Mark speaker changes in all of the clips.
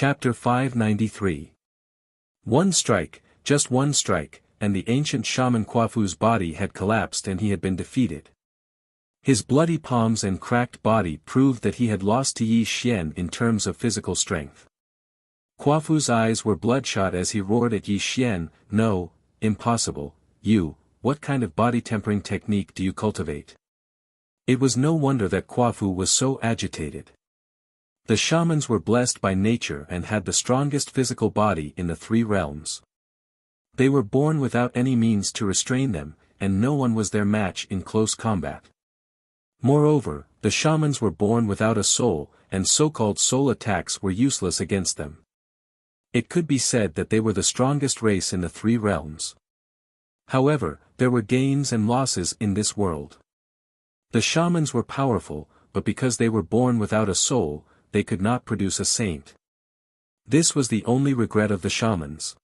Speaker 1: Chapter 593. One strike, just one strike, and the ancient shaman Quafu's body had collapsed and he had been defeated. His bloody palms and cracked body proved that he had lost to Yi Xian in terms of physical strength. Quafu's eyes were bloodshot as he roared at Yi Xian, "No, impossible, you, what kind of body tempering technique do you cultivate?" It was no wonder that Quafu was so agitated. The shamans were blessed by nature and had the strongest physical body in the three realms. They were born without any means to restrain them, and no one was their match in close combat. Moreover, the shamans were born without a soul, and so-called soul attacks were useless against them. It could be said that they were the strongest race in the three realms. However, there were gains and losses in this world. The shamans were powerful, but because they were born without a soul, they could not produce a saint. This was the only regret of the shamans.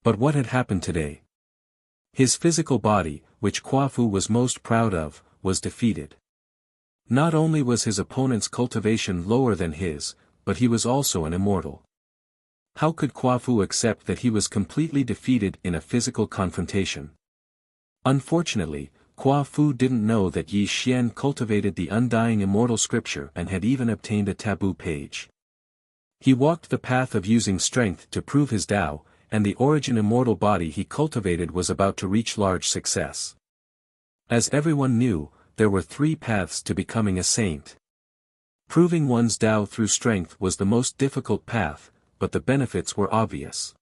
Speaker 1: But what had happened today? His physical body, which Quafu was most proud of, was defeated. Not only was his opponent's cultivation lower than his, but he was also an immortal. How could Quafu accept that he was completely defeated in a physical confrontation? Unfortunately, Quafu didn't know that Yi Xian cultivated the undying immortal scripture and had even obtained a taboo page. He walked the path of using strength to prove his Tao, and the origin immortal body he cultivated was about to reach large success. As everyone knew, there were three paths to becoming a saint. Proving one's Tao through strength was the most difficult path, but the benefits were obvious.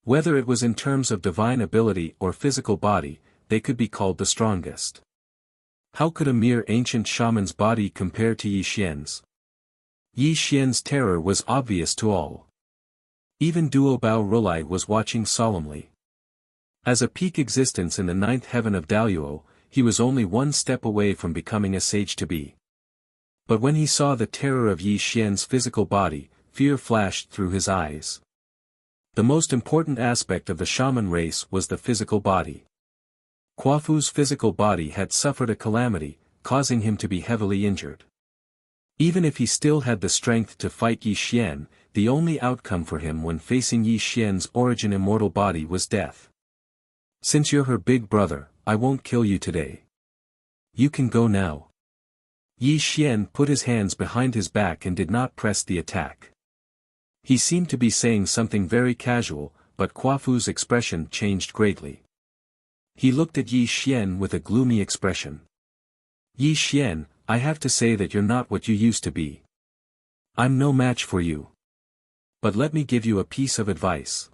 Speaker 1: Whether it was in terms of divine ability or physical body, they could be called the strongest. How could a mere ancient shaman's body compare to Yi Xian's? Yi Xian's terror was obvious to all. Even Duo Bao Rulai was watching solemnly. As a peak existence in the ninth heaven of Daoyuo, he was only one step away from becoming a sage-to-be. But when he saw the terror of Yi Xian's physical body, fear flashed through his eyes. The most important aspect of the shaman race was the physical body. Quafu's physical body had suffered a calamity, causing him to be heavily injured. Even if he still had the strength to fight Yi Xian, the only outcome for him when facing Yi Xian's origin immortal body was death. "Since you're her big brother, I won't kill you today. You can go now." Yi Xian put his hands behind his back and did not press the attack. He seemed to be saying something very casual, but Quafu's expression changed greatly. He looked at Yi Xian with a gloomy expression. "Yi Xian, I have to say that you're not what you used to be. I'm no match for you. But let me give you a piece of advice.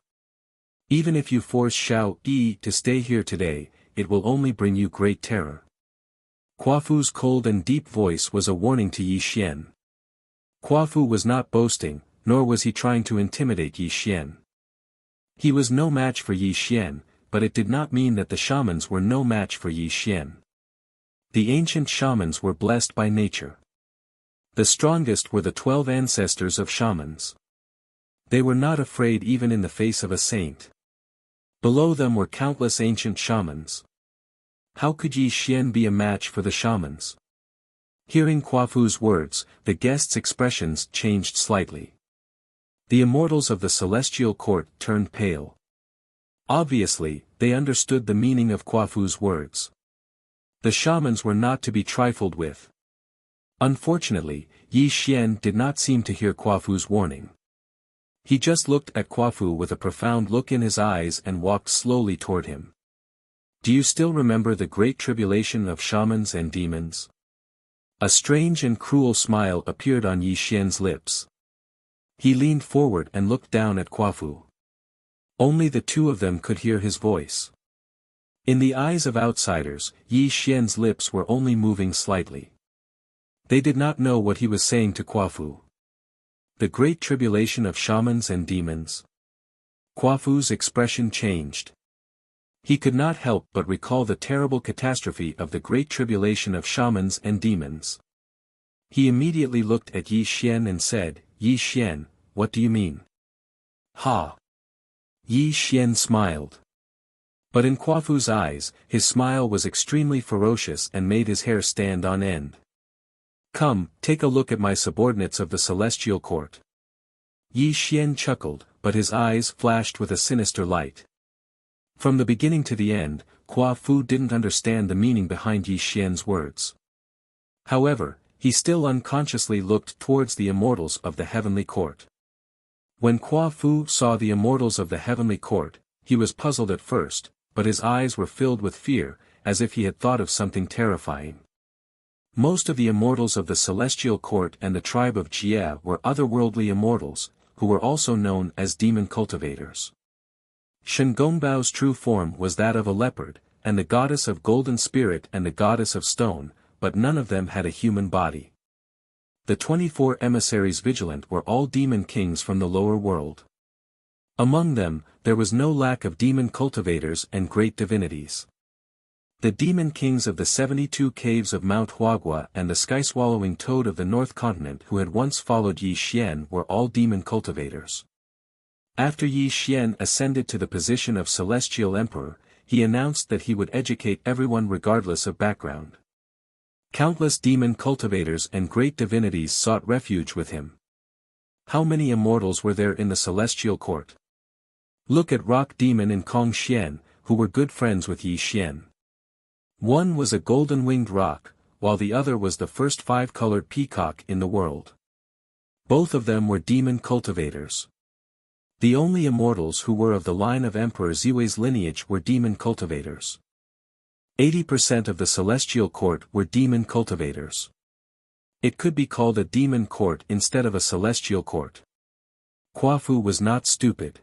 Speaker 1: Even if you force Xiao Yi to stay here today, it will only bring you great terror." Quafu's cold and deep voice was a warning to Yi Xian. Quafu was not boasting, nor was he trying to intimidate Yi Xian. He was no match for Yi Xian, but it did not mean that the shamans were no match for Yi Xian. The ancient shamans were blessed by nature. The strongest were the 12 ancestors of shamans. They were not afraid even in the face of a saint. Below them were countless ancient shamans. How could Yi Xian be a match for the shamans? Hearing Quafu's words, the guests' expressions changed slightly. The immortals of the celestial court turned pale. Obviously, they understood the meaning of Quafu's words. The shamans were not to be trifled with. Unfortunately, Yi Xian did not seem to hear Quafu's warning. He just looked at Quafu with a profound look in his eyes and walked slowly toward him. "Do you still remember the great tribulation of shamans and demons?" A strange and cruel smile appeared on Yi Xian's lips. He leaned forward and looked down at Quafu. Only the two of them could hear his voice. In the eyes of outsiders, Yi Xian's lips were only moving slightly. They did not know what he was saying to Quafu. The great tribulation of shamans and demons. Quafu's expression changed. He could not help but recall the terrible catastrophe of the great tribulation of shamans and demons. He immediately looked at Yi Xian and said, "Yi Xian, what do you mean?" "Ha!" Yi Xian smiled. But in Quafu's eyes, his smile was extremely ferocious and made his hair stand on end. "Come, take a look at my subordinates of the celestial court. Yi Xian chuckled, but his eyes flashed with a sinister light. From the beginning to the end, Qua Fu didn't understand the meaning behind Yi Xian's words. However, he still unconsciously looked towards the immortals of the heavenly court. When Qua Fu saw the immortals of the heavenly court, he was puzzled at first, but his eyes were filled with fear, as if he had thought of something terrifying. Most of the immortals of the celestial court and the tribe of Jia were otherworldly immortals, who were also known as demon cultivators. Shen Gongbao's true form was that of a leopard, and the goddess of golden spirit and the goddess of stone, but none of them had a human body. The 24 emissaries vigilant were all demon kings from the lower world. Among them, there was no lack of demon cultivators and great divinities. The demon kings of the 72 caves of Mount Huagua and the sky-swallowing toad of the North Continent who had once followed Yi Xian were all demon cultivators. After Yi Xian ascended to the position of Celestial Emperor, he announced that he would educate everyone regardless of background. Countless demon cultivators and great divinities sought refuge with him. How many immortals were there in the Celestial Court? Look at Rock Demon and Kong Xian, who were good friends with Yi Xian. One was a golden-winged rock, while the other was the first 5-colored peacock in the world. Both of them were demon cultivators. The only immortals who were of the line of Emperor Ziwei's lineage were demon cultivators. 80% of the celestial court were demon cultivators. It could be called a demon court instead of a celestial court. Qua Fu was not stupid.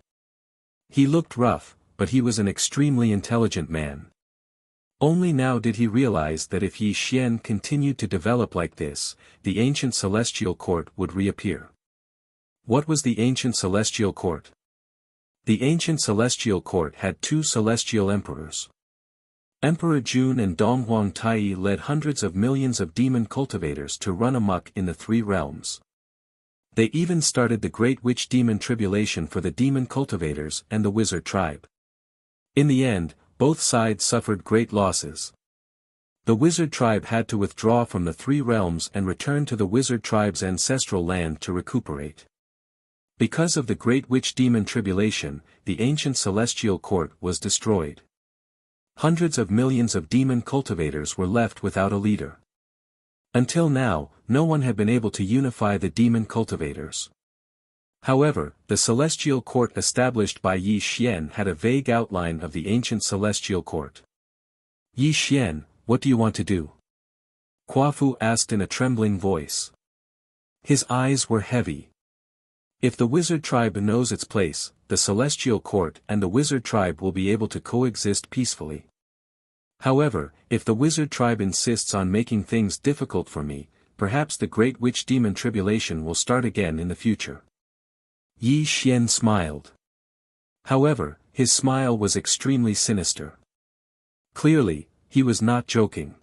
Speaker 1: He looked rough, but he was an extremely intelligent man. Only now did he realize that if Yi Xian continued to develop like this, the ancient celestial court would reappear. What was the ancient celestial court? The ancient celestial court had 2 celestial emperors. Emperor Jun and Donghuang Tai led hundreds of millions of demon cultivators to run amok in the 3 realms. They even started the Great Witch Demon Tribulation for the demon cultivators and the wizard tribe. In the end, both sides suffered great losses. The wizard tribe had to withdraw from the 3 realms and return to the wizard tribe's ancestral land to recuperate. Because of the Great Witch Demon Tribulation, the ancient celestial court was destroyed. Hundreds of millions of demon cultivators were left without a leader. Until now, no one had been able to unify the demon cultivators. However, the celestial court established by Yi Xian had a vague outline of the ancient celestial court. Yi Xian, what do you want to do? Qua Fu asked in a trembling voice. His eyes were heavy. If the wizard tribe knows its place, the celestial court and the wizard tribe will be able to coexist peacefully. However, if the wizard tribe insists on making things difficult for me, perhaps the Great Witch Demon Tribulation will start again in the future. Yi Xian smiled. However, his smile was extremely sinister. Clearly, he was not joking.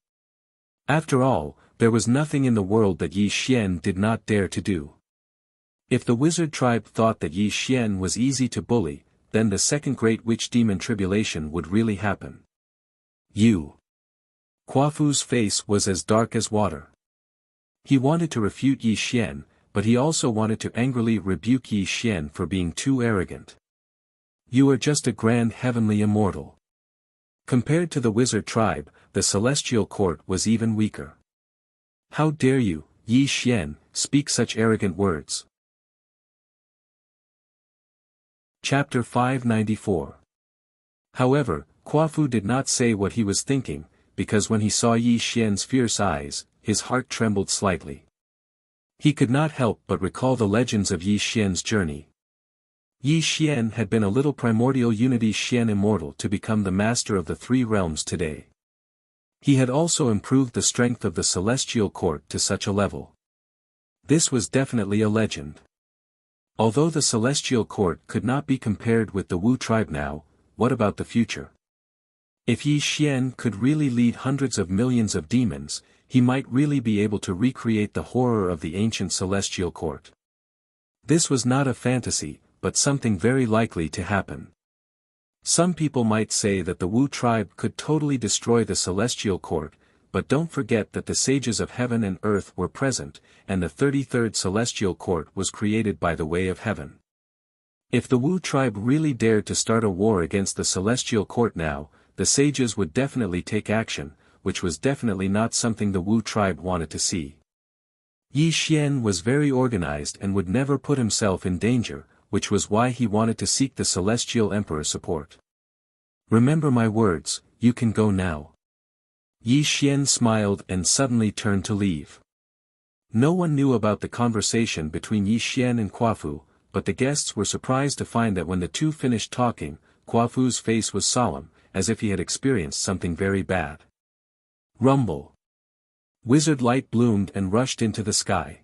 Speaker 1: After all, there was nothing in the world that Yi Xian did not dare to do. If the wizard tribe thought that Yi Xian was easy to bully, then the second Great Witch Demon Tribulation would really happen. You. Qua Fu's face was as dark as water. He wanted to refute Yi Xian, but he also wanted to angrily rebuke Yi Xian for being too arrogant. You are just a grand heavenly immortal. Compared to the wizard tribe, the celestial court was even weaker. How dare you, Yi Xian, speak such arrogant words? Chapter 594. However, Qua Fu did not say what he was thinking, because when he saw Yi Xian's fierce eyes, his heart trembled slightly. He could not help but recall the legends of Yi Xian's journey. Yi Xian had been a little primordial unity Xian immortal to become the master of the 3 realms today. He had also improved the strength of the celestial court to such a level. This was definitely a legend. Although the celestial court could not be compared with the Wu tribe now, what about the future? If Yi Xian could really lead hundreds of millions of demons, he might really be able to recreate the horror of the ancient celestial court. This was not a fantasy, but something very likely to happen. Some people might say that the Wu tribe could totally destroy the celestial court, but don't forget that the sages of heaven and earth were present, and the 33rd celestial court was created by the way of heaven. If the Wu tribe really dared to start a war against the celestial court now, the sages would definitely take action, which was definitely not something the Wu tribe wanted to see. Yi Xian was very organized and would never put himself in danger, which was why he wanted to seek the celestial emperor's support. Remember my words, you can go now. Yi Xian smiled and suddenly turned to leave. No one knew about the conversation between Yi Xian and Quafu, but the guests were surprised to find that when the two finished talking, Quafu's face was solemn, as if he had experienced something very bad. Rumble. Wizard light bloomed and rushed into the sky.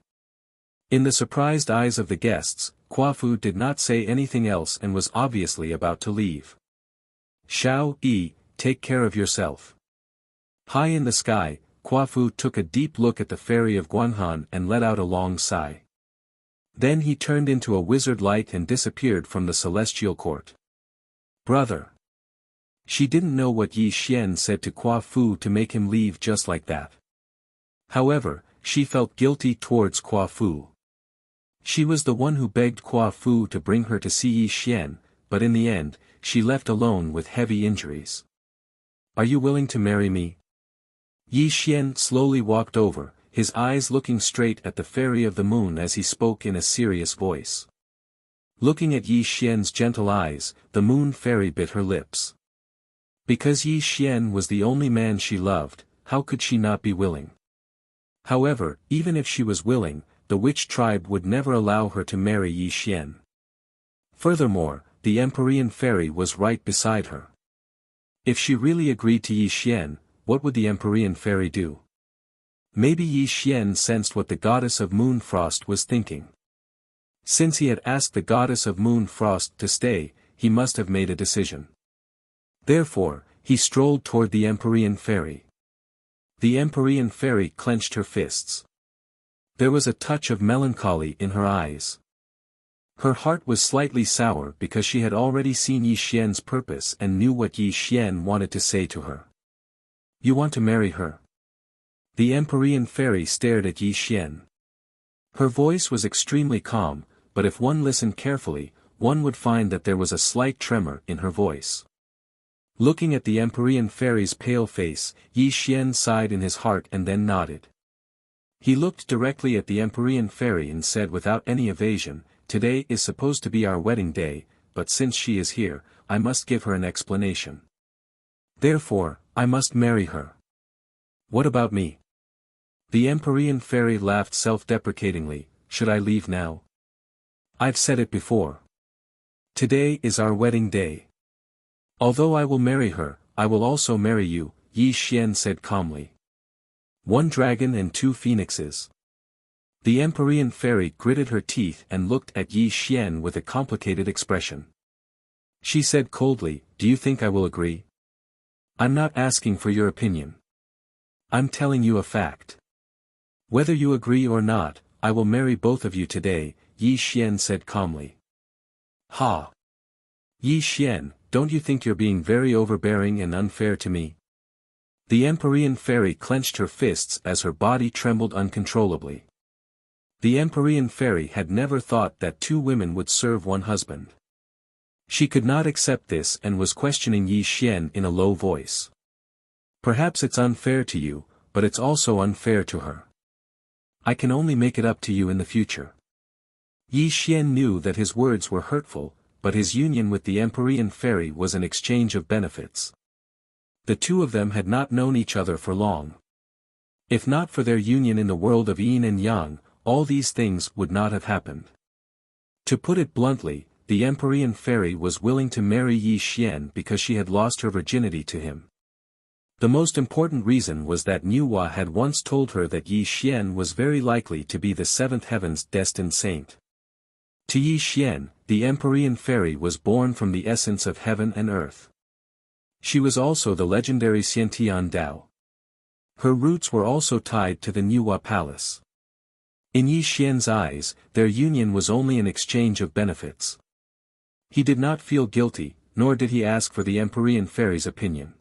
Speaker 1: In the surprised eyes of the guests, Quafu did not say anything else and was obviously about to leave. Xiao Yi, take care of yourself. High in the sky, Quafu took a deep look at the fairy of Guanghan and let out a long sigh. Then he turned into a wizard light and disappeared from the celestial court. Brother. She didn't know what Yi Xian said to Quafu to make him leave just like that. However, she felt guilty towards Quafu. She was the one who begged Quafu to bring her to see Yi Xian, but in the end, she left alone with heavy injuries. Are you willing to marry me? Yi Xian slowly walked over, his eyes looking straight at the fairy of the moon as he spoke in a serious voice. Looking at Yi Xian's gentle eyes, the moon fairy bit her lips. Because Yi Xian was the only man she loved, how could she not be willing? However, even if she was willing, the witch tribe would never allow her to marry Yi Xian. Furthermore, the Empyrean fairy was right beside her. If she really agreed to Yi Xian, what would the Empyrean fairy do? Maybe Yi Xian sensed what the goddess of moon frost was thinking. Since he had asked the goddess of moon frost to stay, he must have made a decision. Therefore, he strolled toward the Empyrean fairy. The Empyrean fairy clenched her fists. There was a touch of melancholy in her eyes. Her heart was slightly sour because she had already seen Yi Xian's purpose and knew what Yi Xian wanted to say to her. You want to marry her? The Empyrean fairy stared at Yi Xian. Her voice was extremely calm, but if one listened carefully, one would find that there was a slight tremor in her voice. Looking at the Empyrean fairy's pale face, Yi Xian sighed in his heart and then nodded. He looked directly at the Empyrean fairy and said without any evasion, today is supposed to be our wedding day, but since she is here, I must give her an explanation. Therefore, I must marry her. What about me? The Empyrean fairy laughed self-deprecatingly, should I leave now? I've said it before. Today is our wedding day. Although I will marry her, I will also marry you, Yi Xian said calmly. One dragon and two phoenixes. The Empyrean fairy gritted her teeth and looked at Yi Xian with a complicated expression. She said coldly, do you think I will agree? I'm not asking for your opinion. I'm telling you a fact. Whether you agree or not, I will marry both of you today, Yi Xian said calmly. Ha! Yi Xian, don't you think you're being very overbearing and unfair to me? The Empyrean fairy clenched her fists as her body trembled uncontrollably. The Empyrean fairy had never thought that two women would serve one husband. She could not accept this and was questioning Yi Xian in a low voice. Perhaps it's unfair to you, but it's also unfair to her. I can only make it up to you in the future. Yi Xian knew that his words were hurtful, but his union with the Empyrean fairy was an exchange of benefits. The two of them had not known each other for long. If not for their union in the world of yin and yang, all these things would not have happened. To put it bluntly, the Empyrean fairy was willing to marry Yi Xian because she had lost her virginity to him. The most important reason was that Nuwa had once told her that Yi Xian was very likely to be the seventh heaven's destined saint. To Yi Xian, the Empyrean fairy was born from the essence of heaven and earth. She was also the legendary Xiantian Dao. Her roots were also tied to the Nuwa palace. In Yi Xian's eyes, their union was only an exchange of benefits. He did not feel guilty, nor did he ask for the Empyrean fairy's opinion.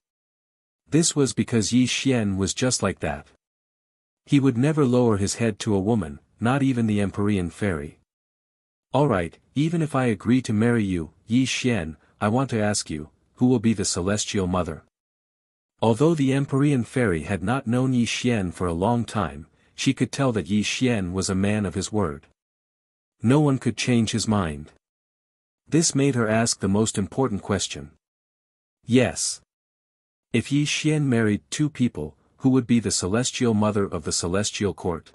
Speaker 1: This was because Yi Xian was just like that. He would never lower his head to a woman, not even the Empyrean fairy. Alright, even if I agree to marry you, Yi Xian, I want to ask you, who will be the celestial mother? Although the Empyrean fairy had not known Yi Xian for a long time, she could tell that Yi Xian was a man of his word. No one could change his mind. This made her ask the most important question. Yes. If Yi Xian married two people, who would be the celestial mother of the celestial court?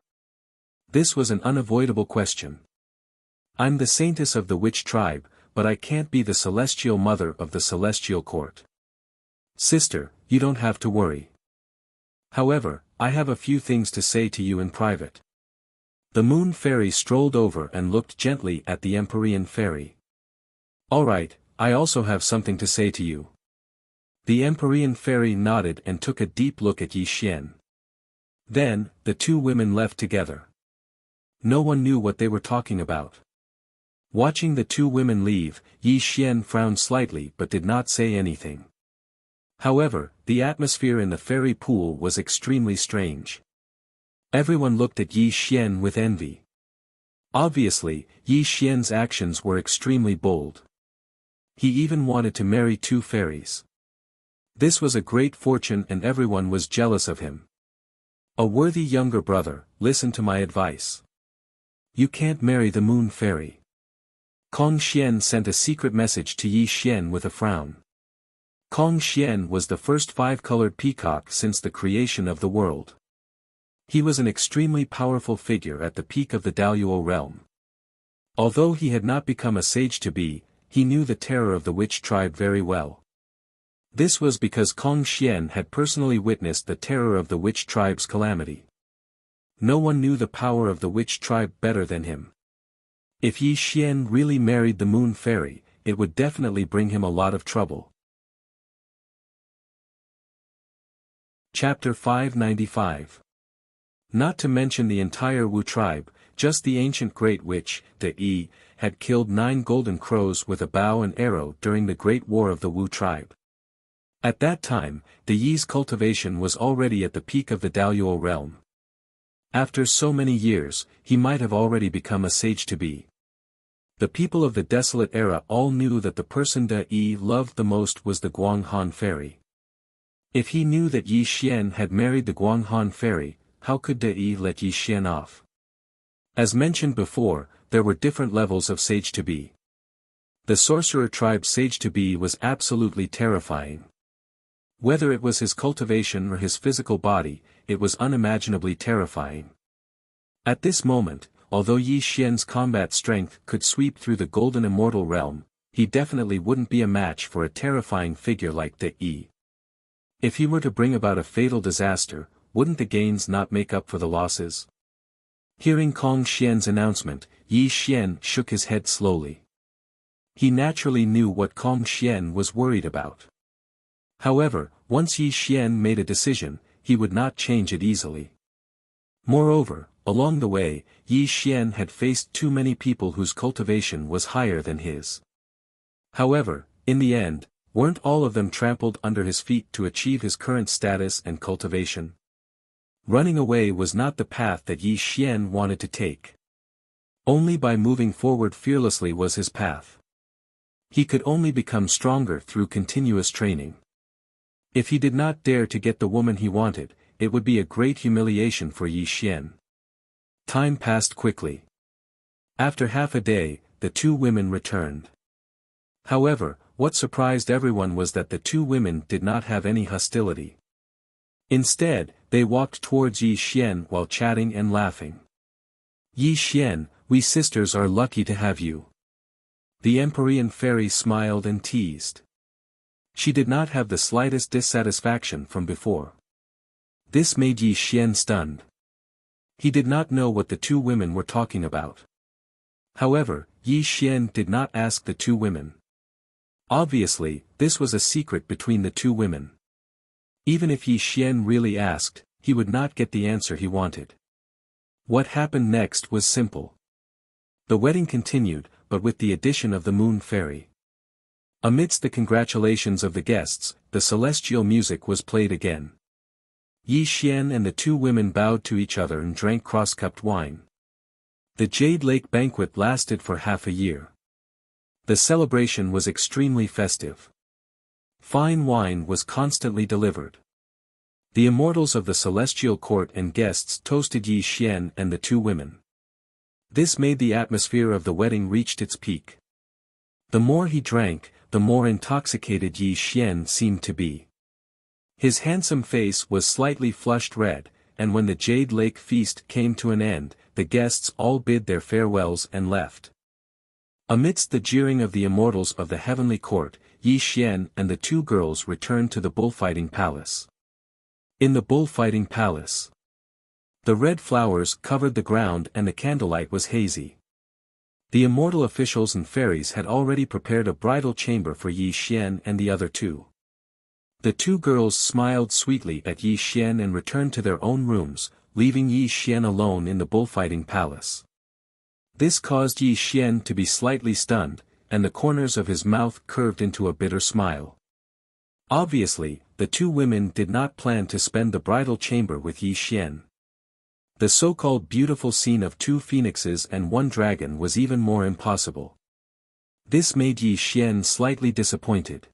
Speaker 1: This was an unavoidable question. I'm the saintess of the witch tribe, but I can't be the celestial mother of the celestial court. Sister, you don't have to worry. However, I have a few things to say to you in private. The moon fairy strolled over and looked gently at the Empyrean fairy. Alright, I also have something to say to you. The Empyrean fairy nodded and took a deep look at Yi Xian. Then, the two women left together. No one knew what they were talking about. Watching the two women leave, Yi Xian frowned slightly but did not say anything. However, the atmosphere in the fairy pool was extremely strange. Everyone looked at Yi Xian with envy. Obviously, Yi Xian's actions were extremely bold. He even wanted to marry two fairies. This was a great fortune and everyone was jealous of him. A worthy younger brother, listen to my advice. You can't marry the moon fairy. Kong Xian sent a secret message to Yi Xian with a frown. Kong Xian was the first five-colored peacock since the creation of the world. He was an extremely powerful figure at the peak of the Daluo realm. Although he had not become a sage-to-be, he knew the terror of the witch tribe very well. This was because Kong Xian had personally witnessed the terror of the witch tribe's calamity. No one knew the power of the witch tribe better than him. If Yi Xian really married the moon fairy, it would definitely bring him a lot of trouble. Chapter 595. Not to mention the entire Wu tribe, just the ancient great witch, De Yi, had killed 9 golden crows with a bow and arrow during the Great War of the Wu tribe. At that time, De Yi's cultivation was already at the peak of the Daluo realm. After so many years, he might have already become a sage-to-be. The people of the desolate era all knew that the person De Yi loved the most was the Guanghan fairy. If he knew that Yi Xian had married the Guanghan fairy, how could De Yi let Yi Xian off? As mentioned before, there were different levels of sage-to-be. The sorcerer tribe sage-to-be was absolutely terrifying. Whether it was his cultivation or his physical body, it was unimaginably terrifying. At this moment, although Yi Xian's combat strength could sweep through the golden immortal realm, he definitely wouldn't be a match for a terrifying figure like De Yi. If he were to bring about a fatal disaster, wouldn't the gains not make up for the losses? Hearing Kong Xian's announcement, Yi Xian shook his head slowly. He naturally knew what Kong Xian was worried about. However, once Yi Xian made a decision, he would not change it easily. Moreover, along the way, Yi Xian had faced too many people whose cultivation was higher than his. However, in the end, weren't all of them trampled under his feet to achieve his current status and cultivation? Running away was not the path that Yi Xian wanted to take. Only by moving forward fearlessly was his path. He could only become stronger through continuous training. If he did not dare to get the woman he wanted, it would be a great humiliation for Yi Xian. Time passed quickly. After half a day, the two women returned. However, what surprised everyone was that the two women did not have any hostility. Instead, they walked towards Yi Xian while chatting and laughing. Yi Xian, we sisters are lucky to have you. The Empyrean fairy smiled and teased. She did not have the slightest dissatisfaction from before. This made Yi Xian stunned. He did not know what the two women were talking about. However, Yi Xian did not ask the two women. Obviously, this was a secret between the two women. Even if Yi Xian really asked, he would not get the answer he wanted. What happened next was simple. The wedding continued, but with the addition of the moon fairy. Amidst the congratulations of the guests, the celestial music was played again. Yi Xian and the two women bowed to each other and drank cross-cupped wine. The Jade Lake banquet lasted for half a year. The celebration was extremely festive. Fine wine was constantly delivered. The immortals of the celestial court and guests toasted Yi Xian and the two women. This made the atmosphere of the wedding reach its peak. The more he drank, the more intoxicated Yi Xian seemed to be. His handsome face was slightly flushed red, and when the Jade Lake feast came to an end, the guests all bid their farewells and left. Amidst the jeering of the immortals of the heavenly court, Yi Xian and the two girls returned to the bullfighting palace. In the bullfighting palace, the red flowers covered the ground and the candlelight was hazy. The immortal officials and fairies had already prepared a bridal chamber for Yi Xian and the other two. The two girls smiled sweetly at Yi Xian and returned to their own rooms, leaving Yi Xian alone in the bullfighting palace. This caused Yi Xian to be slightly stunned, and the corners of his mouth curved into a bitter smile. Obviously, the two women did not plan to spend the bridal chamber with Yi Xian. The so-called beautiful scene of two phoenixes and one dragon was even more impossible. This made Yi Xian slightly disappointed.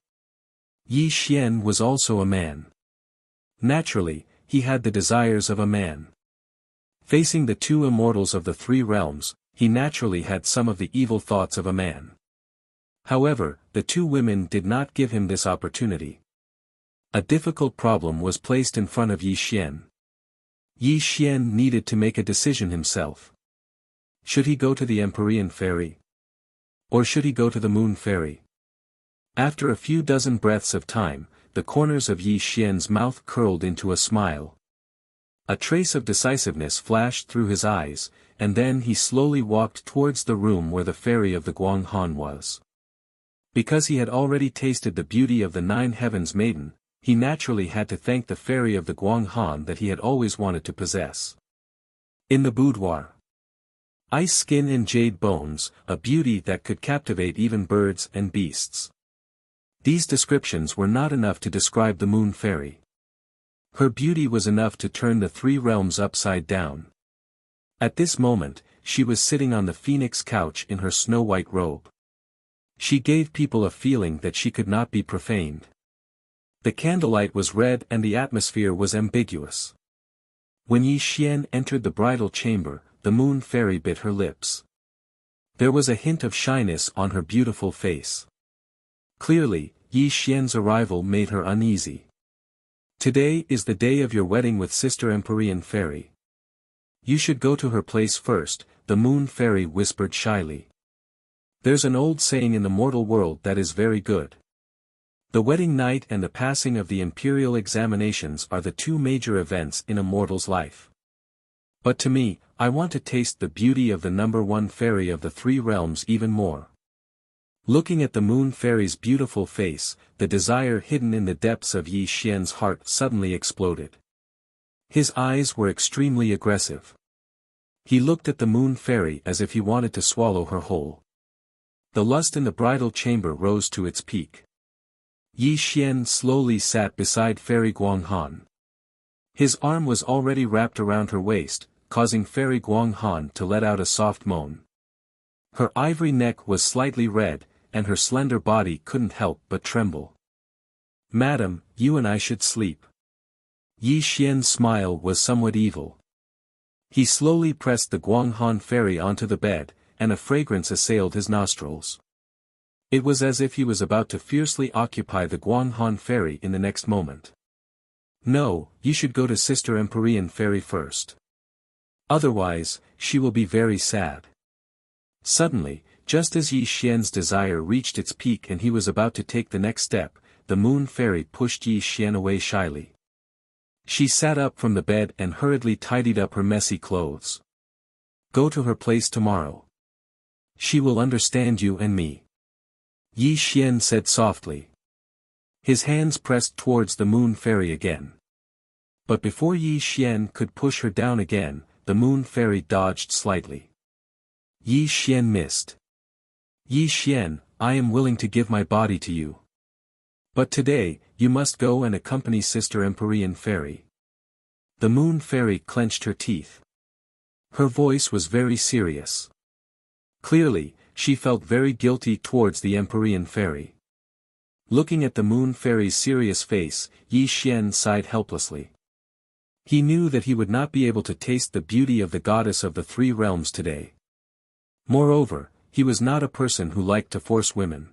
Speaker 1: Yi Xian was also a man. Naturally, he had the desires of a man. Facing the two immortals of the three realms, he naturally had some of the evil thoughts of a man. However, the two women did not give him this opportunity. A difficult problem was placed in front of Yi Xian. Yi Xian needed to make a decision himself. Should he go to the Empyrean Fairy? Or should he go to the Moon Fairy? After a few dozen breaths of time, the corners of Yi Xian's mouth curled into a smile. A trace of decisiveness flashed through his eyes, and then he slowly walked towards the room where the fairy of the Guanghan was. Because he had already tasted the beauty of the Nine Heavens Maiden, he naturally had to thank the fairy of the Guanghan that he had always wanted to possess. In the boudoir. Ice skin and jade bones, a beauty that could captivate even birds and beasts. These descriptions were not enough to describe the Moon Fairy. Her beauty was enough to turn the three realms upside down. At this moment, she was sitting on the phoenix couch in her snow-white robe. She gave people a feeling that she could not be profaned. The candlelight was red and the atmosphere was ambiguous. When Yi Xian entered the bridal chamber, the Moon Fairy bit her lips. There was a hint of shyness on her beautiful face. Clearly, Yi Xian's arrival made her uneasy. Today is the day of your wedding with Sister Empyrean Fairy. You should go to her place first, the Moon Fairy whispered shyly. There's an old saying in the mortal world that is very good. The wedding night and the passing of the imperial examinations are the two major events in a mortal's life. But to me, I want to taste the beauty of the number one fairy of the three realms even more. Looking at the Moon Fairy's beautiful face, the desire hidden in the depths of Yi Xian's heart suddenly exploded. His eyes were extremely aggressive. He looked at the Moon Fairy as if he wanted to swallow her whole. The lust in the bridal chamber rose to its peak. Yi Xian slowly sat beside Fairy Guanghan. His arm was already wrapped around her waist, causing Fairy Guanghan to let out a soft moan. Her ivory neck was slightly red, and her slender body couldn't help but tremble. Madam, you and I should sleep. Yi Xian's smile was somewhat evil. He slowly pressed the Guanghan Fairy onto the bed, and a fragrance assailed his nostrils. It was as if he was about to fiercely occupy the Guanghan Fairy in the next moment. No, you should go to Sister Empyrean Fairy first. Otherwise, she will be very sad. Suddenly, just as Yi Xian's desire reached its peak and he was about to take the next step, the Moon Fairy pushed Yi Xian away shyly. She sat up from the bed and hurriedly tidied up her messy clothes. Go to her place tomorrow. She will understand you and me. Yi Xian said softly. His hands pressed towards the Moon Fairy again. But before Yi Xian could push her down again, the Moon Fairy dodged slightly. Yi Xian missed. Yi Xian, I am willing to give my body to you. But today, you must go and accompany Sister Empyrean Fairy. The Moon Fairy clenched her teeth. Her voice was very serious. Clearly, she felt very guilty towards the Empyrean Fairy. Looking at the Moon Fairy's serious face, Yi Xian sighed helplessly. He knew that he would not be able to taste the beauty of the goddess of the three realms today. Moreover, he was not a person who liked to force women.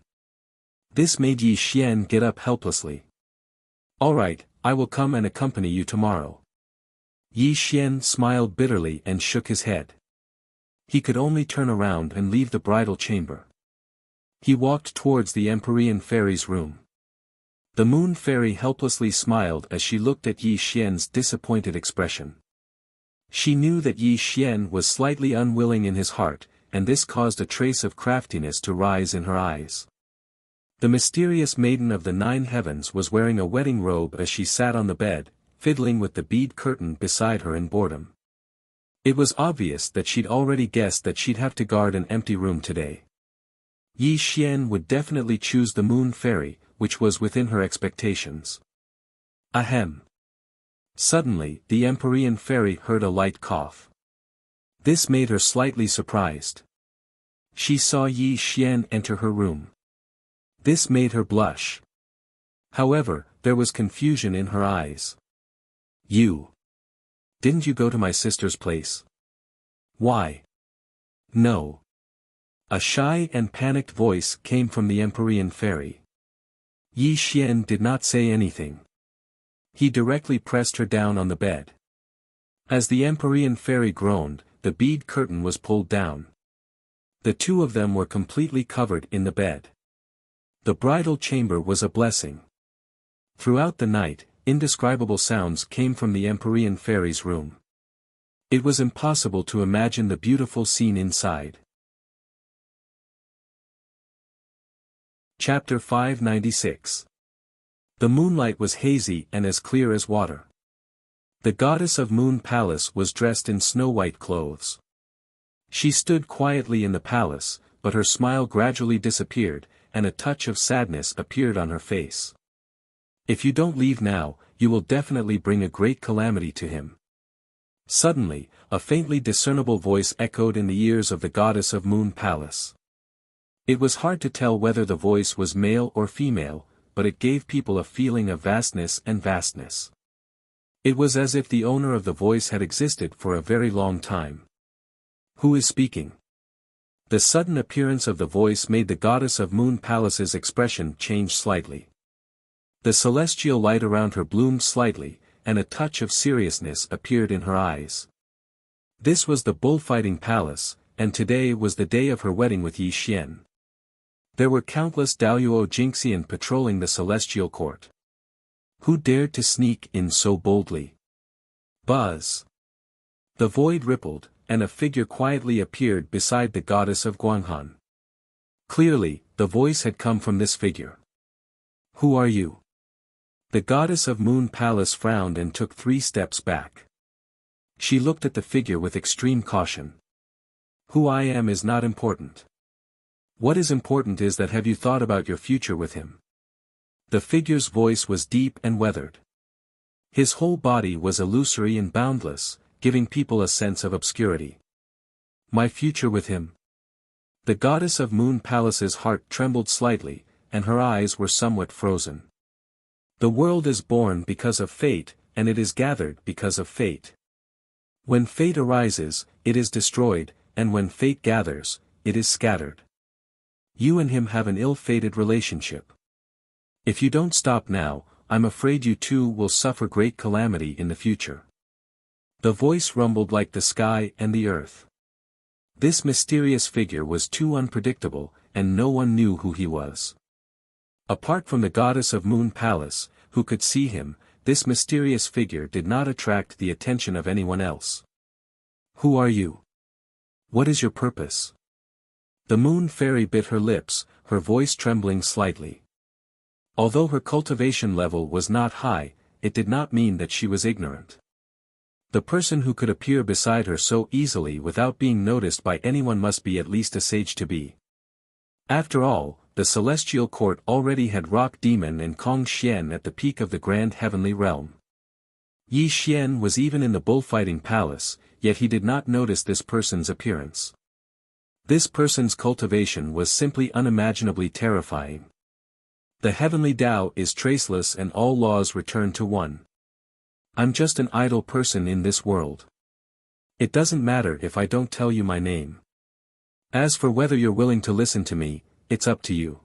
Speaker 1: This made Yi Xian get up helplessly. All right, I will come and accompany you tomorrow. Yi Xian smiled bitterly and shook his head. He could only turn around and leave the bridal chamber. He walked towards the Empyrean Fairy's room. The Moon Fairy helplessly smiled as she looked at Yi Xian's disappointed expression. She knew that Yi Xian was slightly unwilling in his heart, and this caused a trace of craftiness to rise in her eyes. The mysterious maiden of the 9 heavens was wearing a wedding robe as she sat on the bed, fiddling with the bead curtain beside her in boredom. It was obvious that she'd already guessed that she'd have to guard an empty room today. Yi Xian would definitely choose the Moon Fairy, which was within her expectations. Ahem. Suddenly, the Empyrean Fairy heard a light cough. This made her slightly surprised. She saw Yi Xian enter her room. This made her blush. However, there was confusion in her eyes. You. Didn't you go to my sister's place? Why? No. A shy and panicked voice came from the Empyrean Fairy. Yi Xian did not say anything. He directly pressed her down on the bed. As the Empyrean Fairy groaned, the bead curtain was pulled down. The two of them were completely covered in the bed. The bridal chamber was a blessing. Throughout the night, indescribable sounds came from the Empyrean Fairy's room. It was impossible to imagine the beautiful scene inside. Chapter 596. The moonlight was hazy and as clear as water. The goddess of Moon Palace was dressed in snow-white clothes. She stood quietly in the palace, but her smile gradually disappeared, and a touch of sadness appeared on her face. If you don't leave now, you will definitely bring a great calamity to him. Suddenly, a faintly discernible voice echoed in the ears of the goddess of Moon Palace. It was hard to tell whether the voice was male or female, but it gave people a feeling of vastness and vastness. It was as if the owner of the voice had existed for a very long time. Who is speaking? The sudden appearance of the voice made the goddess of Moon Palace's expression change slightly. The celestial light around her bloomed slightly, and a touch of seriousness appeared in her eyes. This was the bullfighting palace, and today was the day of her wedding with Yi Xian. There were countless Daoyuo Jinxian patrolling the celestial court. Who dared to sneak in so boldly? Buzz. The void rippled, and a figure quietly appeared beside the goddess of Guanghan. Clearly, the voice had come from this figure. Who are you? The goddess of Moon Palace frowned and took 3 steps back. She looked at the figure with extreme caution. Who I am is not important. What is important is that have you thought about your future with him? The figure's voice was deep and weathered. His whole body was illusory and boundless, giving people a sense of obscurity. My future with him? The goddess of Moon Palace's heart trembled slightly, and her eyes were somewhat frozen. The world is born because of fate, and it is gathered because of fate. When fate arises, it is destroyed, and when fate gathers, it is scattered. You and him have an ill-fated relationship. If you don't stop now, I'm afraid you two will suffer great calamity in the future. The voice rumbled like the sky and the earth. This mysterious figure was too unpredictable, and no one knew who he was. Apart from the goddess of Moon Palace, who could see him, this mysterious figure did not attract the attention of anyone else. Who are you? What is your purpose? The Moon Fairy bit her lips, her voice trembling slightly. Although her cultivation level was not high, it did not mean that she was ignorant. The person who could appear beside her so easily without being noticed by anyone must be at least a sage to be. After all, the celestial court already had Rock Demon and Kong Xian at the peak of the grand heavenly realm. Yi Xian was even in the bullfighting palace, yet he did not notice this person's appearance. This person's cultivation was simply unimaginably terrifying. The heavenly Tao is traceless and all laws return to one. I'm just an idle person in this world. It doesn't matter if I don't tell you my name. As for whether you're willing to listen to me, it's up to you.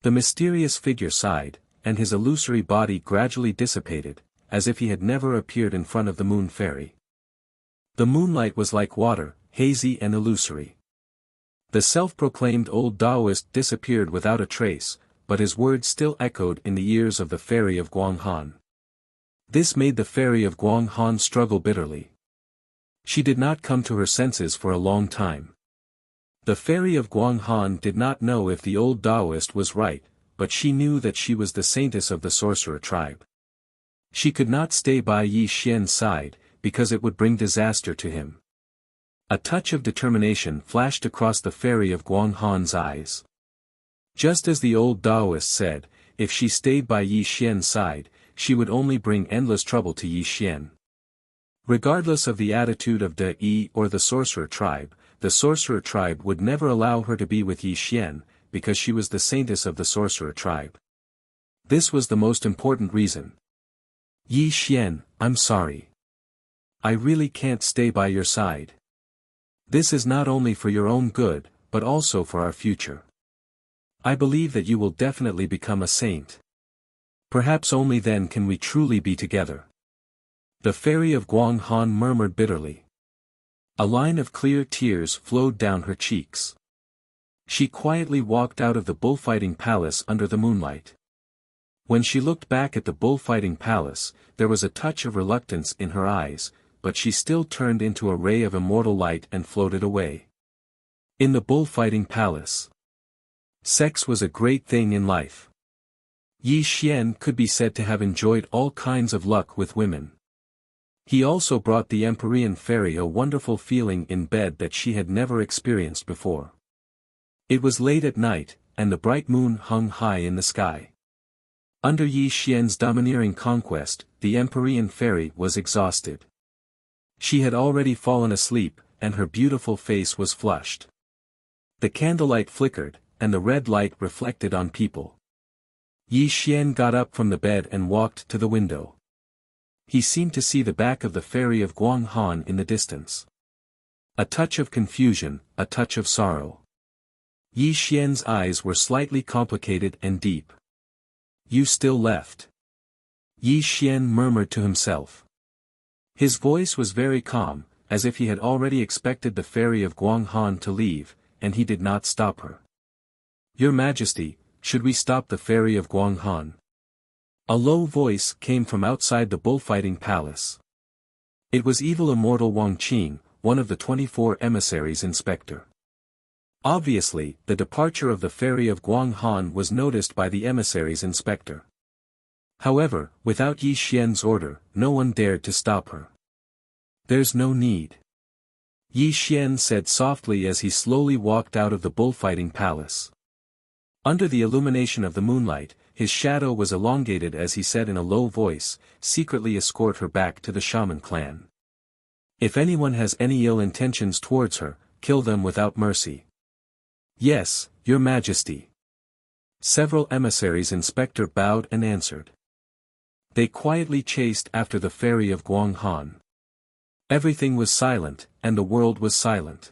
Speaker 1: The mysterious figure sighed, and his illusory body gradually dissipated, as if he had never appeared in front of the moon fairy. The moonlight was like water, hazy and illusory. The self-proclaimed old Taoist disappeared without a trace, but his words still echoed in the ears of the fairy of Guanghan. This made the fairy of Guanghan struggle bitterly. She did not come to her senses for a long time. The fairy of Guanghan did not know if the old Taoist was right, but she knew that she was the saintess of the sorcerer tribe. She could not stay by Yi Xian's side, because it would bring disaster to him. A touch of determination flashed across the fairy of Guanghan's eyes. Just as the old Taoist said, if she stayed by Yi Xian's side, she would only bring endless trouble to Yi Xian. Regardless of the attitude of De Yi or the sorcerer tribe would never allow her to be with Yi Xian, because she was the saintess of the sorcerer tribe. This was the most important reason. Yi Xian, I'm sorry. I really can't stay by your side. This is not only for your own good, but also for our future. I believe that you will definitely become a saint. Perhaps only then can we truly be together. The fairy of Guanghan murmured bitterly. A line of clear tears flowed down her cheeks. She quietly walked out of the bullfighting palace under the moonlight. When she looked back at the bullfighting palace, there was a touch of reluctance in her eyes, but she still turned into a ray of immortal light and floated away. In the bullfighting palace. Sex was a great thing in life. Yi Xian could be said to have enjoyed all kinds of luck with women. He also brought the Empyrean fairy a wonderful feeling in bed that she had never experienced before. It was late at night, and the bright moon hung high in the sky. Under Yi Xian's domineering conquest, the Empyrean fairy was exhausted. She had already fallen asleep, and her beautiful face was flushed. The candlelight flickered, and the red light reflected on people. Yi Xian got up from the bed and walked to the window. He seemed to see the back of the fairy of Guanghan in the distance. A touch of confusion, a touch of sorrow. Yi Xian's eyes were slightly complicated and deep. You still left. Yi Xian murmured to himself. His voice was very calm, as if he had already expected the fairy of Guanghan to leave, and he did not stop her. Your Majesty, should we stop the fairy of Guanghan? A low voice came from outside the bullfighting palace. It was evil immortal Wang Qing, one of the 24 emissaries inspector. Obviously, the departure of the fairy of Guanghan was noticed by the emissaries inspector. However, without Yi Xian's order, no one dared to stop her. There's no need. Yi Xian said softly as he slowly walked out of the bullfighting palace. Under the illumination of the moonlight, his shadow was elongated as he said in a low voice, secretly escort her back to the shaman clan. If anyone has any ill intentions towards her, kill them without mercy. Yes, Your Majesty. Several emissaries inspector bowed and answered. They quietly chased after the fairy of Guanghan. Everything was silent, and the world was silent.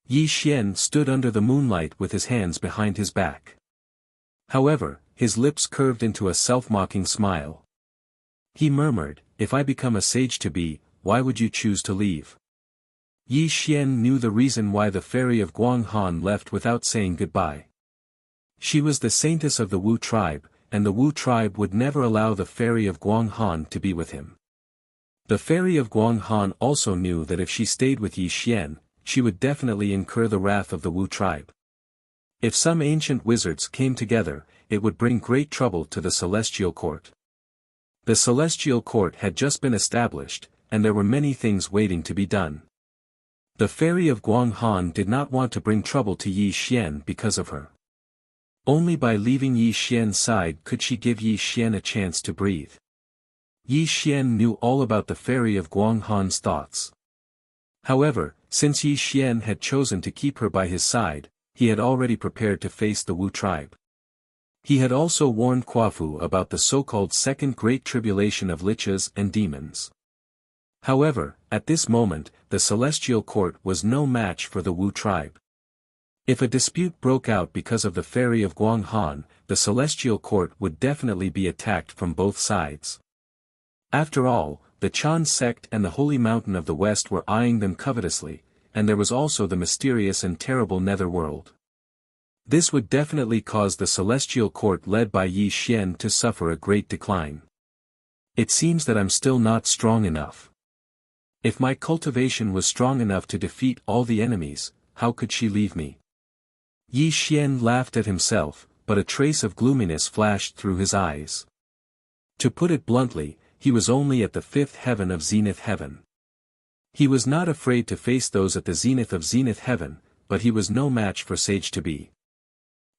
Speaker 1: Yi Xian stood under the moonlight with his hands behind his back. However, his lips curved into a self-mocking smile. He murmured, if I become a sage-to-be, why would you choose to leave? Yi Xian knew the reason why the fairy of Guanghan left without saying goodbye. She was the saintess of the Wu tribe, and the Wu tribe would never allow the fairy of Guanghan to be with him. The fairy of Guanghan also knew that if she stayed with Yi Xian, she would definitely incur the wrath of the Wu tribe. If some ancient wizards came together, it would bring great trouble to the celestial court. The celestial court had just been established, and there were many things waiting to be done. The fairy of Guanghan did not want to bring trouble to Yi Xian because of her. Only by leaving Yi Xian's side could she give Yi Xian a chance to breathe. Yi Xian knew all about the fairy of Guanghan's thoughts. However, since Yi Xian had chosen to keep her by his side, he had already prepared to face the Wu tribe. He had also warned Quafu about the so-called Second Great Tribulation of lichas and demons. However, at this moment, the Celestial Court was no match for the Wu tribe. If a dispute broke out because of the fairy of Guanghan, the Celestial Court would definitely be attacked from both sides. After all, the Chan sect and the Holy Mountain of the West were eyeing them covetously, and there was also the mysterious and terrible Netherworld. This would definitely cause the Celestial Court led by Yi Xian to suffer a great decline. It seems that I'm still not strong enough. If my cultivation was strong enough to defeat all the enemies, how could she leave me? Yi Xian laughed at himself, but a trace of gloominess flashed through his eyes. To put it bluntly, he was only at the fifth heaven of Zenith Heaven. He was not afraid to face those at the zenith of Zenith Heaven, but he was no match for Sage to be.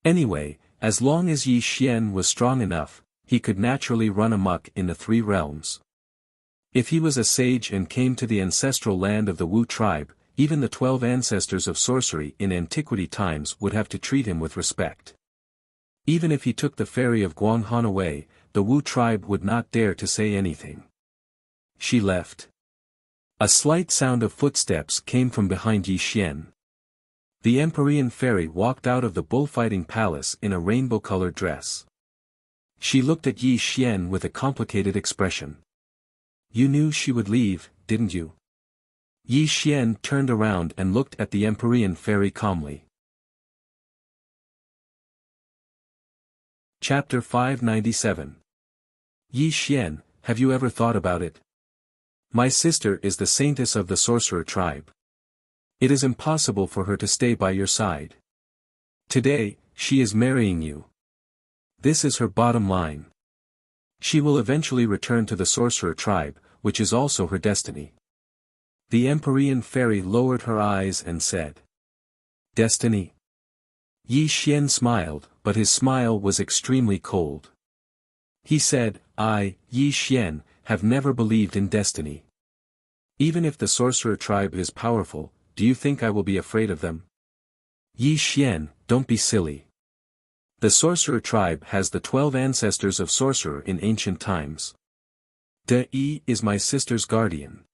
Speaker 1: Anyway, as long as Yi Xian was strong enough, he could naturally run amok in the three realms. If he was a sage and came to the ancestral land of the Wu tribe, even the 12 ancestors of sorcery in antiquity times would have to treat him with respect. Even if he took the fairy of Guanghan away, the Wu tribe would not dare to say anything. She left. A slight sound of footsteps came from behind Yi Xian. The Empyrean fairy walked out of the bullfighting palace in a rainbow-colored dress. She looked at Yi Xian with a complicated expression. You knew she would leave, didn't you? Yi Xian turned around and looked at the Empyrean fairy calmly. Chapter 597. Yi Xian, have you ever thought about it? My sister is the saintess of the sorcerer tribe. It is impossible for her to stay by your side. Today, she is marrying you. This is her bottom line. She will eventually return to the sorcerer tribe, which is also her destiny. The Empyrean fairy lowered her eyes and said. Destiny? Yi Xian smiled, but his smile was extremely cold. He said, I, Yi Xian, have never believed in destiny. Even if the sorcerer tribe is powerful, do you think I will be afraid of them? Yi Xian, don't be silly. The sorcerer tribe has the 12 ancestors of sorcerer in ancient times. De Yi is my sister's guardian.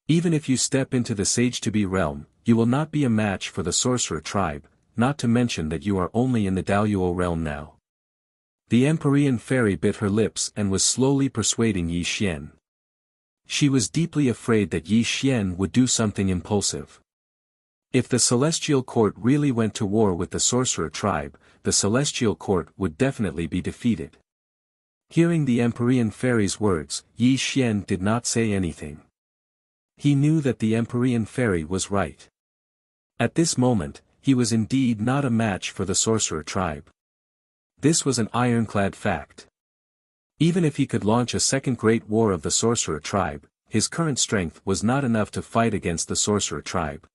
Speaker 1: Even if you step into the Sage-to-be realm, you will not be a match for the sorcerer tribe, not to mention that you are only in the Daluo realm now. The Empyrean fairy bit her lips and was slowly persuading Yi Xian. She was deeply afraid that Yi Xian would do something impulsive. If the Celestial Court really went to war with the sorcerer tribe, the Celestial Court would definitely be defeated. Hearing the Empyrean fairy's words, Yi Xian did not say anything. He knew that the Empyrean fairy was right. At this moment, he was indeed not a match for the sorcerer tribe. This was an ironclad fact. Even if he could launch a second great war of the sorcerer tribe, his current strength was not enough to fight against the sorcerer tribe.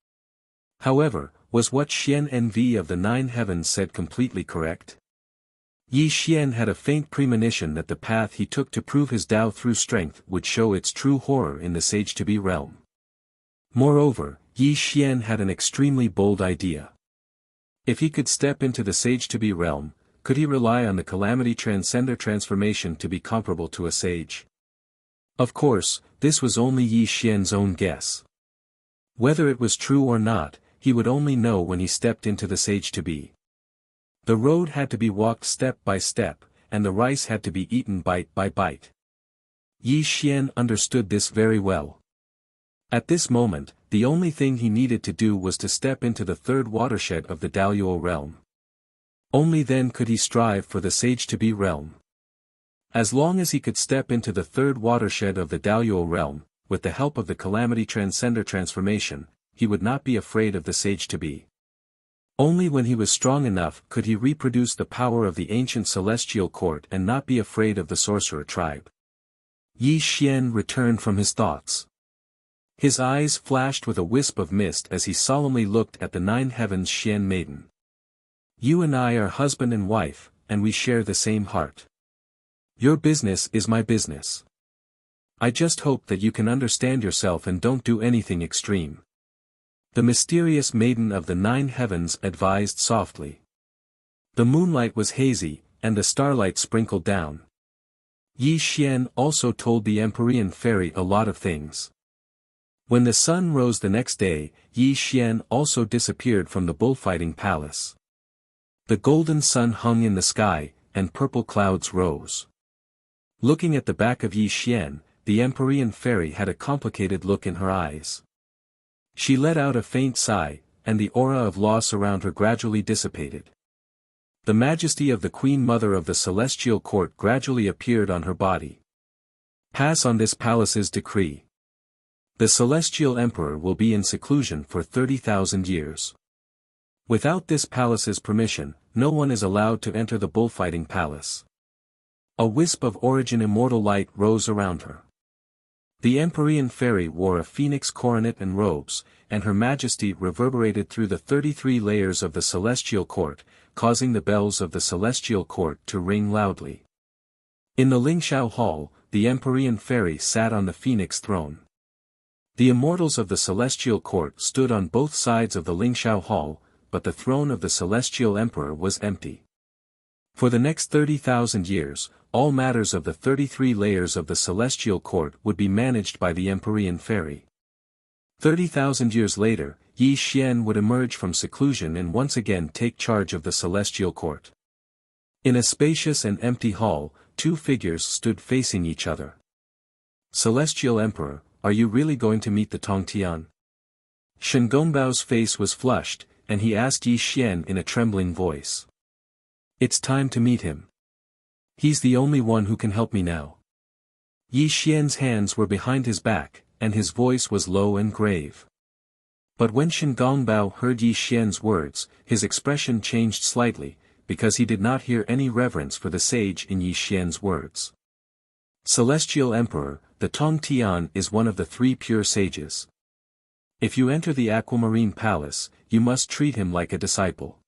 Speaker 1: However, was what Xian Nv of the Nine Heavens said completely correct? Yi Xian had a faint premonition that the path he took to prove his Tao through strength would show its true horror in the Sage-to-be realm. Moreover, Yi Xian had an extremely bold idea. If he could step into the Sage-to-be realm, could he rely on the Calamity Transcender transformation to be comparable to a sage? Of course, this was only Yi Xian's own guess. Whether it was true or not, he would only know when he stepped into the Sage-to-be. The road had to be walked step by step, and the rice had to be eaten bite by bite. Yi Xian understood this very well. At this moment, the only thing he needed to do was to step into the third watershed of the Daluo realm. Only then could he strive for the Sage-to-be realm. As long as he could step into the third watershed of the Daluo realm, with the help of the Calamity Transcender transformation, he would not be afraid of the Sage-to-be. Only when he was strong enough could he reproduce the power of the ancient celestial court and not be afraid of the sorcerer tribe. Yi Xian returned from his thoughts. His eyes flashed with a wisp of mist as he solemnly looked at the Nine Heavens Xian maiden. You and I are husband and wife, and we share the same heart. Your business is my business. I just hope that you can understand yourself and don't do anything extreme. The mysterious maiden of the 9 heavens advised softly. The moonlight was hazy, and the starlight sprinkled down. Yi Xian also told the Empyrean fairy a lot of things. When the sun rose the next day, Yi Xian also disappeared from the bullfighting palace. The golden sun hung in the sky, and purple clouds rose. Looking at the back of Yi Xian, the Empyrean fairy had a complicated look in her eyes. She let out a faint sigh, and the aura of loss around her gradually dissipated. The majesty of the Queen Mother of the Celestial Court gradually appeared on her body. Pass on this palace's decree. The Celestial Emperor will be in seclusion for 30,000 years. Without this palace's permission, no one is allowed to enter the bullfighting palace. A wisp of origin immortal light rose around her. The Empyrean fairy wore a phoenix coronet and robes, and her majesty reverberated through the 33 layers of the Celestial Court, causing the bells of the Celestial Court to ring loudly. In the Lingxiao Hall, the Empyrean fairy sat on the phoenix throne. The immortals of the Celestial Court stood on both sides of the Lingxiao Hall, but the throne of the Celestial Emperor was empty. For the next 30,000 years, all matters of the 33 layers of the Celestial Court would be managed by the Empyrean fairy. 30,000 years later, Yi Xian would emerge from seclusion and once again take charge of the Celestial Court. In a spacious and empty hall, 2 figures stood facing each other. Celestial Emperor, are you really going to meet the Tongtian? Shen Gongbao's face was flushed, and he asked Yi Xian in a trembling voice. It's time to meet him. He's the only one who can help me now. Yi Xian's hands were behind his back, and his voice was low and grave. But when Shen Gongbao heard Yi Xian's words, his expression changed slightly, because he did not hear any reverence for the sage in Yi Xian's words. Celestial Emperor, the Tongtian is one of the 3 pure sages. If you enter the Aquamarine Palace, you must treat him like a disciple.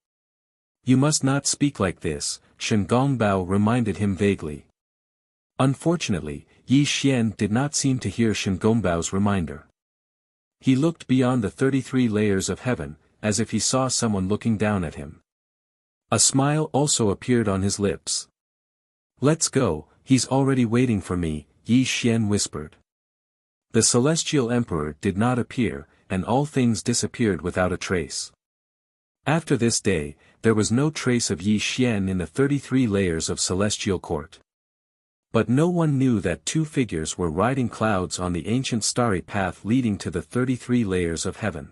Speaker 1: You must not speak like this, Shen Gongbao reminded him vaguely. Unfortunately, Yi Xian did not seem to hear Shen Gongbao's reminder. He looked beyond the 33 layers of heaven, as if he saw someone looking down at him. A smile also appeared on his lips. Let's go, he's already waiting for me, Yi Xian whispered. The Celestial Emperor did not appear, and all things disappeared without a trace. After this day, there was no trace of Yi Xian in the 33 layers of Celestial Court. But no one knew that 2 figures were riding clouds on the ancient starry path leading to the 33 layers of heaven.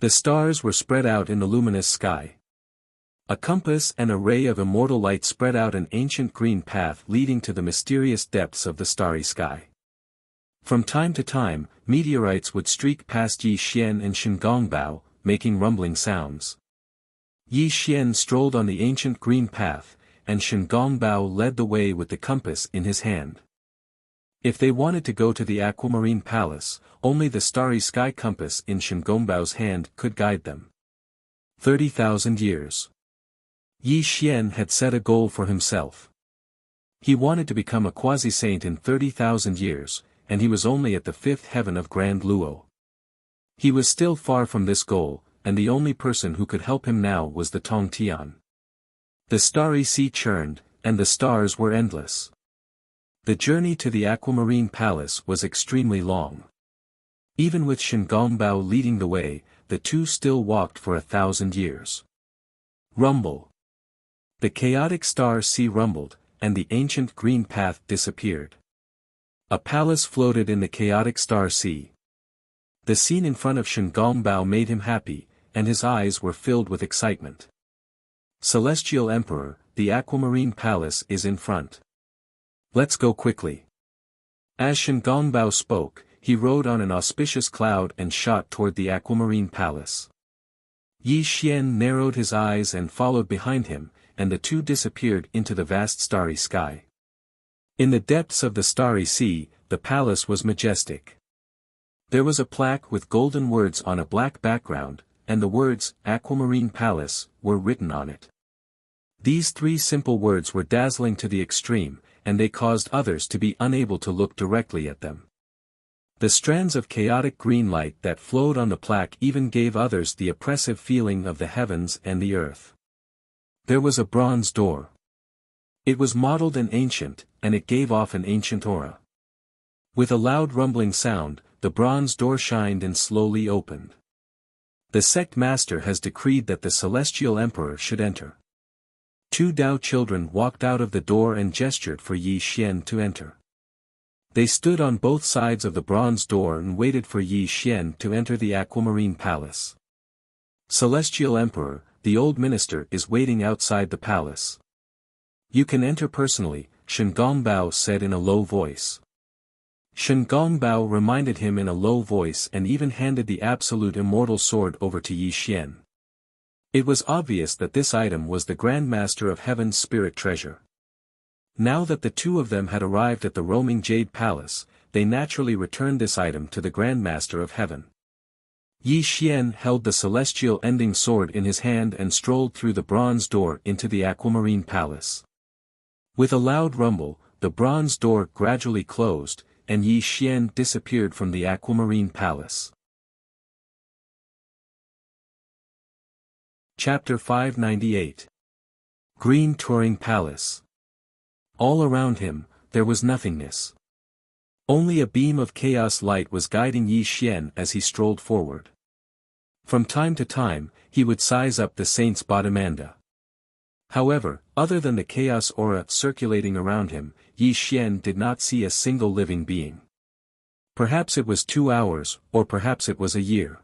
Speaker 1: The stars were spread out in the luminous sky. A compass and a ray of immortal light spread out an ancient green path leading to the mysterious depths of the starry sky. From time to time, meteorites would streak past Yi Xian and Shen Gongbao, making rumbling sounds. Yi Xian strolled on the ancient green path, and Shen Gongbao led the way with the compass in his hand. If they wanted to go to the Aquamarine Palace, only the starry sky compass in Shen Gongbao's hand could guide them. 30,000 years. Yi Xian had set a goal for himself. He wanted to become a quasi-saint in 30,000 years, and he was only at the 5th heaven of Grand Luo. He was still far from this goal, and the only person who could help him now was the Tongtian. The starry sea churned, and the stars were endless. The journey to the Aquamarine Palace was extremely long. Even with Shen Gongbao leading the way, the 2 still walked for 1,000 years. Rumble. The chaotic star sea rumbled, and the ancient green path disappeared. A palace floated in the chaotic star sea. The scene in front of Shen Gongbao made him happy, and his eyes were filled with excitement. Celestial Emperor, the Aquamarine Palace is in front. Let's go quickly. As Shen Gongbao spoke, he rode on an auspicious cloud and shot toward the Aquamarine Palace. Yi Xian narrowed his eyes and followed behind him, and the 2 disappeared into the vast starry sky. In the depths of the starry sea, the palace was majestic. There was a plaque with golden words on a black background, and the words, Aquamarine Palace, were written on it. These 3 simple words were dazzling to the extreme, and they caused others to be unable to look directly at them. The strands of chaotic green light that flowed on the plaque even gave others the oppressive feeling of the heavens and the earth. There was a bronze door. It was mottled and ancient, and it gave off an ancient aura. With a loud rumbling sound, the bronze door shined and slowly opened. The sect master has decreed that the celestial emperor should enter. 2 Dao children walked out of the door and gestured for Yi Xian to enter. They stood on both sides of the bronze door and waited for Yi Xian to enter the Aquamarine Palace. Celestial Emperor, the old minister is waiting outside the palace. You can enter personally, Shen Gongbao said in a low voice. Shen Gongbao reminded him in a low voice and even handed the absolute immortal sword over to Yi Xian. It was obvious that this item was the Grand Master of Heaven's spirit treasure. Now that the 2 of them had arrived at the roaming Jade Palace, they naturally returned this item to the Grand Master of Heaven. Yi Xian held the celestial ending sword in his hand and strolled through the bronze door into the Aquamarine Palace. With a loud rumble, the bronze door gradually closed, and Yi Xian disappeared from the Aquamarine Palace. Chapter 598. Green Touring Palace. All around him, there was nothingness. Only a beam of chaos light was guiding Yi Xian as he strolled forward. From time to time, he would size up the saint's Bodhimanda. However, other than the chaos aura circulating around him, Yi Xian did not see a single living being. Perhaps it was 2 hours, or perhaps it was a year.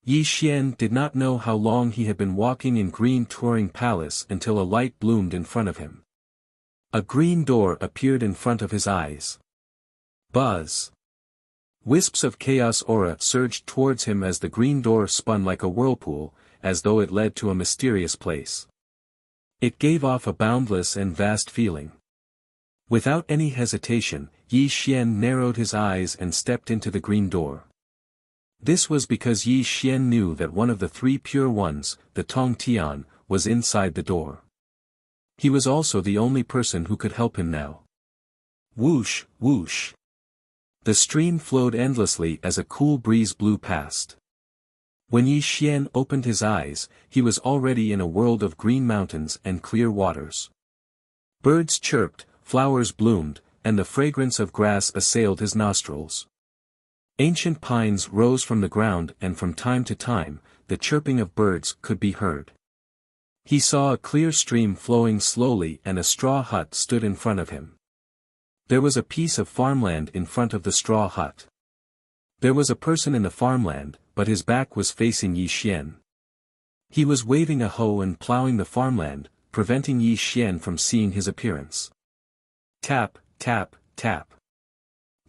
Speaker 1: Yi Xian did not know how long he had been walking in Green Touring Palace until a light bloomed in front of him. A green door appeared in front of his eyes. Buzz! Wisps of chaos aura surged towards him as the green door spun like a whirlpool, as though it led to a mysterious place. It gave off a boundless and vast feeling. Without any hesitation, Yi Xian narrowed his eyes and stepped into the green door. This was because Yi Xian knew that one of the 3 pure ones, the Tong Tian, was inside the door. He was also the only person who could help him now. Whoosh, whoosh. The stream flowed endlessly as a cool breeze blew past. When Yi Xian opened his eyes, he was already in a world of green mountains and clear waters. Birds chirped, flowers bloomed, and the fragrance of grass assailed his nostrils. Ancient pines rose from the ground and from time to time, the chirping of birds could be heard. He saw a clear stream flowing slowly and a straw hut stood in front of him. There was a piece of farmland in front of the straw hut. There was a person in the farmland, but his back was facing Yi Xian. He was waving a hoe and plowing the farmland, preventing Yi Xian from seeing his appearance. Tap, tap, tap.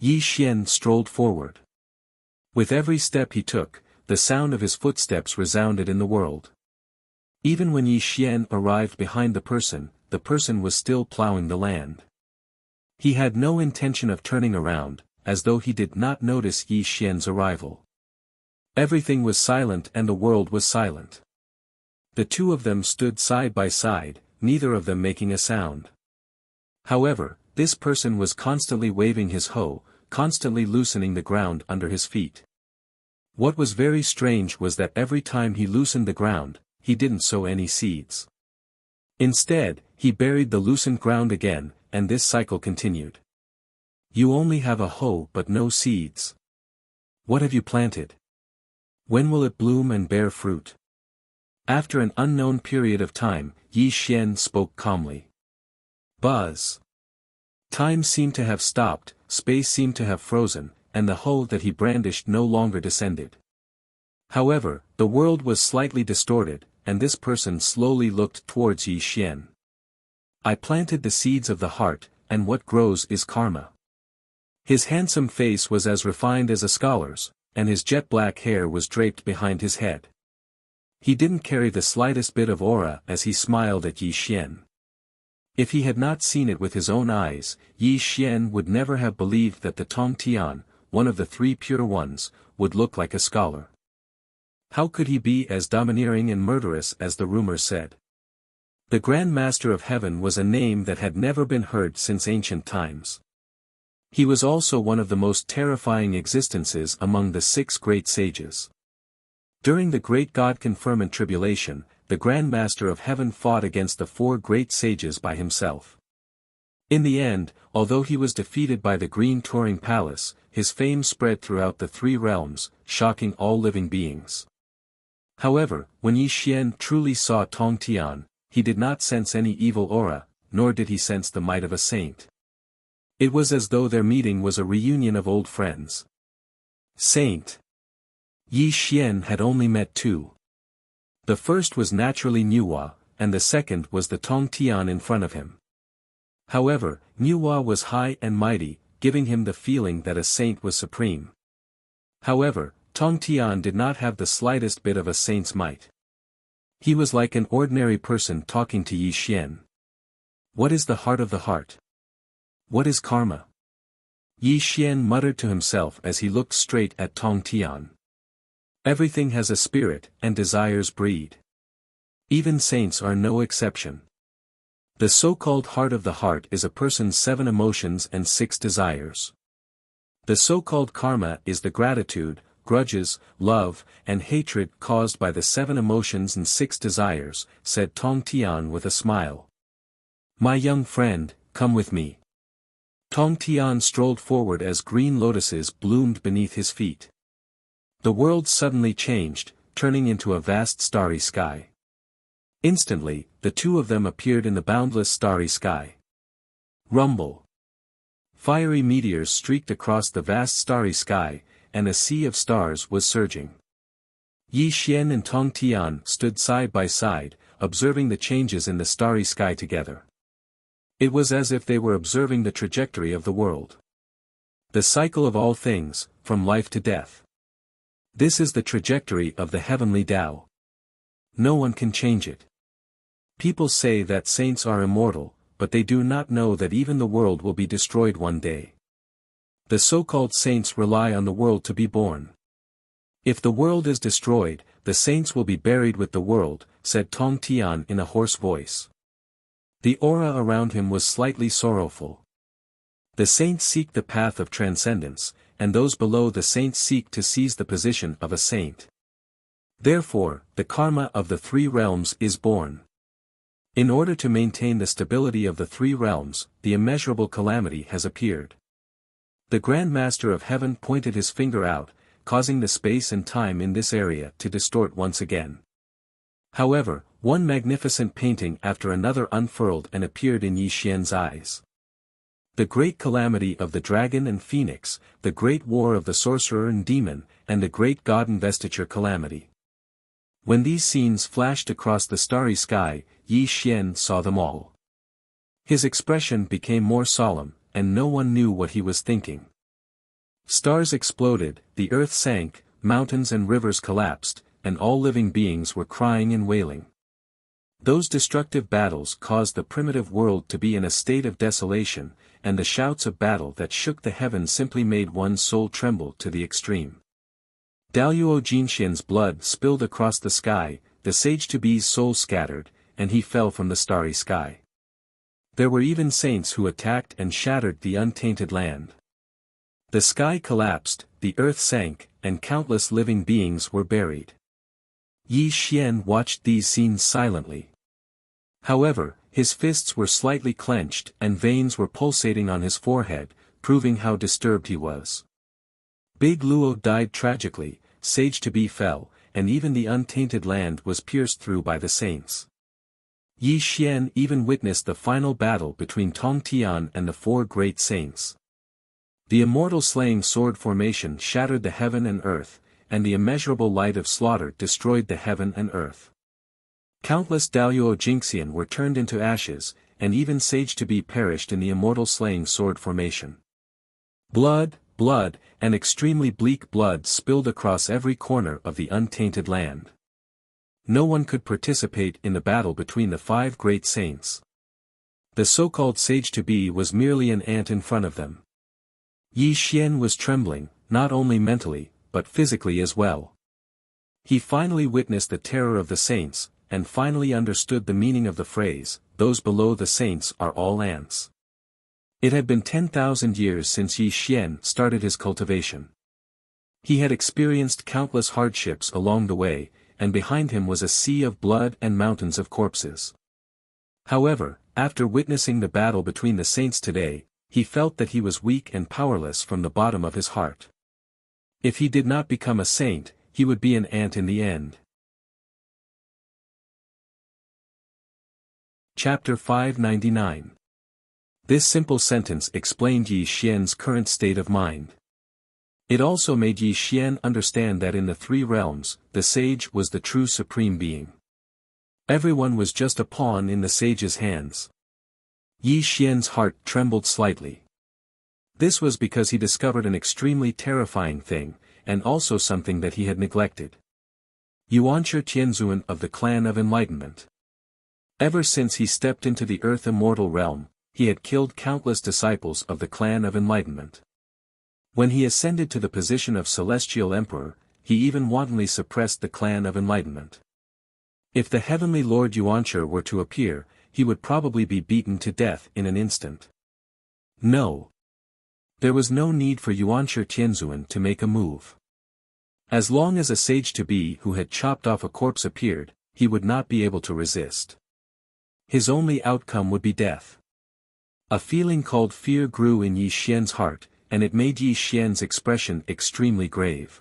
Speaker 1: Yi Xian strolled forward. With every step he took, the sound of his footsteps resounded in the world. Even when Yi Xian arrived behind the person was still plowing the land. He had no intention of turning around, as though he did not notice Yi Xian's arrival. Everything was silent and the world was silent. The 2 of them stood side by side, neither of them making a sound. However, this person was constantly waving his hoe, constantly loosening the ground under his feet. What was very strange was that every time he loosened the ground, he didn't sow any seeds. Instead, he buried the loosened ground again, and this cycle continued. You only have a hoe but no seeds. What have you planted? When will it bloom and bear fruit? After an unknown period of time, Yi Xian spoke calmly. Buzz. Time seemed to have stopped, space seemed to have frozen, and the hoe that he brandished no longer descended. However, the world was slightly distorted, and this person slowly looked towards Yi Xian. I planted the seeds of the heart, and what grows is karma. His handsome face was as refined as a scholar's, and his jet-black hair was draped behind his head. He didn't carry the slightest bit of aura as he smiled at Yi Xian. If he had not seen it with his own eyes, Yi Xian would never have believed that the Tong Tian, one of the 3 pure ones, would look like a scholar. How could he be as domineering and murderous as the rumor said? The Grand Master of Heaven was a name that had never been heard since ancient times. He was also one of the most terrifying existences among the 6 great sages. During the Great God-Conferment Tribulation, the Grand Master of Heaven fought against the 4 great sages by himself. In the end, although he was defeated by the Green Touring Palace, his fame spread throughout the 3 realms, shocking all living beings. However, when Yi Xian truly saw Tong Tian, he did not sense any evil aura, nor did he sense the might of a saint. It was as though their meeting was a reunion of old friends. Saint. Yi Xian had only met 2. The first was naturally Nuwa, and the second was the Tong Tian in front of him. However, Nuwa was high and mighty, giving him the feeling that a saint was supreme. However, Tong Tian did not have the slightest bit of a saint's might. He was like an ordinary person talking to Yi Xian. What is the heart of the heart? What is karma? Yi Xian muttered to himself as he looked straight at Tong Tian. Everything has a spirit, and desires breed. Even saints are no exception. The so-called heart of the heart is a person's 7 emotions and 6 desires. The so-called karma is the gratitude, grudges, love, and hatred caused by the 7 emotions and 6 desires, said Tong Tian with a smile. My young friend, come with me. Tong Tian strolled forward as green lotuses bloomed beneath his feet. The world suddenly changed, turning into a vast starry sky. Instantly, the 2 of them appeared in the boundless starry sky. Rumble. Fiery meteors streaked across the vast starry sky, and a sea of stars was surging. Yi Xian and Tong Tian stood side by side, observing the changes in the starry sky together. It was as if they were observing the trajectory of the world. The cycle of all things, from life to death. This is the trajectory of the heavenly Tao. No one can change it. People say that saints are immortal, but they do not know that even the world will be destroyed one day. The so-called saints rely on the world to be born. If the world is destroyed, the saints will be buried with the world, said Tong Tian in a hoarse voice. The aura around him was slightly sorrowful. The saints seek the path of transcendence, and those below the saints seek to seize the position of a saint. Therefore, the karma of the 3 realms is born. In order to maintain the stability of the 3 realms, the immeasurable calamity has appeared. The Grand Master of Heaven pointed his finger out, causing the space and time in this area to distort once again. However, one magnificent painting after another unfurled and appeared in Yi Xian's eyes. The great calamity of the dragon and phoenix, the great war of the sorcerer and demon, and the great god investiture calamity. When these scenes flashed across the starry sky, Yi Xian saw them all. His expression became more solemn, and no one knew what he was thinking. Stars exploded, the earth sank, mountains and rivers collapsed, and all living beings were crying and wailing. Those destructive battles caused the primitive world to be in a state of desolation, and the shouts of battle that shook the heavens simply made one's soul tremble to the extreme. Daluo Jinxian's blood spilled across the sky, the sage-to-be's soul scattered, and he fell from the starry sky. There were even saints who attacked and shattered the untainted land. The sky collapsed, the earth sank, and countless living beings were buried. Yi Xian watched these scenes silently. However, his fists were slightly clenched and veins were pulsating on his forehead, proving how disturbed he was. Big Luo died tragically, Sage-to-be fell, and even the untainted land was pierced through by the saints. Yi Xian even witnessed the final battle between Tong Tian and the 4 great saints. The immortal slaying sword formation shattered the heaven and earth, and the immeasurable light of slaughter destroyed the heaven and earth. Countless Daluo Jinxian were turned into ashes, and even Sage-to-be perished in the immortal slaying sword formation. Blood, and extremely bleak blood spilled across every corner of the untainted land. No one could participate in the battle between the 5 great saints. The so-called Sage-to-be was merely an ant in front of them. Yi Xian was trembling, not only mentally, but physically as well. He finally witnessed the terror of the saints, and finally understood the meaning of the phrase, "Those below the saints are all ants." It had been 10,000 years since Yi Xian started his cultivation. He had experienced countless hardships along the way, and behind him was a sea of blood and mountains of corpses. However, after witnessing the battle between the saints today, he felt that he was weak and powerless from the bottom of his heart. If he did not become a saint, he would be an ant in the end. Chapter 599. This simple sentence explained Yi Xian's current state of mind. It also made Yi Xian understand that in the three realms, the sage was the true supreme being. Everyone was just a pawn in the sage's hands. Yi Xian's heart trembled slightly. This was because he discovered an extremely terrifying thing, and also something that he had neglected. Yuanshi Tianzuan of the Clan of Enlightenment. Ever since he stepped into the Earth Immortal realm, he had killed countless disciples of the Clan of Enlightenment. When he ascended to the position of Celestial Emperor, he even wantonly suppressed the Clan of Enlightenment. If the Heavenly Lord Yuanshi were to appear, he would probably be beaten to death in an instant. No. There was no need for Yuanshi Tianzuan to make a move. As long as a sage-to-be who had chopped off a corpse appeared, he would not be able to resist. His only outcome would be death. A feeling called fear grew in Yi Xian's heart, and it made Yi Xian's expression extremely grave.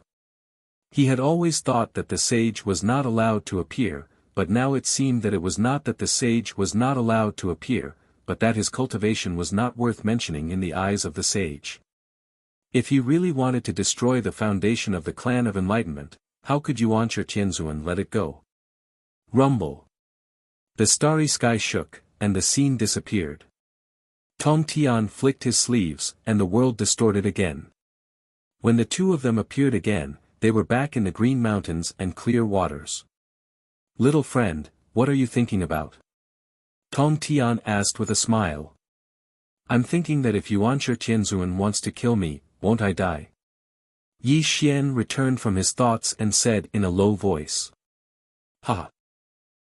Speaker 1: He had always thought that the sage was not allowed to appear, but now it seemed that it was not that the sage was not allowed to appear, but that his cultivation was not worth mentioning in the eyes of the sage. If he really wanted to destroy the foundation of the Clan of Enlightenment, how could Yuanshi Tianzuan let it go? Rumble. The starry sky shook, and the scene disappeared. Tong Tian flicked his sleeves, and the world distorted again. When the two of them appeared again, they were back in the green mountains and clear waters. "Little friend, what are you thinking about?" Tong Tian asked with a smile. "I'm thinking that if Yuanshi Tianzuan wants to kill me, won't I die?" Yi Xian returned from his thoughts and said in a low voice. "Ha!"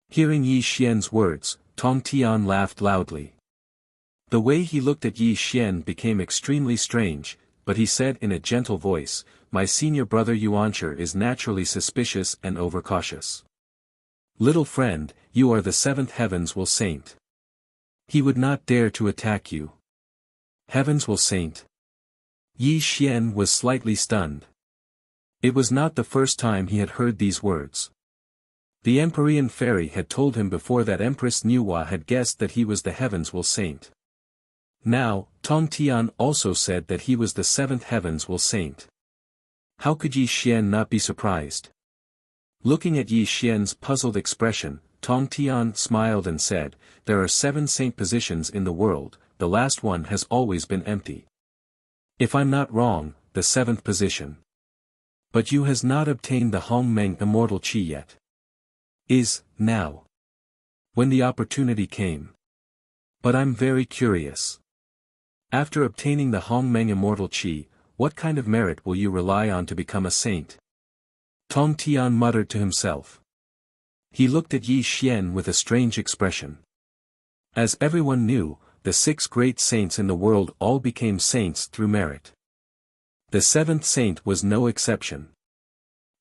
Speaker 1: Hearing Yi Xian's words, Tong Tian laughed loudly. The way he looked at Yi Xian became extremely strange, but he said in a gentle voice, "My senior brother Yuanshi is naturally suspicious and overcautious. Little friend, you are the seventh heavens will saint. He would not dare to attack you." Heavens will saint. Yi Xian was slightly stunned. It was not the first time he had heard these words. The Empyrean fairy had told him before that Empress Nuwa had guessed that he was the heavens will saint. Now, Tong Tian also said that he was the seventh heavens will saint. How could Yi Xian not be surprised? Looking at Yi Xian's puzzled expression, Tong Tian smiled and said, "There are 7 saint positions in the world, the last one has always been empty. If I'm not wrong, the 7th position. But you has not obtained the Hongmeng Immortal Qi yet." "Is, now. When the opportunity came. But I'm very curious. After obtaining the Hongmeng Immortal Qi, what kind of merit will you rely on to become a saint?" Tong Tian muttered to himself. He looked at Yi Xian with a strange expression. As everyone knew, the 6 great saints in the world all became saints through merit. The 7th saint was no exception.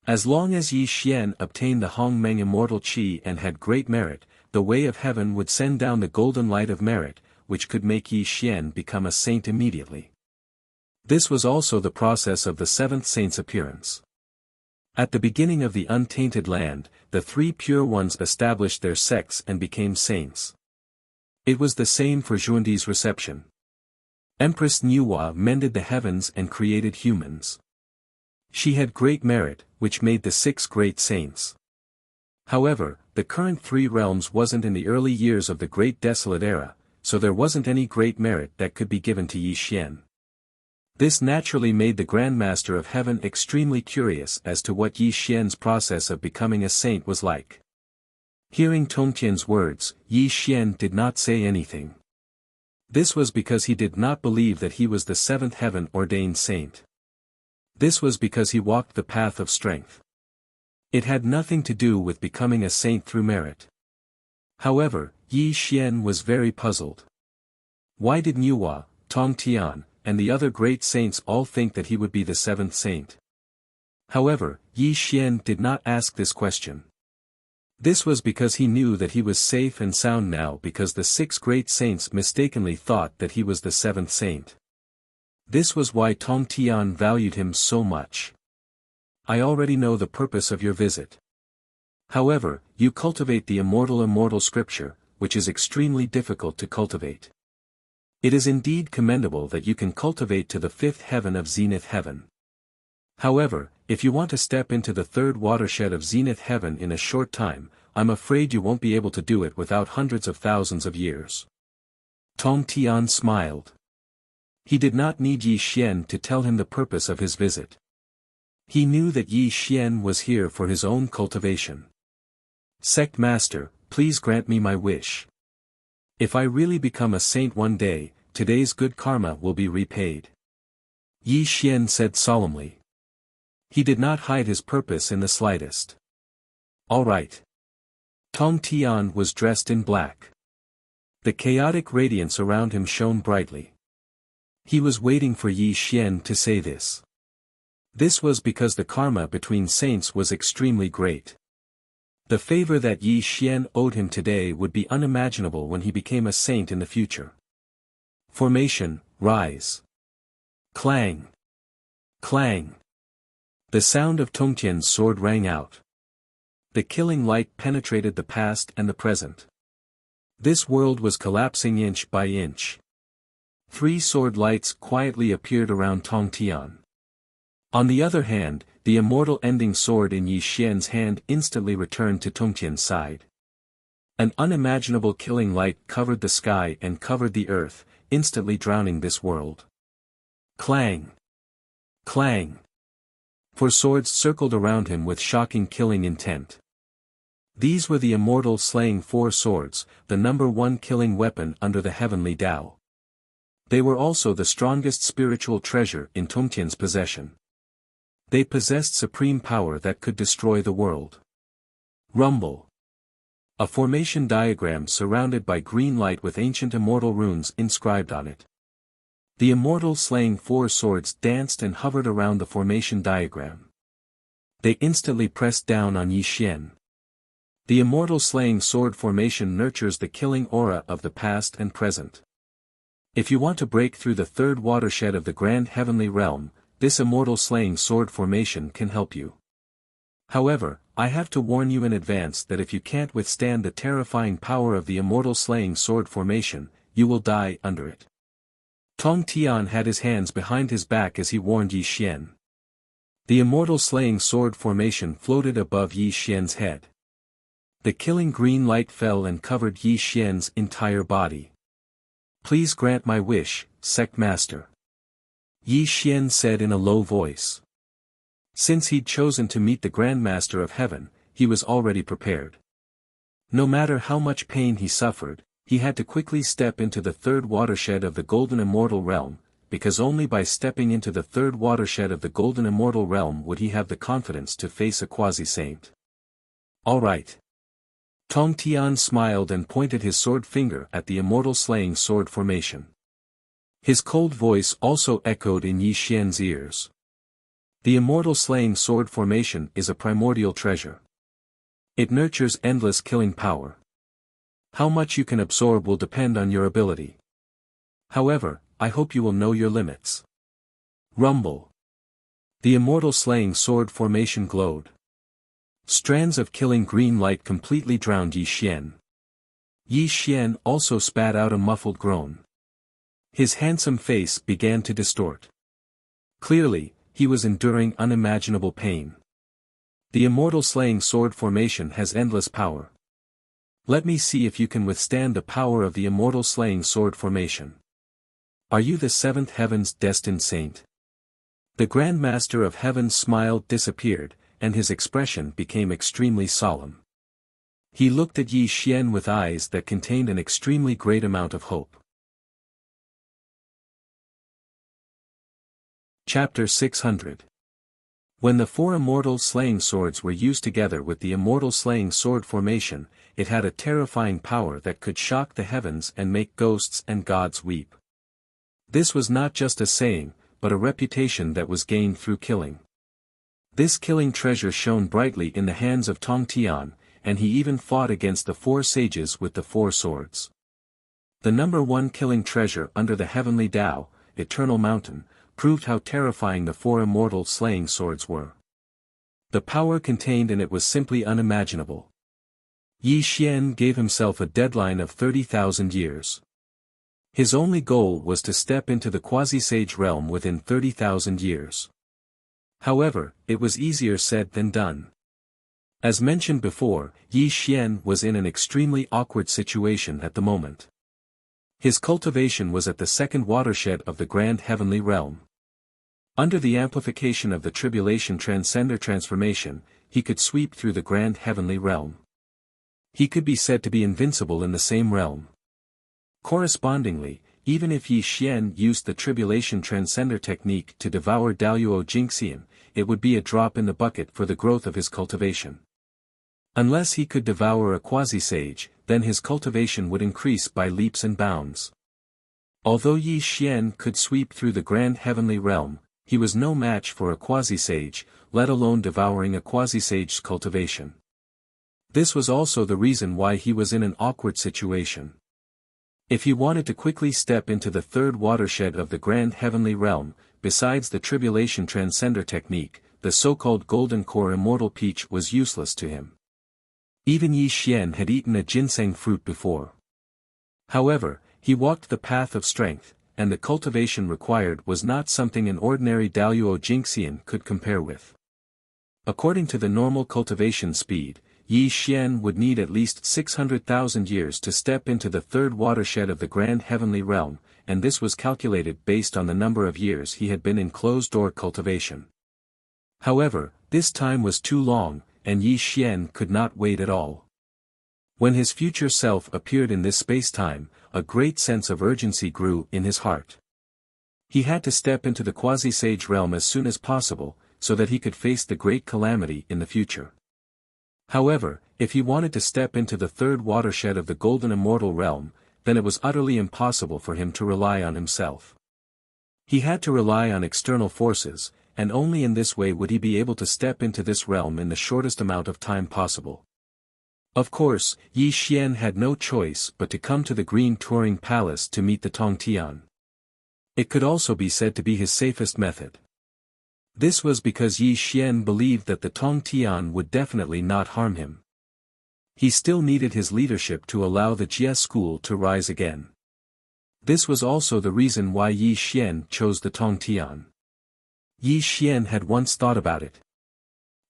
Speaker 1: As long as Yi Xian obtained the Hongmeng Immortal Qi and had great merit, the way of heaven would send down the golden light of merit, which could make Yi Xian become a saint immediately. This was also the process of the 7th saint's appearance. At the beginning of the untainted land, the 3 pure ones established their sects and became saints. It was the same for Xuandi's reception. Empress Nuwa mended the heavens and created humans. She had great merit, which made the 6 great saints. However, the current 3 realms wasn't in the early years of the Great Desolate Era, so there wasn't any great merit that could be given to Yi Xian. This naturally made the Grand Master of Heaven extremely curious as to what Yi Xian's process of becoming a saint was like. Hearing Tong Tian's words, Yi Xian did not say anything. This was because he did not believe that he was the 7th heaven ordained saint. This was because he walked the path of strength. It had nothing to do with becoming a saint through merit. However, Yi Xian was very puzzled. Why did Nuwa, Tong Tian, and the other great saints all think that he would be the seventh saint? However, Yi Xian did not ask this question. This was because he knew that he was safe and sound now because the 6 great saints mistakenly thought that he was the 7th saint. This was why Tong Tian valued him so much. I already know the purpose of your visit. However, you cultivate the immortal scripture, which is extremely difficult to cultivate. It is indeed commendable that you can cultivate to the 5th heaven of Zenith Heaven. However, if you want to step into the 3rd watershed of Zenith Heaven in a short time, I'm afraid you won't be able to do it without hundreds of thousands of years. Tong Tian smiled. He did not need Yi Xian to tell him the purpose of his visit. He knew that Yi Xian was here for his own cultivation. Sect Master, please grant me my wish. If I really become a saint one day, today's good karma will be repaid. Yi Xian said solemnly. He did not hide his purpose in the slightest. All right. Tong Tian was dressed in black. The chaotic radiance around him shone brightly. He was waiting for Yi Xian to say this. This was because the karma between saints was extremely great. The favor that Yi Xian owed him today would be unimaginable when he became a saint in the future. Formation, rise. Clang. Clang. The sound of Tongtian's sword rang out. The killing light penetrated the past and the present. This world was collapsing inch by inch. 3 sword lights quietly appeared around Tong Tian. On the other hand, the immortal ending sword in Yi Xian's hand instantly returned to Tongtian's side. An unimaginable killing light covered the sky and covered the earth, instantly drowning this world. Clang! Clang! 4 swords circled around him with shocking killing intent. These were the immortal slaying 4 swords, the number 1 killing weapon under the heavenly Tao. They were also the strongest spiritual treasure in Tongtian's possession. They possessed supreme power that could destroy the world. Rumble. A formation diagram surrounded by green light with ancient immortal runes inscribed on it. The immortal slaying 4 swords danced and hovered around the formation diagram. They instantly pressed down on Yi Xian. The immortal slaying sword formation nurtures the killing aura of the past and present. If you want to break through the 3rd watershed of the grand heavenly realm, this immortal slaying sword formation can help you. However, I have to warn you in advance that if you can't withstand the terrifying power of the immortal slaying sword formation, you will die under it. Tong Tian had his hands behind his back as he warned Yi Xian. The immortal slaying sword formation floated above Yi Xian's head. The killing green light fell and covered Yi Xian's entire body. Please grant my wish, Sect Master. Yi Xian said in a low voice. Since he'd chosen to meet the Grand Master of Heaven, he was already prepared. No matter how much pain he suffered, he had to quickly step into the 3rd watershed of the Golden Immortal Realm, because only by stepping into the 3rd watershed of the Golden Immortal Realm would he have the confidence to face a quasi-saint. All right. Tong Tian smiled and pointed his sword finger at the immortal slaying sword formation. His cold voice also echoed in Yi Xian's ears. The immortal slaying sword formation is a primordial treasure. It nurtures endless killing power. How much you can absorb will depend on your ability. However, I hope you will know your limits. Rumble. The immortal slaying sword formation glowed. Strands of killing green light completely drowned Yi Xian. Yi Xian also spat out a muffled groan. His handsome face began to distort. Clearly, he was enduring unimaginable pain. The immortal slaying sword formation has endless power. Let me see if you can withstand the power of the immortal slaying sword formation. Are you the 7th heaven's destined saint? The Grand Master of Heaven's smile disappeared, and his expression became extremely solemn. He looked at Yi Xian with eyes that contained an extremely great amount of hope. Chapter 600. When the four immortal slaying swords were used together with the immortal slaying sword formation, it had a terrifying power that could shock the heavens and make ghosts and gods weep. This was not just a saying, but a reputation that was gained through killing. This killing treasure shone brightly in the hands of Tong Tian, and he even fought against the four sages with the four swords. The number one killing treasure under the heavenly Tao, Eternal Mountain, proved how terrifying the four immortal slaying swords were. The power contained in it was simply unimaginable. Yi Xian gave himself a deadline of 30,000 years. His only goal was to step into the quasi-sage realm within 30,000 years. However, it was easier said than done. As mentioned before, Yi Xian was in an extremely awkward situation at the moment. His cultivation was at the second watershed of the Grand Heavenly Realm. Under the amplification of the Tribulation Transcender transformation, he could sweep through the Grand Heavenly Realm. He could be said to be invincible in the same realm. Correspondingly, even if Yi Xian used the Tribulation Transcender technique to devour Daluo Jingxian, it would be a drop in the bucket for the growth of his cultivation. Unless he could devour a quasi-sage, then his cultivation would increase by leaps and bounds. Although Yi Xian could sweep through the Grand Heavenly Realm, he was no match for a quasi-sage, let alone devouring a quasi-sage's cultivation. This was also the reason why he was in an awkward situation. If he wanted to quickly step into the third watershed of the Grand Heavenly Realm, besides the Tribulation Transcender technique, the so-called Golden Core Immortal Peach was useless to him. Even Yi Xian had eaten a ginseng fruit before. However, he walked the path of strength, and the cultivation required was not something an ordinary Daluo Jingxian could compare with. According to the normal cultivation speed, Yi Xian would need at least 600,000 years to step into the third watershed of the Grand Heavenly Realm, and this was calculated based on the number of years he had been in closed-door cultivation. However, this time was too long, and Yi Xian could not wait at all. When his future self appeared in this space-time, a great sense of urgency grew in his heart. He had to step into the quasi-sage realm as soon as possible, so that he could face the great calamity in the future. However, if he wanted to step into the third watershed of the Golden Immortal Realm, then it was utterly impossible for him to rely on himself. He had to rely on external forces, and only in this way would he be able to step into this realm in the shortest amount of time possible. Of course, Yi Xian had no choice but to come to the Green Touring Palace to meet the Tong Tian. It could also be said to be his safest method. This was because Yi Xian believed that the Tong Tian would definitely not harm him. He still needed his leadership to allow the Jie school to rise again. This was also the reason why Yi Xian chose the Tong Tian. Yi Xian had once thought about it.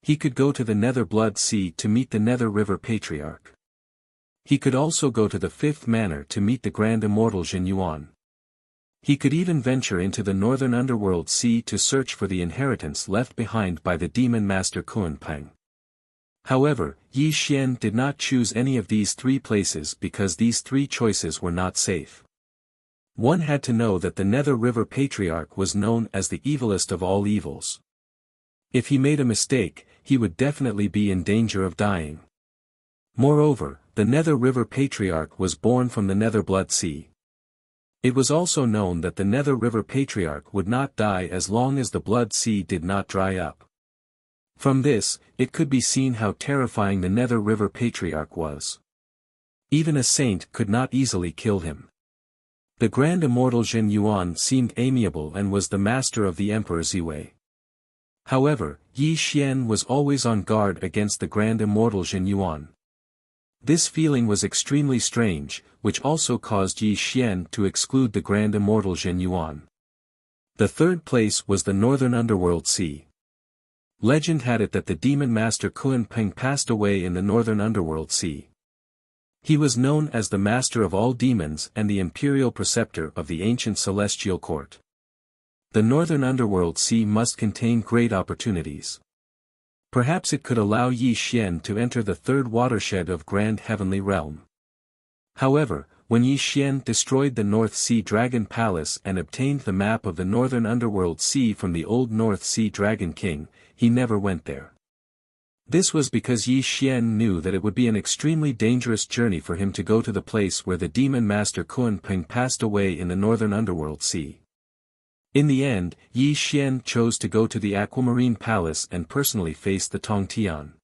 Speaker 1: He could go to the Nether Blood Sea to meet the Nether River Patriarch. He could also go to the Fifth Manor to meet the Grand Immortal Jin Yuan. He could even venture into the Northern Underworld Sea to search for the inheritance left behind by the Demon Master Kunpeng. However, Yi Xian did not choose any of these three places because these three choices were not safe. One had to know that the Nether River Patriarch was known as the evilest of all evils. If he made a mistake, he would definitely be in danger of dying. Moreover, the Nether River Patriarch was born from the Nether Blood Sea. It was also known that the Nether River Patriarch would not die as long as the Blood Sea did not dry up. From this, it could be seen how terrifying the Nether River Patriarch was. Even a saint could not easily kill him. The Grand Immortal Jin Yuan seemed amiable and was the master of the Emperor Ziwei. However, Yi Xian was always on guard against the Grand Immortal Jin Yuan. This feeling was extremely strange, which also caused Yi Xian to exclude the Grand Immortal Jin Yuan. The third place was the Northern Underworld Sea. Legend had it that the Demon Master Kunpeng passed away in the Northern Underworld Sea. He was known as the Master of all Demons and the Imperial Preceptor of the ancient Celestial Court. The Northern Underworld Sea must contain great opportunities. Perhaps it could allow Yi Xian to enter the third watershed of Grand Heavenly Realm. However, when Yi Xian destroyed the North Sea Dragon Palace and obtained the map of the Northern Underworld Sea from the old North Sea Dragon King, he never went there. This was because Yi Xian knew that it would be an extremely dangerous journey for him to go to the place where the demon master Kunpeng passed away in the northern underworld sea. In the end, Yi Xian chose to go to the Aquamarine Palace and personally face the Tongtian.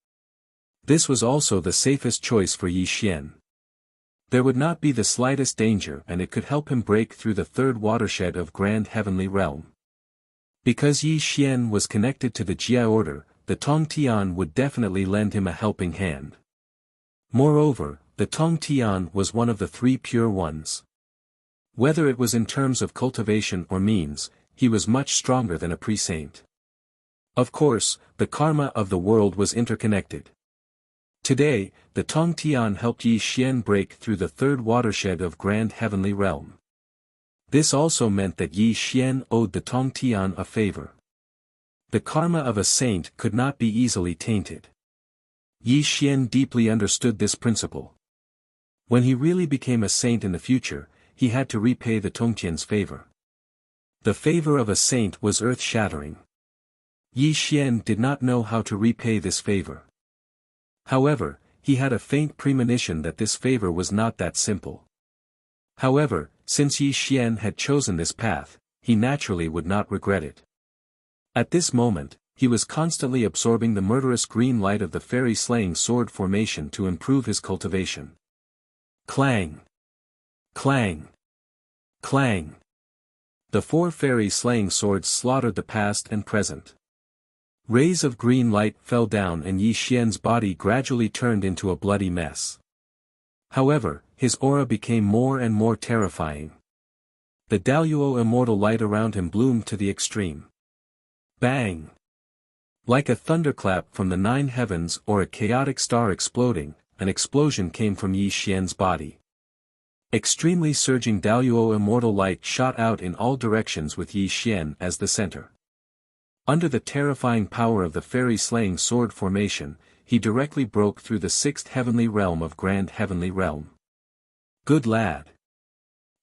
Speaker 1: This was also the safest choice for Yi Xian. There would not be the slightest danger and it could help him break through the third watershed of Grand Heavenly Realm. Because Yi Xian was connected to the Jia order, the Tongtian would definitely lend him a helping hand. Moreover, the Tongtian was one of the three pure ones. Whether it was in terms of cultivation or means, he was much stronger than a pre-saint. Of course, the karma of the world was interconnected. Today, the Tongtian helped Yi Xian break through the third watershed of Grand Heavenly Realm. This also meant that Yi Xian owed the Tongtian a favor. The karma of a saint could not be easily tainted. Yi Xian deeply understood this principle. When he really became a saint in the future, he had to repay the Tongtian's favor. The favor of a saint was earth-shattering. Yi Xian did not know how to repay this favor. However, he had a faint premonition that this favor was not that simple. However, since Yi Xian had chosen this path, he naturally would not regret it. At this moment, he was constantly absorbing the murderous green light of the fairy-slaying sword formation to improve his cultivation. Clang! Clang! Clang! The four fairy-slaying swords slaughtered the past and present. Rays of green light fell down and Yi Xian's body gradually turned into a bloody mess. However, his aura became more and more terrifying. The Daluo immortal light around him bloomed to the extreme. Bang! Like a thunderclap from the nine heavens or a chaotic star exploding, an explosion came from Yi Xian's body. Extremely surging Daluo immortal light shot out in all directions with Yi Xian as the center. Under the terrifying power of the fairy-slaying sword formation, he directly broke through the sixth heavenly realm of Grand Heavenly Realm. Good lad!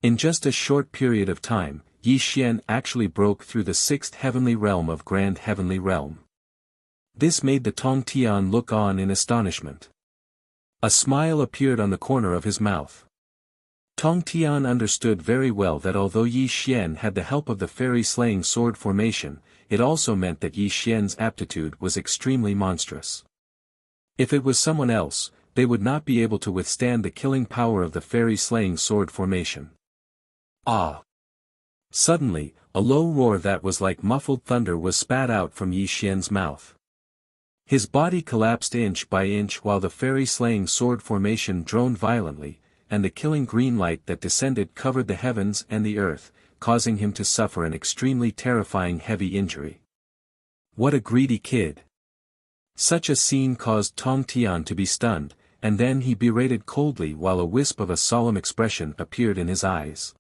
Speaker 1: In just a short period of time, Yi Xian actually broke through the sixth heavenly realm of Grand Heavenly Realm. This made the Tongtian look on in astonishment. A smile appeared on the corner of his mouth. Tongtian understood very well that although Yi Xian had the help of the fairy-slaying sword formation, it also meant that Yi Xian's aptitude was extremely monstrous. If it was someone else, they would not be able to withstand the killing power of the fairy-slaying sword formation. Ah! Suddenly, a low roar that was like muffled thunder was spat out from Yi Xian's mouth. His body collapsed inch by inch while the fairy-slaying sword formation droned violently, and the killing green light that descended covered the heavens and the earth, causing him to suffer an extremely terrifying heavy injury. What a greedy kid! Such a scene caused Tongtian to be stunned, and then he berated coldly while a wisp of a solemn expression appeared in his eyes.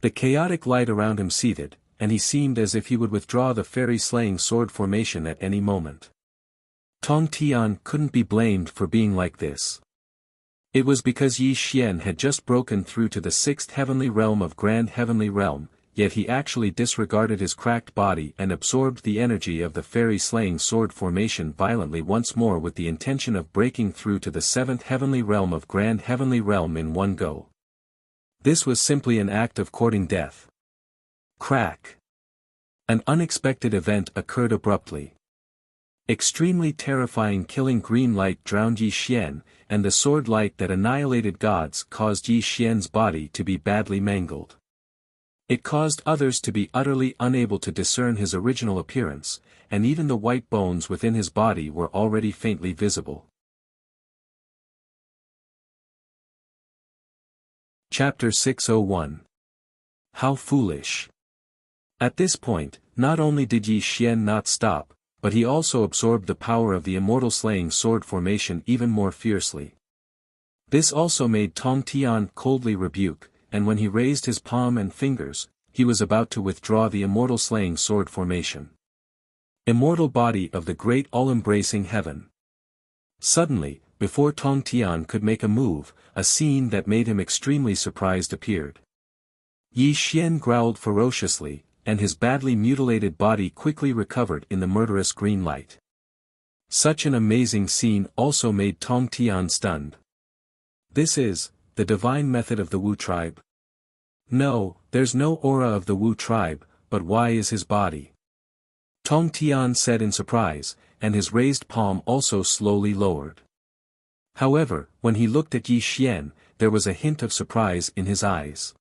Speaker 1: The chaotic light around him seethed, and he seemed as if he would withdraw the fairy-slaying sword formation at any moment. Tongtian couldn't be blamed for being like this. It was because Yi Xian had just broken through to the sixth heavenly realm of Grand Heavenly Realm, yet he actually disregarded his cracked body and absorbed the energy of the fairy-slaying sword formation violently once more with the intention of breaking through to the seventh heavenly realm of Grand Heavenly Realm in one go. This was simply an act of courting death. Crack! An unexpected event occurred abruptly. Extremely terrifying killing green light drowned Yi Xian, and the sword light that annihilated gods caused Yi Xian's body to be badly mangled. It caused others to be utterly unable to discern his original appearance, and even the white bones within his body were already faintly visible. Chapter 601. How foolish! At this point, not only did Yi Xian not stop, but he also absorbed the power of the immortal slaying sword formation even more fiercely. This also made Tongtian coldly rebuke, and when he raised his palm and fingers, he was about to withdraw the immortal slaying sword formation. Immortal body of the great all-embracing heaven. Suddenly, before Tongtian could make a move, a scene that made him extremely surprised appeared. Yi Xian growled ferociously, and his badly mutilated body quickly recovered in the murderous green light. Such an amazing scene also made Tong Tian stunned. This is the divine method of the Wu tribe? No, there's no aura of the Wu tribe, but why is his body? Tong Tian said in surprise, and his raised palm also slowly lowered. However, when he looked at Yi Xian, there was a hint of surprise in his eyes.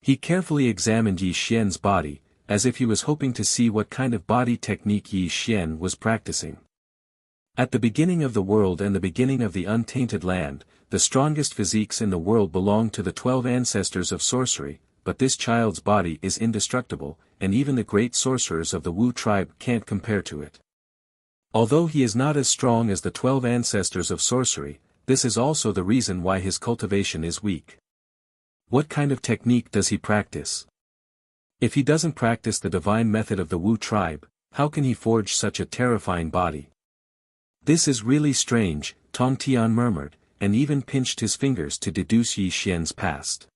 Speaker 1: He carefully examined Yi Xian's body, as if he was hoping to see what kind of body technique Yi Xian was practicing. At the beginning of the world and the beginning of the untainted land, the strongest physiques in the world belong to the 12 ancestors of sorcery, but this child's body is indestructible, and even the great sorcerers of the Wu tribe can't compare to it. Although he is not as strong as the 12 ancestors of sorcery, this is also the reason why his cultivation is weak. What kind of technique does he practice? If he doesn't practice the divine method of the Wu tribe, how can he forge such a terrifying body? This is really strange, Tong Tian murmured, and even pinched his fingers to deduce Yi Xian's past.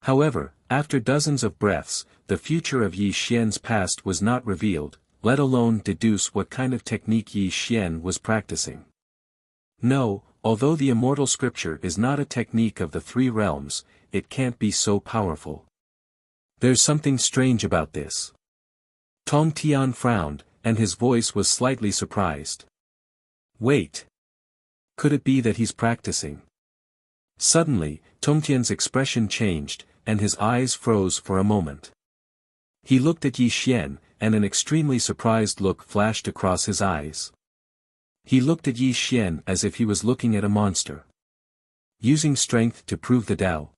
Speaker 1: However, after dozens of breaths, the future of Yi Xian's past was not revealed, let alone deduce what kind of technique Yi Xian was practicing. No, although the immortal scripture is not a technique of the 3 realms, it can't be so powerful. There's something strange about this. Tong Tian frowned, and his voice was slightly surprised. Wait. Could it be that he's practicing? Suddenly, Tong Tian's expression changed, and his eyes froze for a moment. He looked at Yi Xian, and an extremely surprised look flashed across his eyes. He looked at Yi Xian as if he was looking at a monster. Using strength to prove the Tao.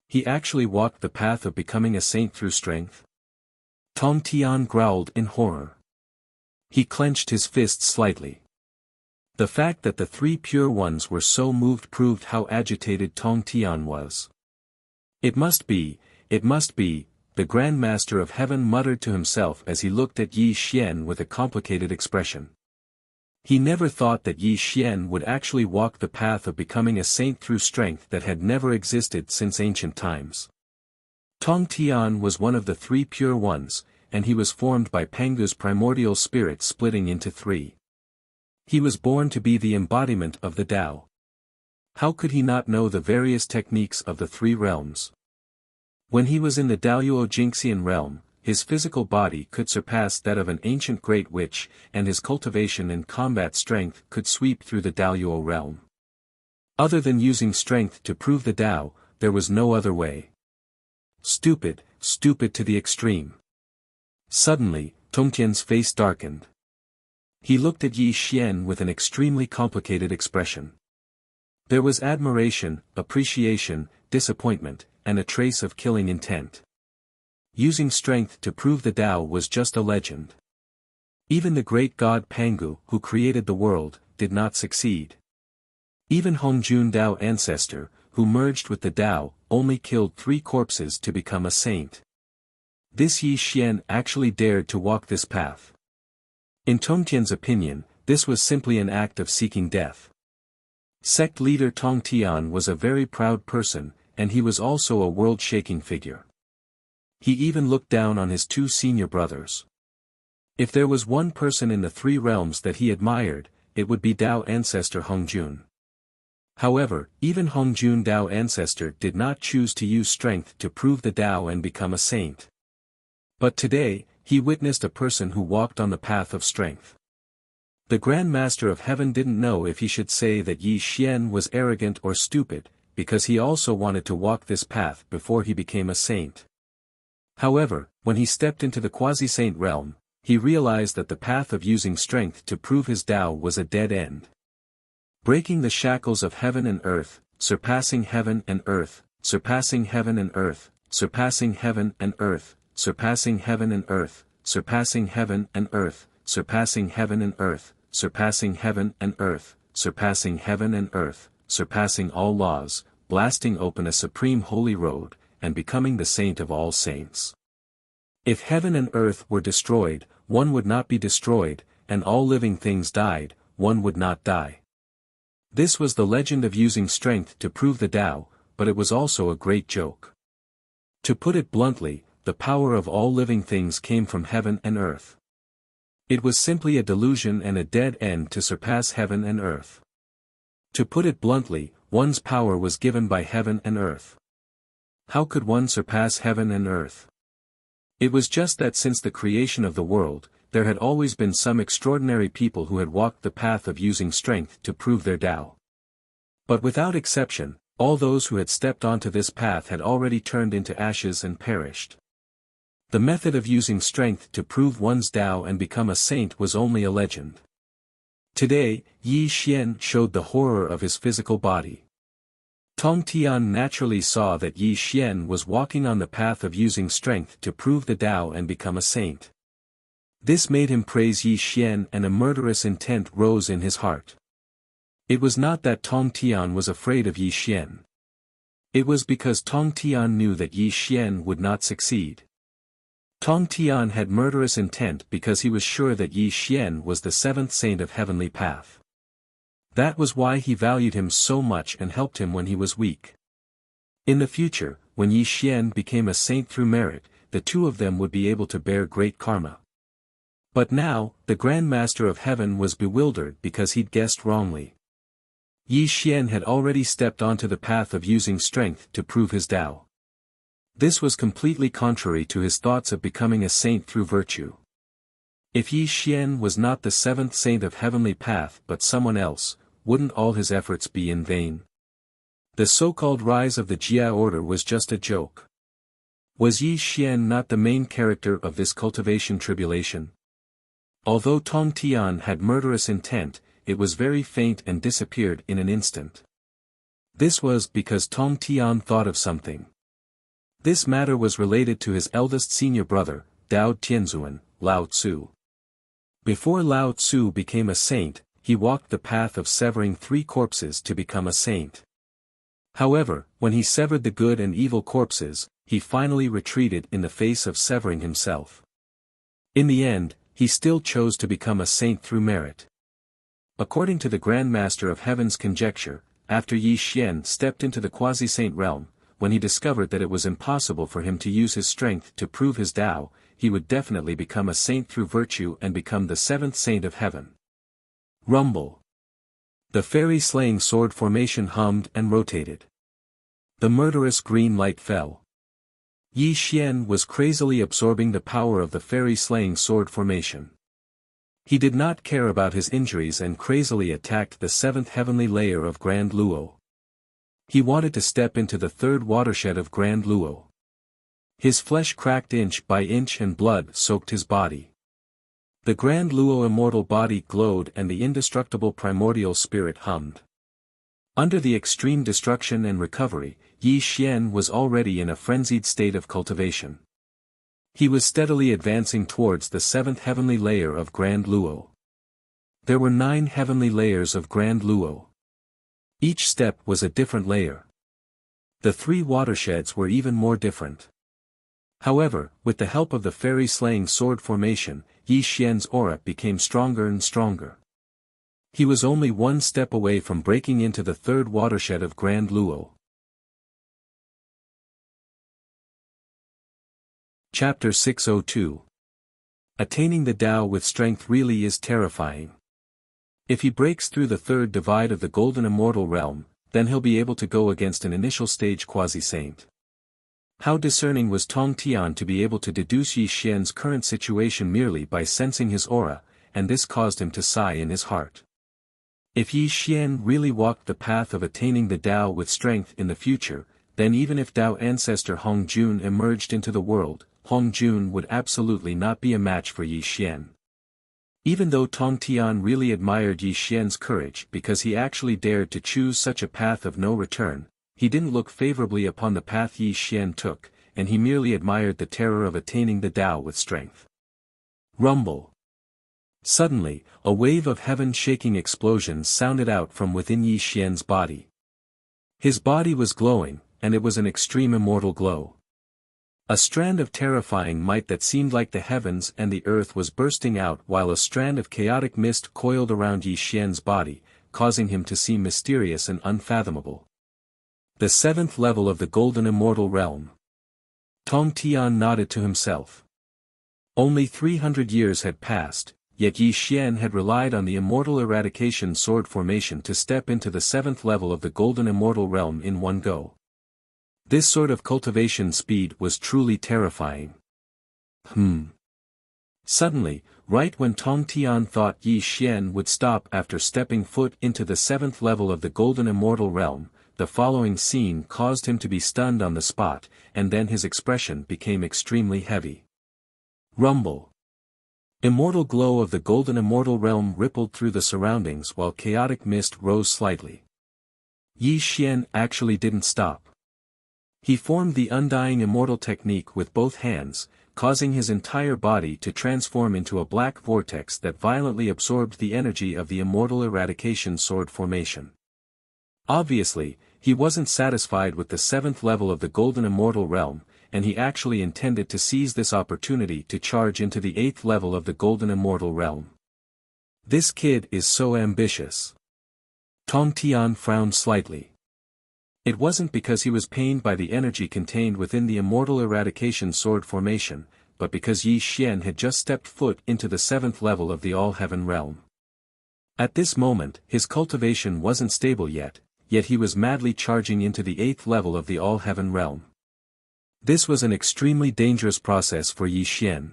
Speaker 1: He actually walked the path of becoming a saint through strength? Tong Tian growled in horror. He clenched his fists slightly. The fact that the 3 pure ones were so moved proved how agitated Tong Tian was. It must be, the Grand Master of Heaven muttered to himself as he looked at Yi Xian with a complicated expression. He never thought that Yi Xian would actually walk the path of becoming a saint through strength that had never existed since ancient times. Tong Tian was one of the 3 pure ones, and he was formed by Pangu's primordial spirit splitting into 3. He was born to be the embodiment of the Tao. How could he not know the various techniques of the 3 realms? When he was in the Daoyuo Jingxian realm, his physical body could surpass that of an ancient great witch, and his cultivation and combat strength could sweep through the Daoyuo realm. Other than using strength to prove the Tao, there was no other way. Stupid to the extreme. Suddenly, Tong Tian's face darkened. He looked at Yi Xian with an extremely complicated expression. There was admiration, appreciation, disappointment, and a trace of killing intent. Using strength to prove the Tao was just a legend. Even the great god Pangu, who created the world, did not succeed. Even Hongjun Dao ancestor, who merged with the Tao, only killed 3 corpses to become a saint. This Yi Xian actually dared to walk this path. In Tong Tian's opinion, this was simply an act of seeking death. Sect leader Tong Tian was a very proud person, and he was also a world-shaking figure. He even looked down on his 2 senior brothers. If there was one person in the 3 realms that he admired, it would be Dao ancestor Hongjun. However, even Hongjun Dao ancestor did not choose to use strength to prove the Tao and become a saint. But today, he witnessed a person who walked on the path of strength. The Grand Master of Heaven didn't know if he should say that Yi Xian was arrogant or stupid, because he also wanted to walk this path before he became a saint. However, when he stepped into the quasi-saint realm, he realized that the path of using strength to prove his Tao was a dead end. Breaking the shackles of heaven and earth, surpassing heaven and earth, surpassing heaven and earth, surpassing heaven and earth, surpassing heaven and earth, surpassing heaven and earth, surpassing heaven and earth, surpassing heaven and earth, surpassing heaven and earth, surpassing all laws, blasting open a supreme holy road, and becoming the saint of all saints. If heaven and earth were destroyed, one would not be destroyed, and all living things died, one would not die. This was the legend of using strength to prove the Tao, but it was also a great joke. To put it bluntly, the power of all living things came from heaven and earth. It was simply a delusion and a dead end to surpass heaven and earth. To put it bluntly, one's power was given by heaven and earth. How could one surpass heaven and earth? It was just that since the creation of the world, there had always been some extraordinary people who had walked the path of using strength to prove their Tao. But without exception, all those who had stepped onto this path had already turned into ashes and perished. The method of using strength to prove one's Tao and become a saint was only a legend. Today, Yi Xian showed the horror of his physical body. Tong Tian naturally saw that Yi Xian was walking on the path of using strength to prove the Tao and become a saint. This made him praise Yi Xian, and a murderous intent rose in his heart. It was not that Tong Tian was afraid of Yi Xian. It was because Tong Tian knew that Yi Xian would not succeed. Tong Tian had murderous intent because he was sure that Yi Xian was the seventh saint of heavenly path. That was why he valued him so much and helped him when he was weak. In the future, when Yi Xian became a saint through merit, the two of them would be able to bear great karma. But now, the Grand Master of Heaven was bewildered because he'd guessed wrongly. Yi Xian had already stepped onto the path of using strength to prove his Tao. This was completely contrary to his thoughts of becoming a saint through virtue. If Yi Xian was not the seventh saint of heavenly path but someone else, wouldn't all his efforts be in vain? The so-called rise of the Jia order was just a joke. Was Yi Xian not the main character of this cultivation tribulation? Although Tong Tian had murderous intent, it was very faint and disappeared in an instant. This was because Tong Tian thought of something. This matter was related to his eldest senior brother, Dao Tianzuan, Lao Tzu. Before Lao Tzu became a saint, he walked the path of severing 3 corpses to become a saint. However, when he severed the good and evil corpses, he finally retreated in the face of severing himself. In the end, he still chose to become a saint through merit. According to the Grand Master of Heaven's conjecture, after Yi Xian stepped into the quasi-saint realm, when he discovered that it was impossible for him to use his strength to prove his Tao, he would definitely become a saint through virtue and become the 7th saint of heaven. Rumble. The fairy-slaying sword formation hummed and rotated. The murderous green light fell. Yi Xian was crazily absorbing the power of the fairy-slaying sword formation. He did not care about his injuries and crazily attacked the 7th heavenly layer of Grand Luo. He wanted to step into the 3rd watershed of Grand Luo. His flesh cracked inch by inch and blood soaked his body. The Grand Luo immortal body glowed and the indestructible primordial spirit hummed. Under the extreme destruction and recovery, Yi Xian was already in a frenzied state of cultivation. He was steadily advancing towards the 7th heavenly layer of Grand Luo. There were 9 heavenly layers of Grand Luo. Each step was a different layer. The 3 watersheds were even more different. However, with the help of the fairy-slaying sword formation, Yi Xian's aura became stronger and stronger. He was only 1 step away from breaking into the 3rd watershed of Grand Luo. Chapter 602. Attaining the Tao with strength really is terrifying. If he breaks through the 3rd divide of the golden immortal realm, then he'll be able to go against an initial stage quasi-saint. How discerning was Tong Tian to be able to deduce Yi Xian's current situation merely by sensing his aura, and this caused him to sigh in his heart. If Yi Xian really walked the path of attaining the Tao with strength in the future, then even if Tao ancestor Hong Jun emerged into the world, Hong Jun would absolutely not be a match for Yi Xian. Even though Tong Tian really admired Yi Xian's courage because he actually dared to choose such a path of no return, he didn't look favorably upon the path Yi Xian took, and he merely admired the terror of attaining the Tao with strength. Rumble. Suddenly, a wave of heaven-shaking explosions sounded out from within Yi Xian's body. His body was glowing, and it was an extreme immortal glow. A strand of terrifying might that seemed like the heavens and the earth was bursting out while a strand of chaotic mist coiled around Yi Xian's body, causing him to seem mysterious and unfathomable. The 7th level of the golden immortal realm. Tong Tian nodded to himself. Only 300 years had passed, yet Yi Xian had relied on the Immortal Eradication Sword formation to step into the 7th level of the Golden Immortal Realm in one go. This sort of cultivation speed was truly terrifying. Suddenly, right when Tong Tian thought Yi Xian would stop after stepping foot into the 7th level of the Golden Immortal Realm, the following scene caused him to be stunned on the spot, and then his expression became extremely heavy. Rumble. Immortal glow of the Golden Immortal Realm rippled through the surroundings while chaotic mist rose slightly. Yi Xian actually didn't stop. He formed the Undying Immortal technique with both hands, causing his entire body to transform into a black vortex that violently absorbed the energy of the Immortal Eradication Sword formation. Obviously, he wasn't satisfied with the 7th level of the Golden Immortal Realm, and he actually intended to seize this opportunity to charge into the 8th level of the Golden Immortal Realm. This kid is so ambitious. Tong Tian frowned slightly. It wasn't because he was pained by the energy contained within the Immortal Eradication Sword formation, but because Yi Xian had just stepped foot into the 7th level of the All-Heaven Realm. At this moment, his cultivation wasn't stable yet he was madly charging into the 8th level of the All-Heaven Realm. This was an extremely dangerous process for Yi Xian.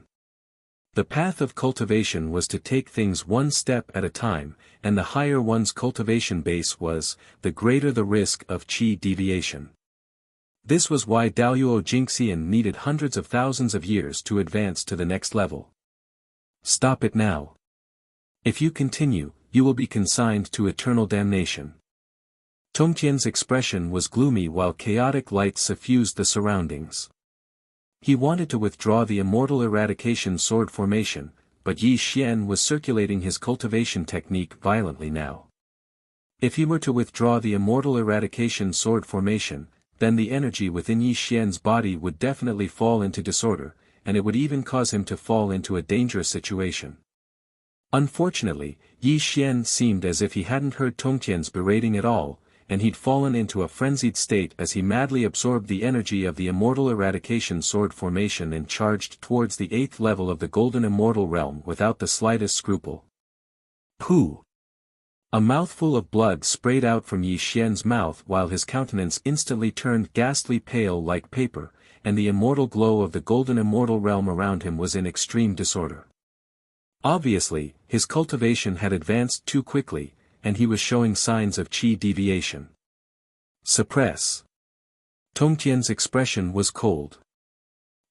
Speaker 1: The path of cultivation was to take things one step at a time, and the higher one's cultivation base was, the greater the risk of qi deviation. This was why Daoyuo Jingxian needed hundreds of thousands of years to advance to the next level. Stop it now. If you continue, you will be consigned to eternal damnation. Tongtian's expression was gloomy while chaotic light suffused the surroundings. He wanted to withdraw the Immortal Eradication Sword formation, but Yi Xian was circulating his cultivation technique violently now. If he were to withdraw the Immortal Eradication Sword formation, then the energy within Yi Xian's body would definitely fall into disorder, and it would even cause him to fall into a dangerous situation. Unfortunately, Yi Xian seemed as if he hadn't heard Tongtian's berating at all, and he'd fallen into a frenzied state as he madly absorbed the energy of the Immortal Eradication Sword formation and charged towards the 8th level of the Golden Immortal Realm without the slightest scruple. Pooh! A mouthful of blood sprayed out from Yi Xian's mouth while his countenance instantly turned ghastly pale like paper, and the immortal glow of the Golden Immortal Realm around him was in extreme disorder. Obviously, his cultivation had advanced too quickly, and he was showing signs of qi deviation. Suppress. Tongtian's expression was cold.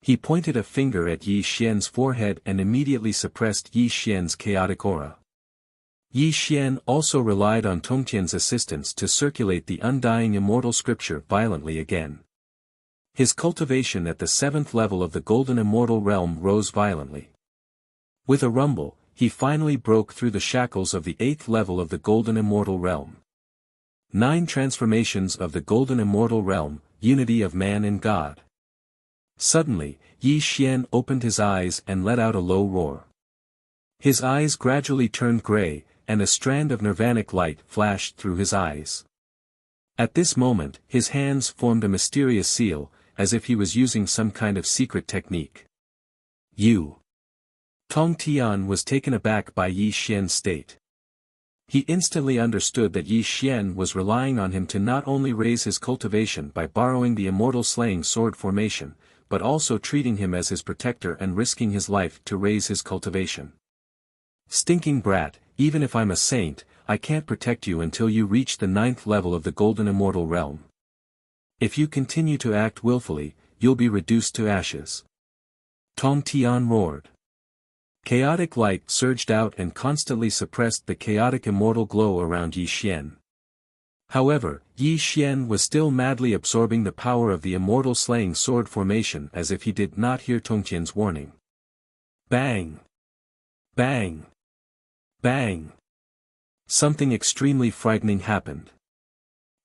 Speaker 1: He pointed a finger at Yi Xian's forehead and immediately suppressed Yi Xian's chaotic aura. Yi Xian also relied on Tongtian's assistance to circulate the Undying Immortal Scripture violently again. His cultivation at the 7th level of the Golden Immortal Realm rose violently. With a rumble, he finally broke through the shackles of the 8th level of the Golden Immortal Realm. 9 transformations of the Golden Immortal Realm, unity of man and God. Suddenly, Yi Xian opened his eyes and let out a low roar. His eyes gradually turned gray, and a strand of nirvanic light flashed through his eyes. At this moment, his hands formed a mysterious seal, as if he was using some kind of secret technique. You. Tong Tian was taken aback by Yi Xian's state. He instantly understood that Yi Xian was relying on him to not only raise his cultivation by borrowing the Immortal Slaying Sword formation, but also treating him as his protector and risking his life to raise his cultivation. Stinking brat, even if I'm a saint, I can't protect you until you reach the 9th level of the Golden Immortal Realm. If you continue to act willfully, you'll be reduced to ashes. Tong Tian roared. Chaotic light surged out and constantly suppressed the chaotic immortal glow around Yi Xian. However, Yi Xian was still madly absorbing the power of the Immortal Slaying Sword formation as if he did not hear Tongtian's warning. Bang! Bang! Bang! Something extremely frightening happened.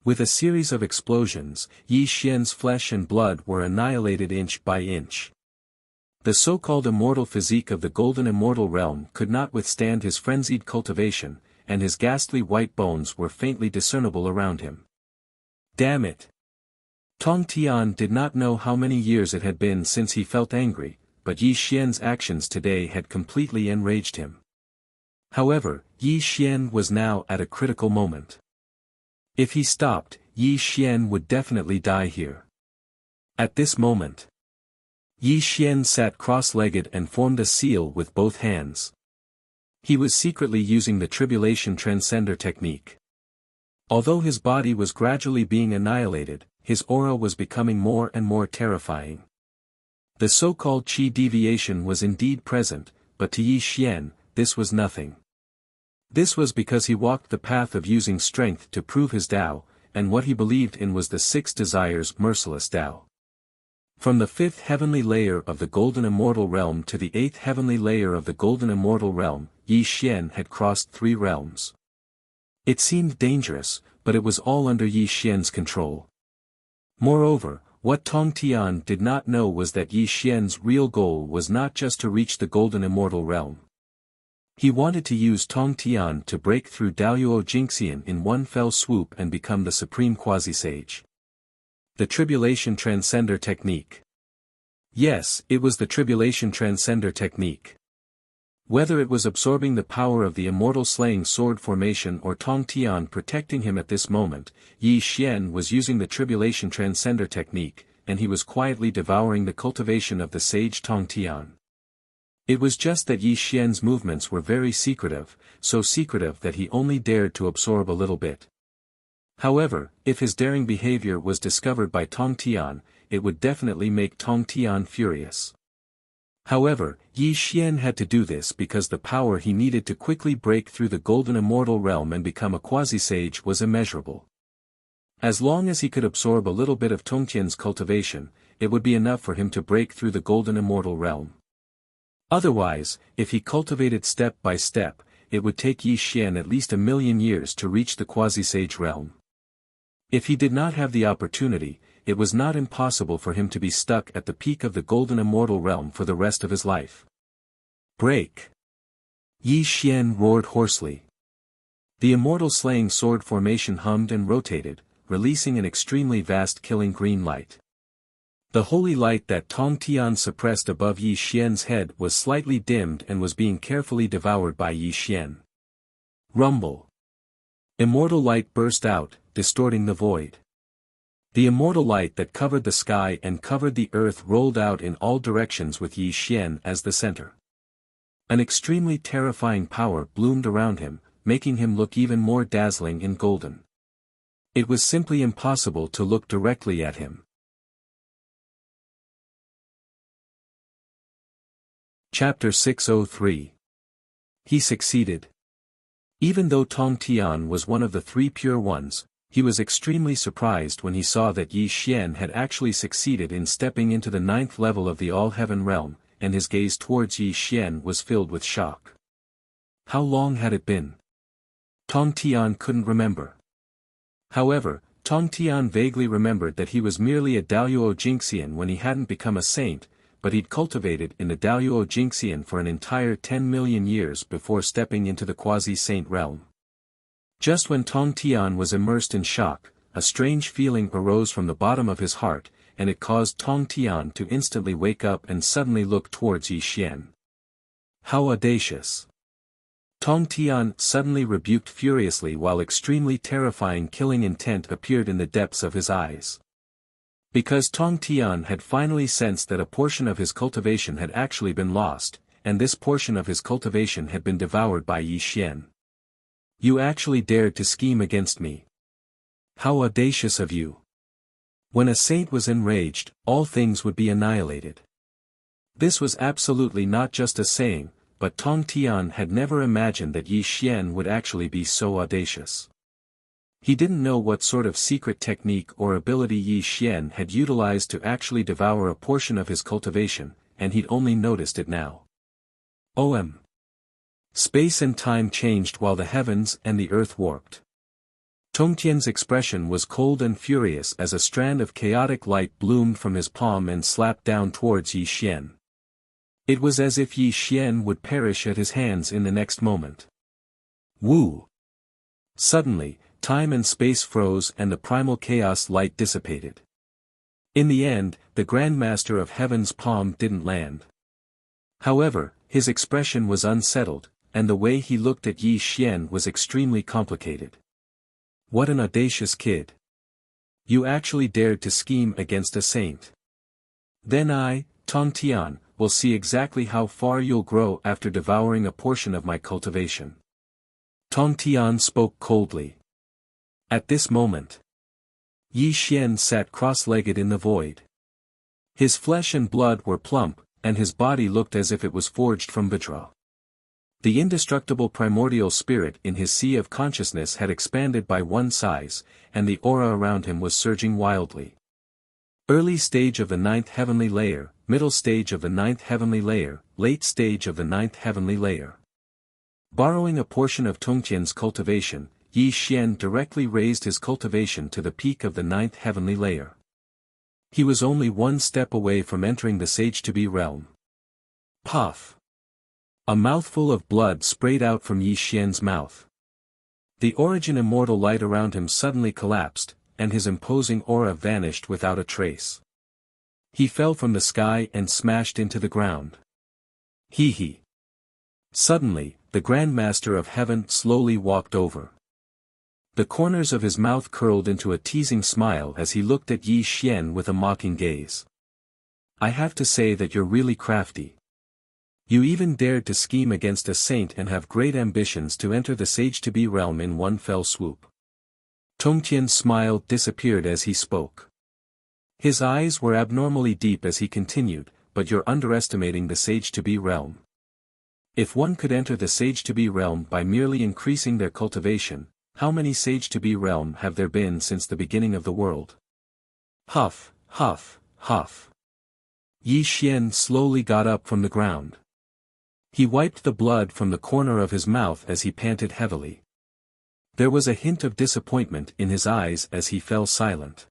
Speaker 1: With a series of explosions, Yi Xian's flesh and blood were annihilated inch by inch. The so-called immortal physique of the Golden Immortal Realm could not withstand his frenzied cultivation, and his ghastly white bones were faintly discernible around him. Damn it! Tong Tian did not know how many years it had been since he felt angry, but Yi Xian's actions today had completely enraged him. However, Yi Xian was now at a critical moment. If he stopped, Yi Xian would definitely die here. At this moment, Yi Xian sat cross-legged and formed a seal with both hands. He was secretly using the Tribulation Transcender technique. Although his body was gradually being annihilated, his aura was becoming more and more terrifying. The so-called qi deviation was indeed present, but to Yi Xian, this was nothing. This was because he walked the path of using strength to prove his Tao, and what he believed in was the six desires merciless Tao. From the fifth heavenly layer of the Golden Immortal Realm to the eighth heavenly layer of the Golden Immortal Realm, Yi Xian had crossed 3 realms. It seemed dangerous, but it was all under Yi Xian's control. Moreover, what Tong Tian did not know was that Yi Xian's real goal was not just to reach the Golden Immortal Realm. He wanted to use Tong Tian to break through Daoyuo Jingxian in one fell swoop and become the supreme quasi-sage. The Tribulation Transcender Technique. Yes, it was the Tribulation Transcender Technique. Whether it was absorbing the power of the Immortal Slaying Sword formation or Tong Tian protecting him at this moment, Yi Xian was using the Tribulation Transcender Technique, and he was quietly devouring the cultivation of the sage Tong Tian. It was just that Yi Xian's movements were very secretive, so secretive that he only dared to absorb a little bit. However, if his daring behavior was discovered by Tong Tian, it would definitely make Tong Tian furious. However, Yi Xian had to do this because the power he needed to quickly break through the Golden Immortal Realm and become a quasi-sage was immeasurable. As long as he could absorb a little bit of Tong Tian's cultivation, it would be enough for him to break through the Golden Immortal Realm. Otherwise, if he cultivated step by step, it would take Yi Xian at least 1,000,000 years to reach the quasi-sage realm. If he did not have the opportunity, it was not impossible for him to be stuck at the peak of the Golden Immortal Realm for the rest of his life. Break! Yi Xian roared hoarsely. The Immortal Slaying Sword formation hummed and rotated, releasing an extremely vast killing green light. The holy light that Tong Tian suppressed above Yi Xian's head was slightly dimmed and was being carefully devoured by Yi Xian. Rumble! Immortal light burst out, distorting the void. The immortal light that covered the sky and covered the earth rolled out in all directions with Yi Xian as the center. An extremely terrifying power bloomed around him, making him look even more dazzling and golden. It was simply impossible to look directly at him. Chapter 603. He succeeded. Even though Tong Tian was one of the 3 pure ones, he was extremely surprised when he saw that Yi Xian had actually succeeded in stepping into the 9th level of the All-Heaven Realm, and his gaze towards Yi Xian was filled with shock. How long had it been? Tong Tian couldn't remember. However, Tong Tian vaguely remembered that he was merely a Daoyuo Jingxian when he hadn't become a saint, but he'd cultivated in the Daoyuo Jingxian for an entire 10,000,000 years before stepping into the quasi-saint realm. Just when Tong Tian was immersed in shock, a strange feeling arose from the bottom of his heart, and it caused Tong Tian to instantly wake up and suddenly look towards Yi Xian. How audacious! Tong Tian suddenly rebuked furiously while extremely terrifying killing intent appeared in the depths of his eyes. Because Tong Tian had finally sensed that a portion of his cultivation had actually been lost, and this portion of his cultivation had been devoured by Yi Xian. You actually dared to scheme against me. How audacious of you! When a saint was enraged, all things would be annihilated. This was absolutely not just a saying, but Tong Tian had never imagined that Yi Xian would actually be so audacious. He didn't know what sort of secret technique or ability Yi Xian had utilized to actually devour a portion of his cultivation, and he'd only noticed it now. OM. Space and time changed while the heavens and the earth warped. Tong Tian's expression was cold and furious as a strand of chaotic light bloomed from his palm and slapped down towards Yi Xian. It was as if Yi Xian would perish at his hands in the next moment. Woo! Suddenly, time and space froze and the primal chaos light dissipated. In the end, the Grand Master of Heaven's palm didn't land. However, his expression was unsettled, and the way he looked at Yi Xian was extremely complicated. What an audacious kid. You actually dared to scheme against a saint. Then I, Tong Tian, will see exactly how far you'll grow after devouring a portion of my cultivation. Tong Tian spoke coldly. At this moment, Yi Xian sat cross-legged in the void. His flesh and blood were plump, and his body looked as if it was forged from vitra. The indestructible primordial spirit in his sea of consciousness had expanded by one size, and the aura around him was surging wildly. Early stage of the 9th heavenly layer, middle stage of the 9th heavenly layer, late stage of the 9th heavenly layer. Borrowing a portion of Tongtian's cultivation, Yi Xian directly raised his cultivation to the peak of the 9th heavenly layer. He was only one step away from entering the Sage-to-Be realm. Puff! A mouthful of blood sprayed out from Yi Xian's mouth. The origin immortal light around him suddenly collapsed, and his imposing aura vanished without a trace. He fell from the sky and smashed into the ground. Hee. Suddenly, the Grand Master of Heaven slowly walked over. The corners of his mouth curled into a teasing smile as he looked at Yi Xian with a mocking gaze. I have to say that you're really crafty. You even dared to scheme against a saint and have great ambitions to enter the Sage-to-Be realm in one fell swoop. Tongtian's smile disappeared as he spoke. His eyes were abnormally deep as he continued, but you're underestimating the Sage-to-Be realm. If one could enter the Sage-to-Be realm by merely increasing their cultivation, how many Sage-to-Be realm have there been since the beginning of the world? Huff, huff, huff. Yi Xian slowly got up from the ground. He wiped the blood from the corner of his mouth as he panted heavily. There was a hint of disappointment in his eyes as he fell silent.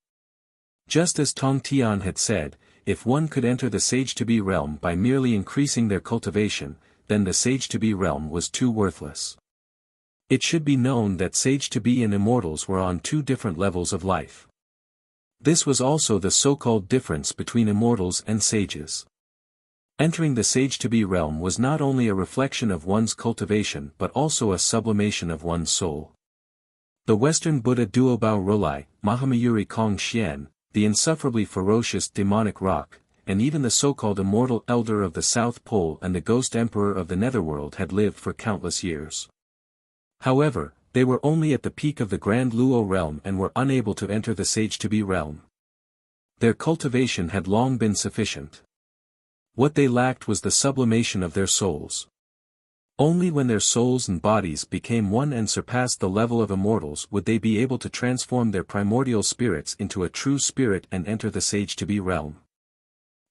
Speaker 1: Just as Tong Tian had said, if one could enter the Sage-to-Be realm by merely increasing their cultivation, then the Sage-to-Be realm was too worthless. It should be known that Sage-to-Be and Immortals were on two different levels of life. This was also the so-called difference between Immortals and Sages. Entering the Sage-to-Be realm was not only a reflection of one's cultivation but also a sublimation of one's soul. The Western Buddha Duobao Rolai, Mahamayuri Kong Xian, the insufferably ferocious demonic rock, and even the so-called immortal elder of the South Pole and the ghost emperor of the Netherworld had lived for countless years. However, they were only at the peak of the Grand Luo realm and were unable to enter the Sage-to-Be realm. Their cultivation had long been sufficient. What they lacked was the sublimation of their souls. Only when their souls and bodies became one and surpassed the level of immortals would they be able to transform their primordial spirits into a true spirit and enter the Sage-to-Be realm.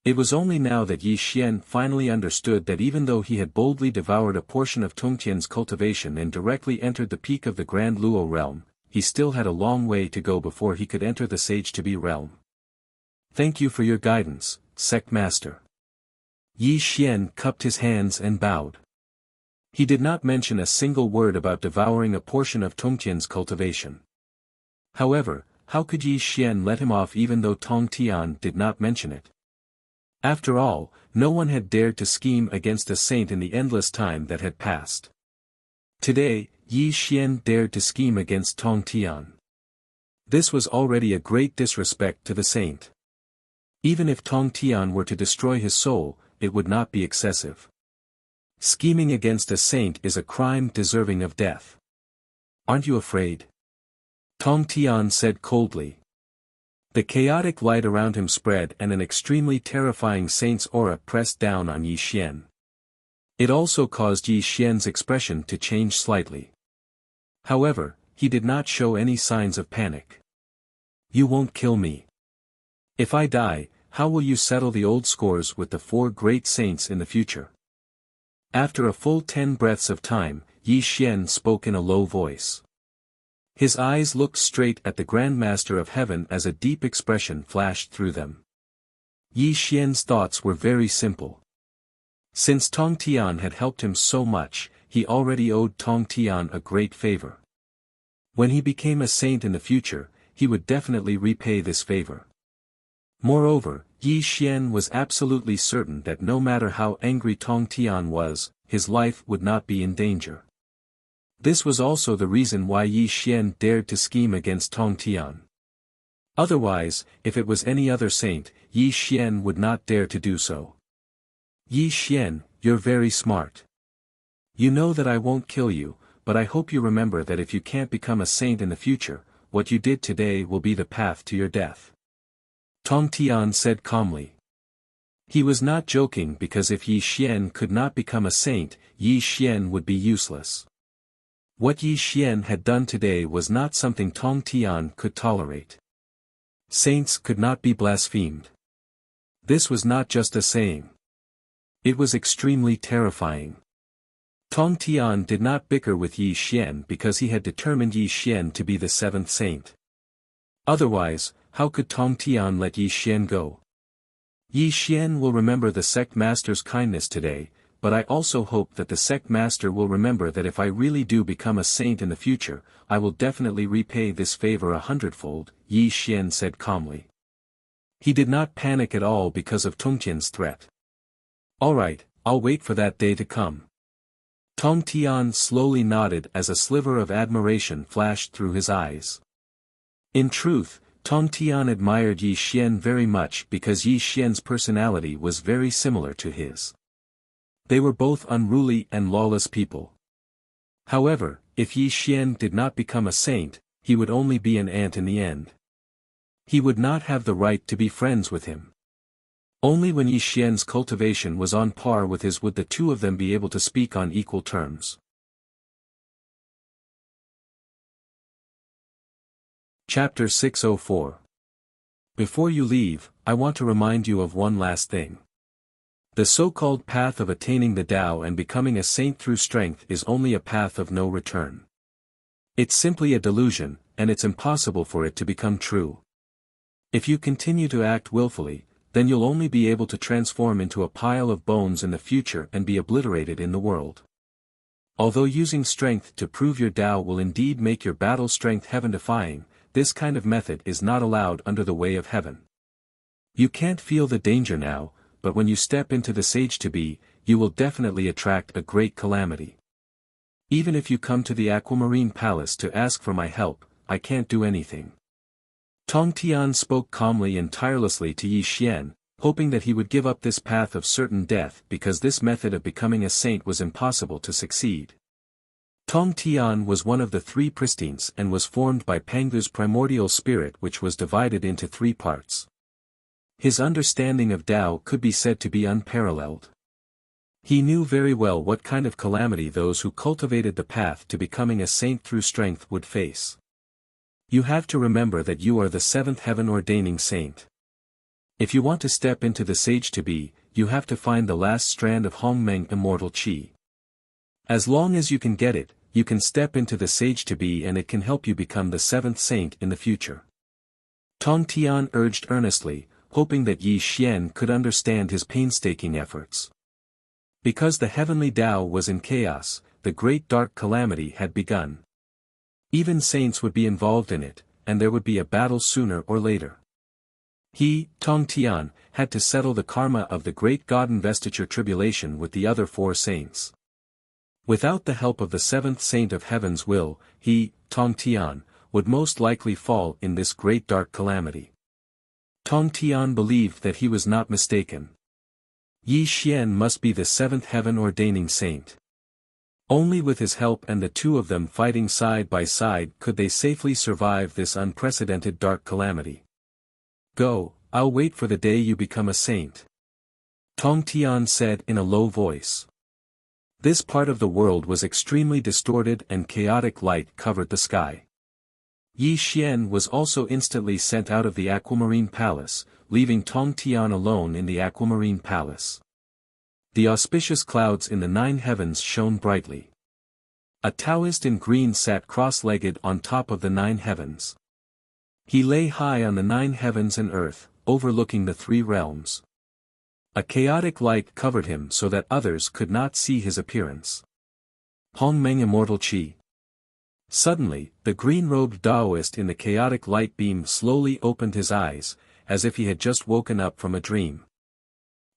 Speaker 1: It was only now that Yi Xian finally understood that even though he had boldly devoured a portion of Tongtian's cultivation and directly entered the peak of the Grand Luo realm, he still had a long way to go before he could enter the Sage-to-Be realm. Thank you for your guidance, Sect Master. Yi Xian cupped his hands and bowed. He did not mention a single word about devouring a portion of Tongtian's cultivation. However, how could Yi Xian let him off even though Tong Tian did not mention it? After all, no one had dared to scheme against a saint in the endless time that had passed. Today, Yi Xian dared to scheme against Tong Tian. This was already a great disrespect to the saint. Even if Tong Tian were to destroy his soul, it would not be excessive. Scheming against a saint is a crime deserving of death. Aren't you afraid? Tong Tian said coldly. The chaotic light around him spread and an extremely terrifying saint's aura pressed down on Yi Xian. It also caused Yi Xian's expression to change slightly. However, he did not show any signs of panic. You won't kill me. If I die, how will you settle the old scores with the 4 great saints in the future? After a full 10 breaths of time, Yi Xian spoke in a low voice. His eyes looked straight at the Grand Master of Heaven as a deep expression flashed through them. Yi Xian's thoughts were very simple. Since Tong Tian had helped him so much, he already owed Tong Tian a great favor. When he became a saint in the future, he would definitely repay this favor. Moreover, Yi Xian was absolutely certain that no matter how angry Tong Tian was, his life would not be in danger. This was also the reason why Yi Xian dared to scheme against Tong Tian. Otherwise, if it was any other saint, Yi Xian would not dare to do so. Yi Xian, you're very smart. You know that I won't kill you, but I hope you remember that if you can't become a saint in the future, what you did today will be the path to your death. Tong Tian said calmly. He was not joking because if Yi Xian could not become a saint, Yi Xian would be useless. What Yi Xian had done today was not something Tong Tian could tolerate. Saints could not be blasphemed. This was not just a saying. It was extremely terrifying. Tong Tian did not bicker with Yi Xian because he had determined Yi Xian to be the seventh saint. Otherwise, how could Tong Tian let Yi Xian go? Yi Xian will remember the sect master's kindness today, but I also hope that the sect master will remember that if I really do become a saint in the future, I will definitely repay this favor 100-fold, Yi Xian said calmly. He did not panic at all because of Tongtian's threat. Alright, I'll wait for that day to come. Tong Tian slowly nodded as a sliver of admiration flashed through his eyes. In truth, Tong Tian admired Yi Xian very much because Yi Xian's personality was very similar to his. They were both unruly and lawless people. However, if Yi Xian did not become a saint, he would only be an ant in the end. He would not have the right to be friends with him. Only when Yi Xian's cultivation was on par with his would the two of them be able to speak on equal terms. Chapter 604. Before you leave, I want to remind you of one last thing. The so-called path of attaining the Tao and becoming a saint through strength is only a path of no return. It's simply a delusion, and it's impossible for it to become true. If you continue to act willfully, then you'll only be able to transform into a pile of bones in the future and be obliterated in the world. Although using strength to prove your Tao will indeed make your battle strength heaven-defying, this kind of method is not allowed under the way of heaven. You can't feel the danger now, but when you step into the sage-to-be, you will definitely attract a great calamity. Even if you come to the Aquamarine Palace to ask for my help, I can't do anything. Tong Tian spoke calmly and tirelessly to Yi Xian, hoping that he would give up this path of certain death because this method of becoming a saint was impossible to succeed. Tong Tian was one of the three pristines and was formed by Pangu's primordial spirit which was divided into three parts. His understanding of Tao could be said to be unparalleled. He knew very well what kind of calamity those who cultivated the path to becoming a saint through strength would face. You have to remember that you are the seventh heaven-ordaining saint. If you want to step into the sage-to-be, you have to find the last strand of Hongmeng Immortal Qi. As long as you can get it, you can step into the sage-to-be and it can help you become the seventh saint in the future. Tong Tian urged earnestly, hoping that Yi Xian could understand his painstaking efforts. Because the heavenly Tao was in chaos, the great dark calamity had begun. Even saints would be involved in it, and there would be a battle sooner or later. He, Tong Tian, had to settle the karma of the great God investiture tribulation with the other four saints. Without the help of the seventh saint of heaven's will, he, Tong Tian, would most likely fall in this great dark calamity. Tong Tian believed that he was not mistaken. Yi Xian must be the seventh heaven-ordaining saint. Only with his help and the two of them fighting side by side could they safely survive this unprecedented dark calamity. Go, I'll wait for the day you become a saint. Tong Tian said in a low voice. This part of the world was extremely distorted and chaotic light covered the sky. Yi Xian was also instantly sent out of the Aquamarine Palace, leaving Tong Tian alone in the Aquamarine Palace. The auspicious clouds in the 9 heavens shone brightly. A Taoist in green sat cross-legged on top of the 9 heavens. He lay high on the 9 heavens and earth, overlooking the 3 realms. A chaotic light covered him so that others could not see his appearance. Hongmeng Immortal Qi. Suddenly, the green-robed Taoist in the chaotic light beam slowly opened his eyes, as if he had just woken up from a dream.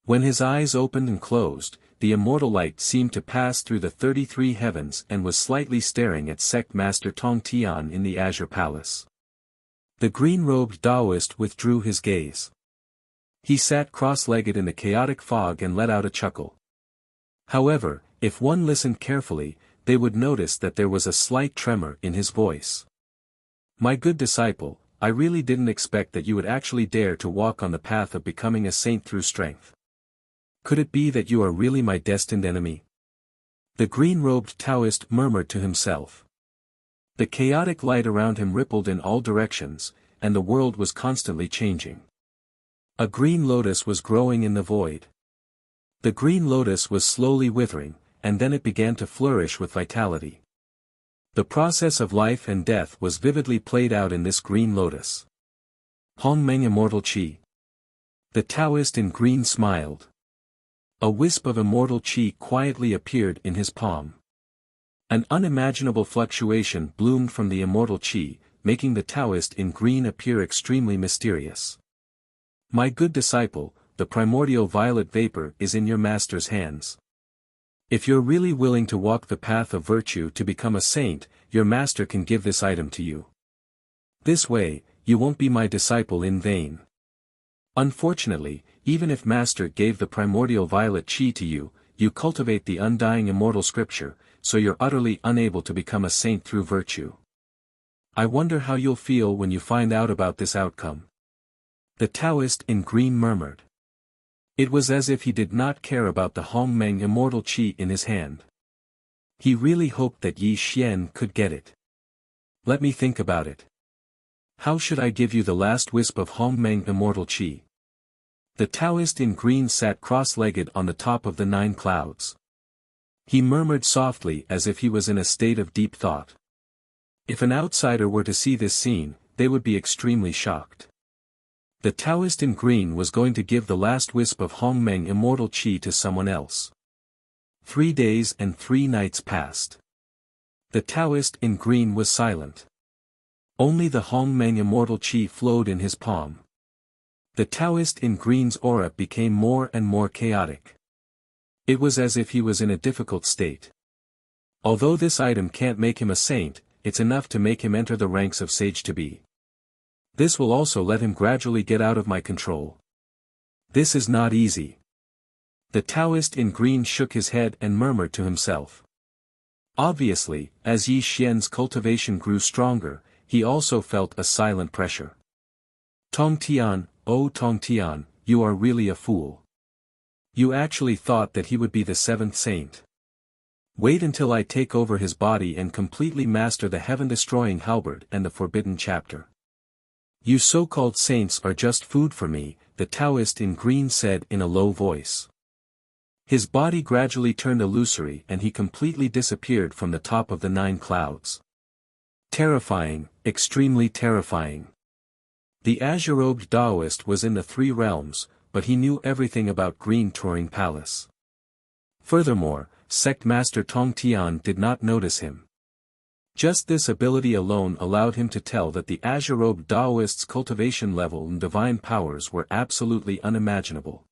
Speaker 1: When his eyes opened and closed, the immortal light seemed to pass through the 33 heavens and was slightly staring at Sect Master Tong Tian in the Azure Palace. The green-robed Taoist withdrew his gaze. He sat cross-legged in the chaotic fog and let out a chuckle. However, if one listened carefully, they would notice that there was a slight tremor in his voice. "My good disciple, I really didn't expect that you would actually dare to walk on the path of becoming a saint through strength. Could it be that you are really my destined enemy?" The green-robed Taoist murmured to himself. The chaotic light around him rippled in all directions, and the world was constantly changing. A green lotus was growing in the void. The green lotus was slowly withering, and then it began to flourish with vitality. The process of life and death was vividly played out in this green lotus. Hongmeng Immortal Qi. The Taoist in green smiled. A wisp of immortal qi quietly appeared in his palm. An unimaginable fluctuation bloomed from the immortal qi, making the Taoist in green appear extremely mysterious. "My good disciple, the primordial violet vapor is in your master's hands. If you're really willing to walk the path of virtue to become a saint, your master can give this item to you. This way, you won't be my disciple in vain. Unfortunately, even if master gave the primordial violet qi to you, you cultivate the undying immortal scripture, so you're utterly unable to become a saint through virtue. I wonder how you'll feel when you find out about this outcome." The Taoist in green murmured. It was as if he did not care about the Hongmeng immortal qi in his hand. He really hoped that Yi Xian could get it. "Let me think about it. How should I give you the last wisp of Hongmeng immortal qi?" The Taoist in green sat cross-legged on the top of the 9 clouds. He murmured softly as if he was in a state of deep thought. If an outsider were to see this scene, they would be extremely shocked. The Taoist in green was going to give the last wisp of Hongmeng immortal qi to someone else. 3 days and 3 nights passed. The Taoist in green was silent. Only the Hongmeng immortal qi flowed in his palm. The Taoist in green's aura became more and more chaotic. It was as if he was in a difficult state. Although this item can't make him a saint, it's enough to make him enter the ranks of sage-to-be. This will also let him gradually get out of my control. This is not easy. The Taoist in green shook his head and murmured to himself. Obviously, as Yi Xian's cultivation grew stronger, he also felt a silent pressure. "Tong Tian, oh Tong Tian, you are really a fool. You actually thought that he would be the 7th saint. Wait until I take over his body and completely master the heaven-destroying halberd and the forbidden chapter. You so-called saints are just food for me," the Taoist in green said in a low voice. His body gradually turned illusory and he completely disappeared from the top of the 9 clouds. Terrifying, extremely terrifying. The azure-robed Taoist was in the 3 realms, but he knew everything about Green Touring Palace. Furthermore, Sect Master Tong Tian did not notice him. Just this ability alone allowed him to tell that the azure-robed Taoist's cultivation level and divine powers were absolutely unimaginable.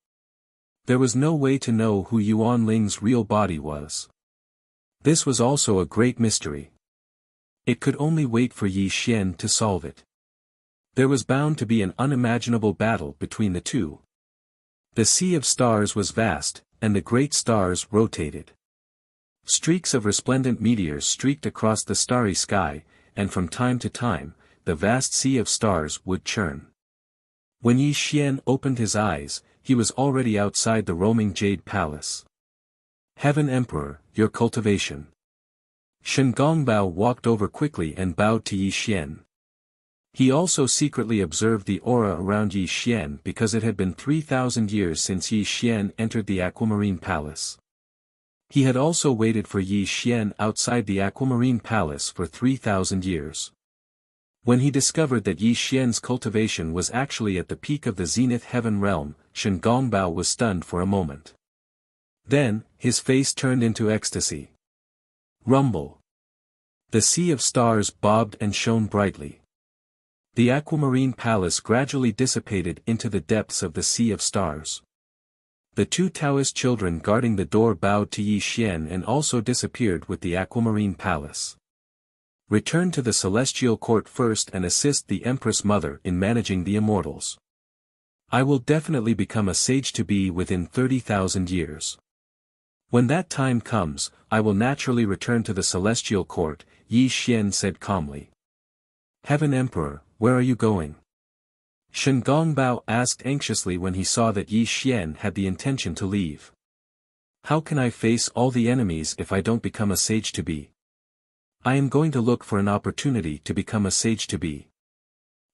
Speaker 1: There was no way to know who Yuan Ling's real body was. This was also a great mystery. It could only wait for Yi Xian to solve it. There was bound to be an unimaginable battle between the two. The sea of stars was vast, and the great stars rotated. Streaks of resplendent meteors streaked across the starry sky, and from time to time, the vast sea of stars would churn. When Yi Xian opened his eyes, he was already outside the roaming Jade Palace. "Heaven Emperor, your cultivation." Shen Gongbao walked over quickly and bowed to Yi Xian. He also secretly observed the aura around Yi Xian because it had been 3,000 years since Yi Xian entered the Aquamarine Palace. He had also waited for Yi Xian outside the Aquamarine Palace for 3,000 years. When he discovered that Yi Xian's cultivation was actually at the peak of the Zenith Heaven realm, Shen Gongbao was stunned for a moment. Then, his face turned into ecstasy. Rumble. The sea of stars bobbed and shone brightly. The aquamarine palace gradually dissipated into the depths of the sea of stars. The two Taoist children guarding the door bowed to Yi Xian and also disappeared with the aquamarine palace. Return to the celestial court first and assist the Empress Mother in managing the immortals. I will definitely become a sage-to-be within 30,000 years. When that time comes, I will naturally return to the celestial court, Yi Xian said calmly. Heaven Emperor, where are you going? Shen Gongbao asked anxiously when he saw that Yi Xian had the intention to leave. How can I face all the enemies if I don't become a sage-to-be? I am going to look for an opportunity to become a sage-to-be.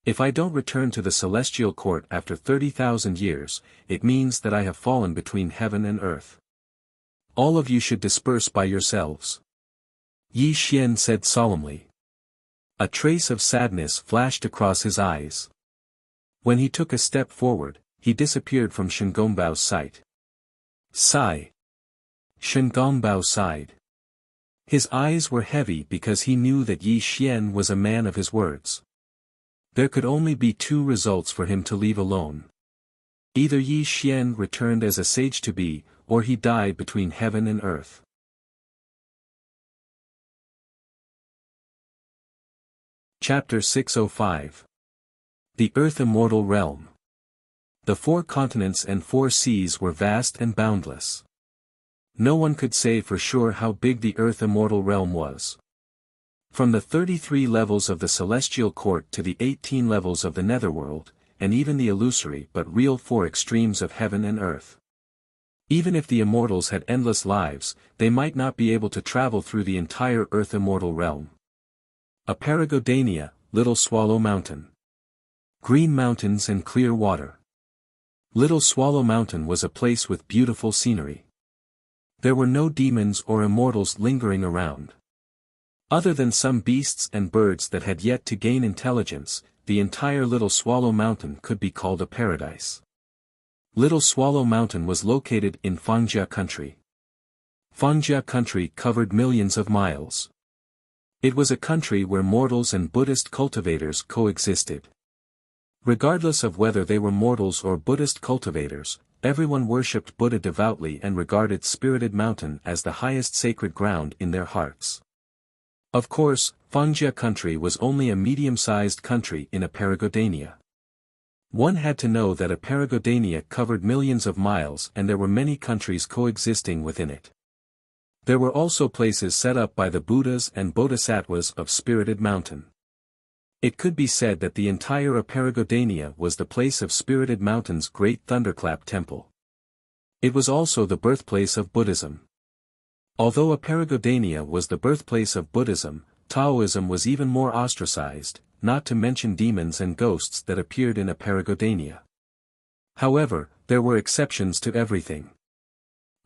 Speaker 1: If I don't return to the celestial court after 30,000 years, it means that I have fallen between heaven and earth. All of you should disperse by yourselves. Yi Xian said solemnly. A trace of sadness flashed across his eyes. When he took a step forward, he disappeared from Shen Gongbao's sight. Sigh. Shen Gongbao sighed. His eyes were heavy because he knew that Yi Xian was a man of his words. There could only be two results for him to leave alone. Either Yi Xian returned as a sage-to-be, or he died between heaven and earth. Chapter 605. The Earth Immortal Realm. The 4 continents and 4 seas were vast and boundless. No one could say for sure how big the Earth Immortal Realm was. From the 33 levels of the Celestial Court to the 18 levels of the Netherworld, and even the illusory but real 4 extremes of heaven and earth. Even if the immortals had endless lives, they might not be able to travel through the entire Earth Immortal Realm. Aparagodania, Little Swallow Mountain. Green mountains and clear water. Little Swallow Mountain was a place with beautiful scenery. There were no demons or immortals lingering around. Other than some beasts and birds that had yet to gain intelligence, the entire Little Swallow Mountain could be called a paradise. Little Swallow Mountain was located in Fangjia country. Fangjia country covered millions of miles. It was a country where mortals and Buddhist cultivators coexisted. Regardless of whether they were mortals or Buddhist cultivators, everyone worshipped Buddha devoutly and regarded Spirited Mountain as the highest sacred ground in their hearts. Of course, Fangjia country was only a medium-sized country in Aparagodania. One had to know that Aparagodania covered millions of miles and there were many countries coexisting within it. There were also places set up by the Buddhas and Bodhisattvas of Spirited Mountain. It could be said that the entire Aparagodania was the place of Spirited Mountain's great thunderclap temple. It was also the birthplace of Buddhism. Although Aparagodania was the birthplace of Buddhism, Taoism was even more ostracized, not to mention demons and ghosts that appeared in Aparagodania. However, there were exceptions to everything.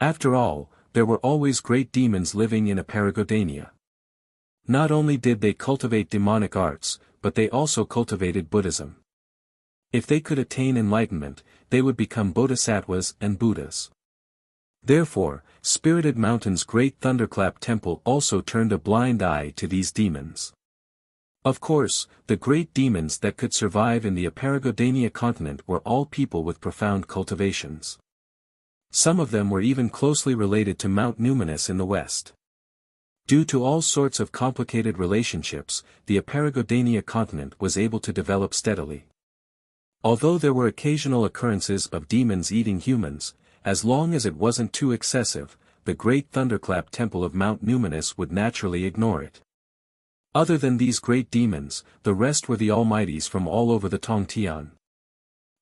Speaker 1: After all, there were always great demons living in Aparagodania. Not only did they cultivate demonic arts, but they also cultivated Buddhism. If they could attain enlightenment, they would become bodhisattvas and Buddhas. Therefore, Spirited Mountain's great thunderclap temple also turned a blind eye to these demons. Of course, the great demons that could survive in the Aparagodania continent were all people with profound cultivations. Some of them were even closely related to Mount Numinous in the west. Due to all sorts of complicated relationships, the Aparagodania continent was able to develop steadily. Although there were occasional occurrences of demons eating humans, as long as it wasn't too excessive, the great thunderclap temple of Mount Numinous would naturally ignore it. Other than these great demons, the rest were the almighties from all over the Tongtian.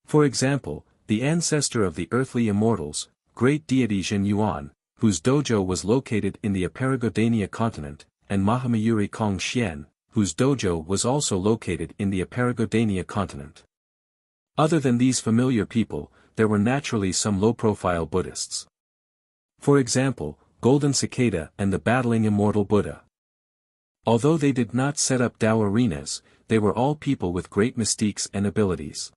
Speaker 1: For example, the ancestor of the earthly immortals, great deity Jin Yuan, whose dojo was located in the Aparagodania continent, and Mahamayuri Kong Xian, whose dojo was also located in the Aparagodania continent. Other than these familiar people, there were naturally some low-profile Buddhists. For example, Golden Cicada and the battling immortal Buddha. Although they did not set up Tao arenas, they were all people with great mystiques and abilities.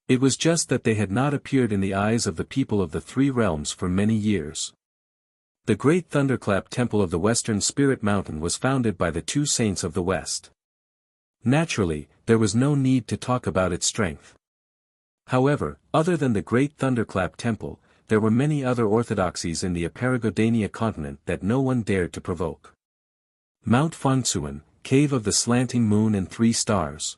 Speaker 1: It was just that they had not appeared in the eyes of the people of the 3 realms for many years. The great thunderclap temple of the Western Spirit Mountain was founded by the 2 saints of the West. Naturally, there was no need to talk about its strength. However, other than the Great Thunderclap Temple, there were many other orthodoxies in the Aparagodania continent that no one dared to provoke. Mount Fangsuan, Cave of the Slanting Moon and Three Stars.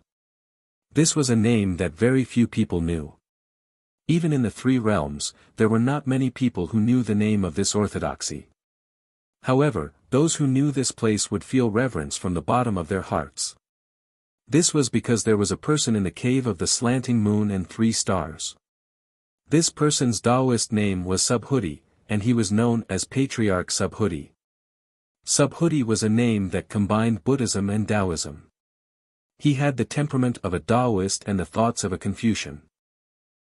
Speaker 1: This was a name that very few people knew. Even in the Three Realms, there were not many people who knew the name of this orthodoxy. However, those who knew this place would feel reverence from the bottom of their hearts. This was because there was a person in the Cave of the Slanting Moon and Three Stars. This person's Taoist name was Subhuti, and he was known as Patriarch Subhuti. Subhuti was a name that combined Buddhism and Taoism. He had the temperament of a Taoist and the thoughts of a Confucian.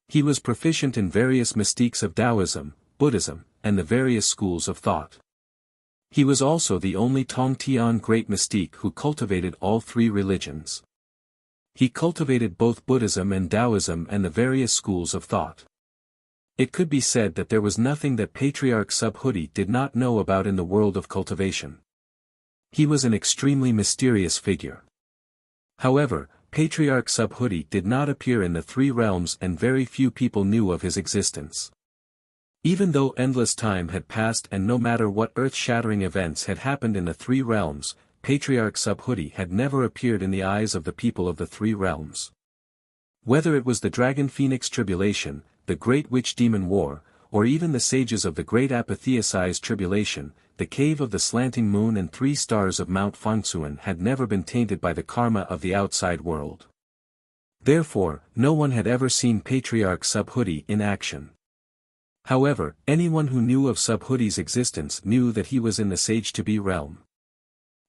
Speaker 1: He was proficient in various mystiques of Taoism, Buddhism, and the various schools of thought. He was also the only Tongtian great mystique who cultivated all three religions. He cultivated both Buddhism and Taoism and the various schools of thought. It could be said that there was nothing that Patriarch Subhuti did not know about in the world of cultivation. He was an extremely mysterious figure. However, Patriarch Subhuti did not appear in the Three Realms and very few people knew of his existence. Even though endless time had passed and no matter what earth-shattering events had happened in the Three Realms, Patriarch Subhuti had never appeared in the eyes of the people of the Three Realms. Whether it was the Dragon Phoenix Tribulation, the Great Witch Demon War, or even the sages of the Great Apatheosize Tribulation, the Cave of the Slanting Moon and Three Stars of Mount Fangsuan had never been tainted by the karma of the outside world. Therefore, no one had ever seen Patriarch Subhuti in action. However, anyone who knew of Subhuti's existence knew that he was in the Sage-to-Be realm.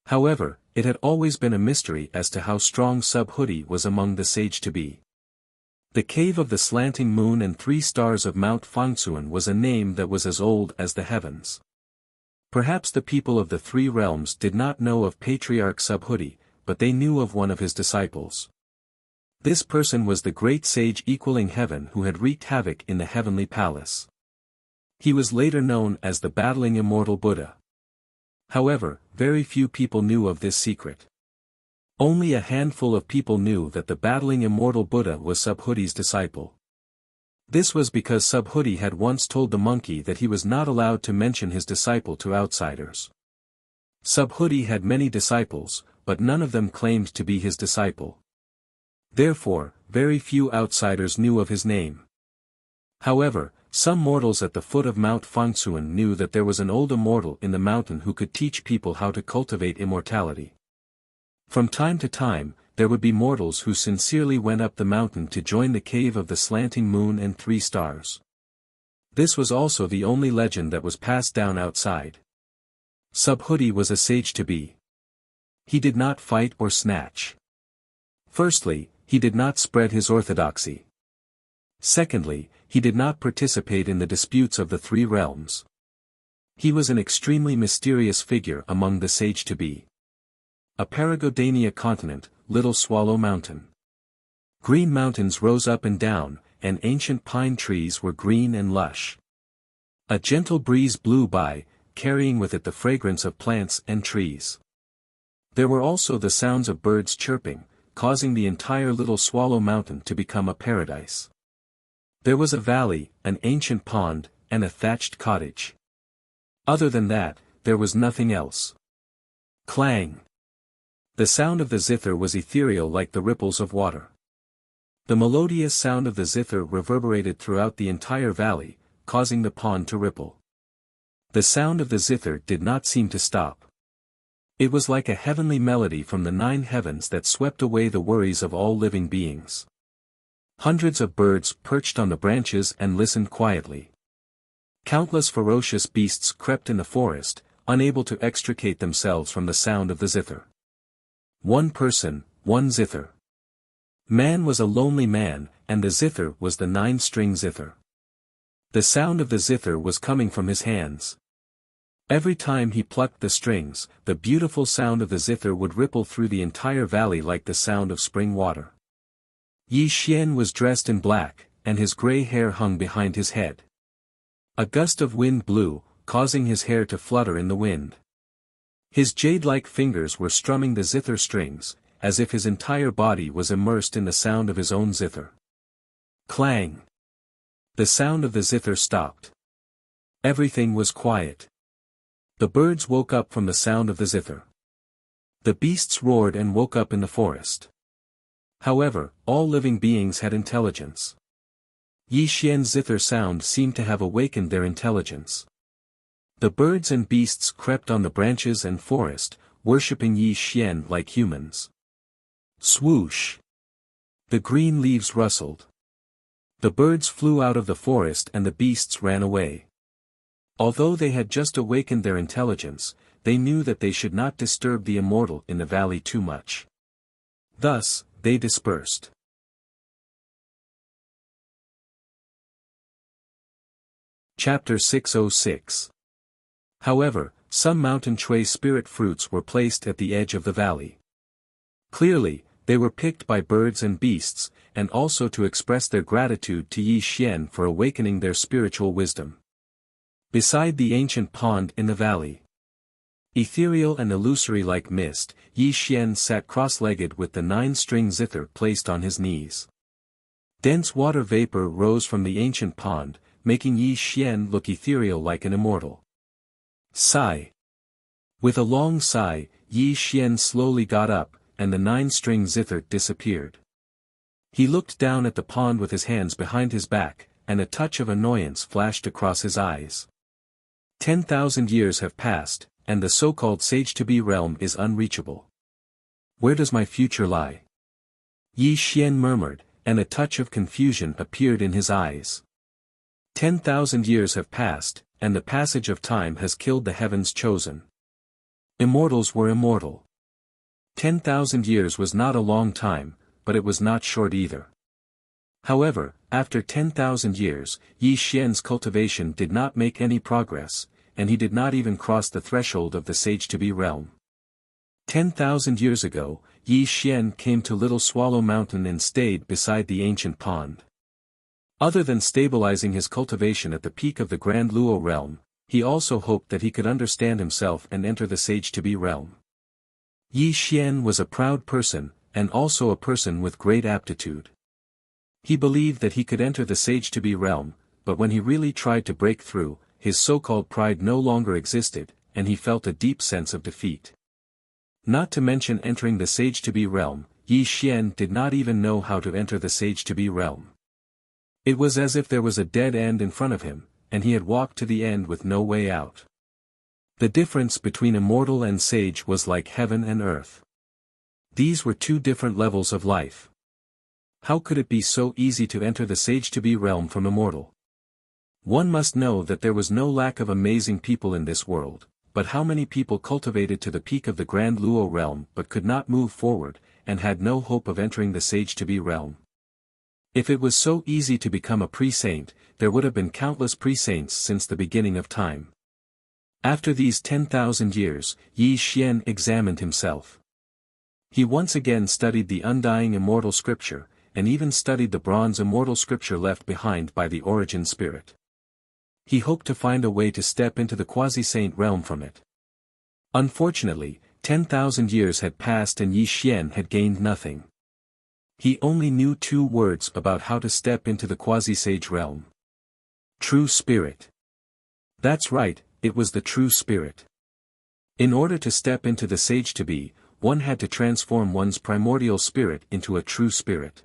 Speaker 1: However, it had always been a mystery as to how strong Subhuti was among the Sage-to-Be. The Cave of the Slanting Moon and Three Stars of Mount Fangsuan was a name that was as old as the heavens. Perhaps the people of the Three Realms did not know of Patriarch Subhuti, but they knew of one of his disciples. This person was the great sage equaling heaven who had wreaked havoc in the heavenly palace. He was later known as the battling immortal Buddha. However, very few people knew of this secret. Only a handful of people knew that the battling immortal Buddha was Subhuti's disciple. This was because Subhuti had once told the monkey that he was not allowed to mention his disciple to outsiders. Subhuti had many disciples, but none of them claimed to be his disciple. Therefore, very few outsiders knew of his name. However, some mortals at the foot of Mount Fangsuan knew that there was an old immortal in the mountain who could teach people how to cultivate immortality. From time to time, there would be mortals who sincerely went up the mountain to join the Cave of the Slanting Moon and Three Stars. This was also the only legend that was passed down outside. Subhuti was a sage-to-be. He did not fight or snatch. Firstly, he did not spread his orthodoxy. Secondly, he did not participate in the disputes of the Three Realms. He was an extremely mysterious figure among the sage-to-be. Aparagodania continent, Little Swallow Mountain. Green mountains rose up and down, and ancient pine trees were green and lush. A gentle breeze blew by, carrying with it the fragrance of plants and trees. There were also the sounds of birds chirping, causing the entire Little Swallow Mountain to become a paradise. There was a valley, an ancient pond, and a thatched cottage. Other than that, there was nothing else. Clang! The sound of the zither was ethereal like the ripples of water. The melodious sound of the zither reverberated throughout the entire valley, causing the pond to ripple. The sound of the zither did not seem to stop. It was like a heavenly melody from the 9 heavens that swept away the worries of all living beings. Hundreds of birds perched on the branches and listened quietly. Countless ferocious beasts crept in the forest, unable to extricate themselves from the sound of the zither. One person, one zither. Man was a lonely man, and the zither was the 9-string zither. The sound of the zither was coming from his hands. Every time he plucked the strings, the beautiful sound of the zither would ripple through the entire valley like the sound of spring water. Yi Xian was dressed in black, and his gray hair hung behind his head. A gust of wind blew, causing his hair to flutter in the wind. His jade-like fingers were strumming the zither strings, as if his entire body was immersed in the sound of his own zither. Clang! The sound of the zither stopped. Everything was quiet. The birds woke up from the sound of the zither. The beasts roared and woke up in the forest. However, all living beings had intelligence. Yi Xian's zither sound seemed to have awakened their intelligence. The birds and beasts crept on the branches and forest, worshipping Yi Xian like humans. Swoosh! The green leaves rustled. The birds flew out of the forest and the beasts ran away. Although they had just awakened their intelligence, they knew that they should not disturb the immortal in the valley too much. Thus, they dispersed. Chapter 606. However, some mountain chui spirit fruits were placed at the edge of the valley. Clearly, they were picked by birds and beasts, and also to express their gratitude to Yi Xian for awakening their spiritual wisdom. Beside the ancient pond in the valley, ethereal and illusory like mist, Yi Xian sat cross-legged with the 9-string zither placed on his knees. Dense water vapor rose from the ancient pond, making Yi Xian look ethereal like an immortal. Sigh. With a long sigh, Yi Xian slowly got up, and the 9-string zither disappeared. He looked down at the pond with his hands behind his back, and a touch of annoyance flashed across his eyes. 10,000 years have passed, and the so-called sage-to-be realm is unreachable. Where does my future lie? Yi Xian murmured, and a touch of confusion appeared in his eyes. 10,000 years have passed, and the passage of time has killed the heavens chosen. Immortals were immortal. 10,000 years was not a long time, but it was not short either. However, after 10,000 years, Yi Xian's cultivation did not make any progress, and he did not even cross the threshold of the sage-to-be realm. 10,000 years ago, Yi Xian came to Little Swallow Mountain and stayed beside the ancient pond. Other than stabilizing his cultivation at the peak of the Grand Luo realm, he also hoped that he could understand himself and enter the sage-to-be realm. Yi Xian was a proud person, and also a person with great aptitude. He believed that he could enter the sage-to-be realm, but when he really tried to break through, his so-called pride no longer existed, and he felt a deep sense of defeat. Not to mention entering the sage-to-be realm, Yi Xian did not even know how to enter the sage-to-be realm. It was as if there was a dead end in front of him, and he had walked to the end with no way out. The difference between immortal and sage was like heaven and earth. These were two different levels of life. How could it be so easy to enter the sage-to-be realm from immortal? One must know that there was no lack of amazing people in this world, but how many people cultivated to the peak of the Grand Luo realm but could not move forward, and had no hope of entering the sage-to-be realm? If it was so easy to become a pre-saint, there would have been countless pre-saints since the beginning of time. After these 10,000 years, Yi Xian examined himself. He once again studied the undying immortal scripture, and even studied the bronze immortal scripture left behind by the origin spirit. He hoped to find a way to step into the quasi-saint realm from it. Unfortunately, 10,000 years had passed and Yi Xian had gained nothing. He only knew 2 words about how to step into the quasi-sage realm. True spirit. That's right, it was the true spirit. In order to step into the sage-to-be, one had to transform one's primordial spirit into a true spirit.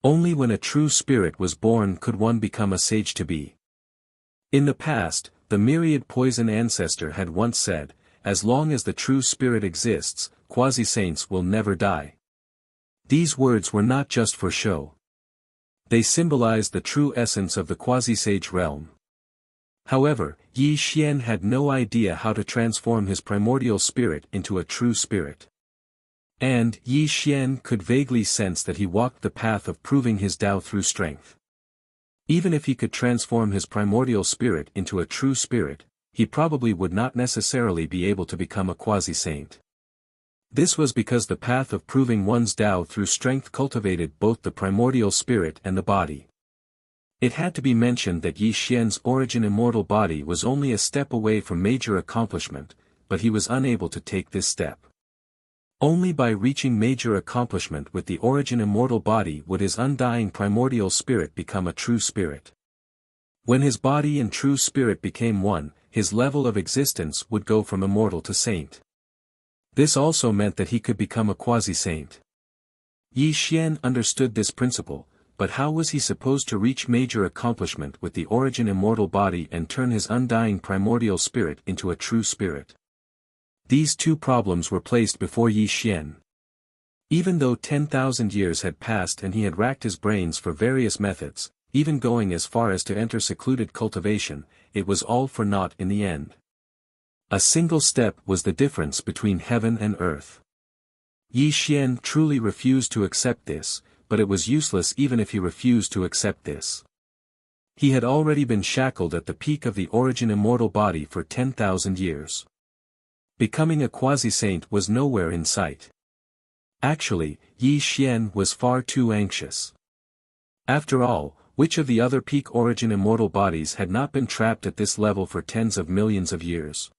Speaker 1: Only when a true spirit was born could one become a sage-to-be. In the past, the myriad poison ancestor had once said, as long as the true spirit exists, quasi-saints will never die. These words were not just for show. They symbolized the true essence of the quasi-sage realm. However, Yi Xian had no idea how to transform his primordial spirit into a true spirit. And Yi Xian could vaguely sense that he walked the path of proving his Tao through strength. Even if he could transform his primordial spirit into a true spirit, he probably would not necessarily be able to become a quasi-saint. This was because the path of proving one's Tao through strength cultivated both the primordial spirit and the body. It had to be mentioned that Yi Xian's origin immortal body was only a step away from major accomplishment, but he was unable to take this step. Only by reaching major accomplishment with the origin immortal body would his undying primordial spirit become a true spirit. When his body and true spirit became one, his level of existence would go from immortal to saint. This also meant that he could become a quasi-saint. Yi Xian understood this principle, but how was he supposed to reach major accomplishment with the origin immortal body and turn his undying primordial spirit into a true spirit? These two problems were placed before Yi Xian. Even though 10,000 years had passed and he had racked his brains for various methods, even going as far as to enter secluded cultivation, it was all for naught in the end. A single step was the difference between heaven and earth. Yi Xian truly refused to accept this, but it was useless even if he refused to accept this. He had already been shackled at the peak of the origin immortal body for 10,000 years. Becoming a quasi-saint was nowhere in sight. Actually, Yi Xian was far too anxious. After all, which of the other peak origin immortal bodies had not been trapped at this level for tens of millions of years?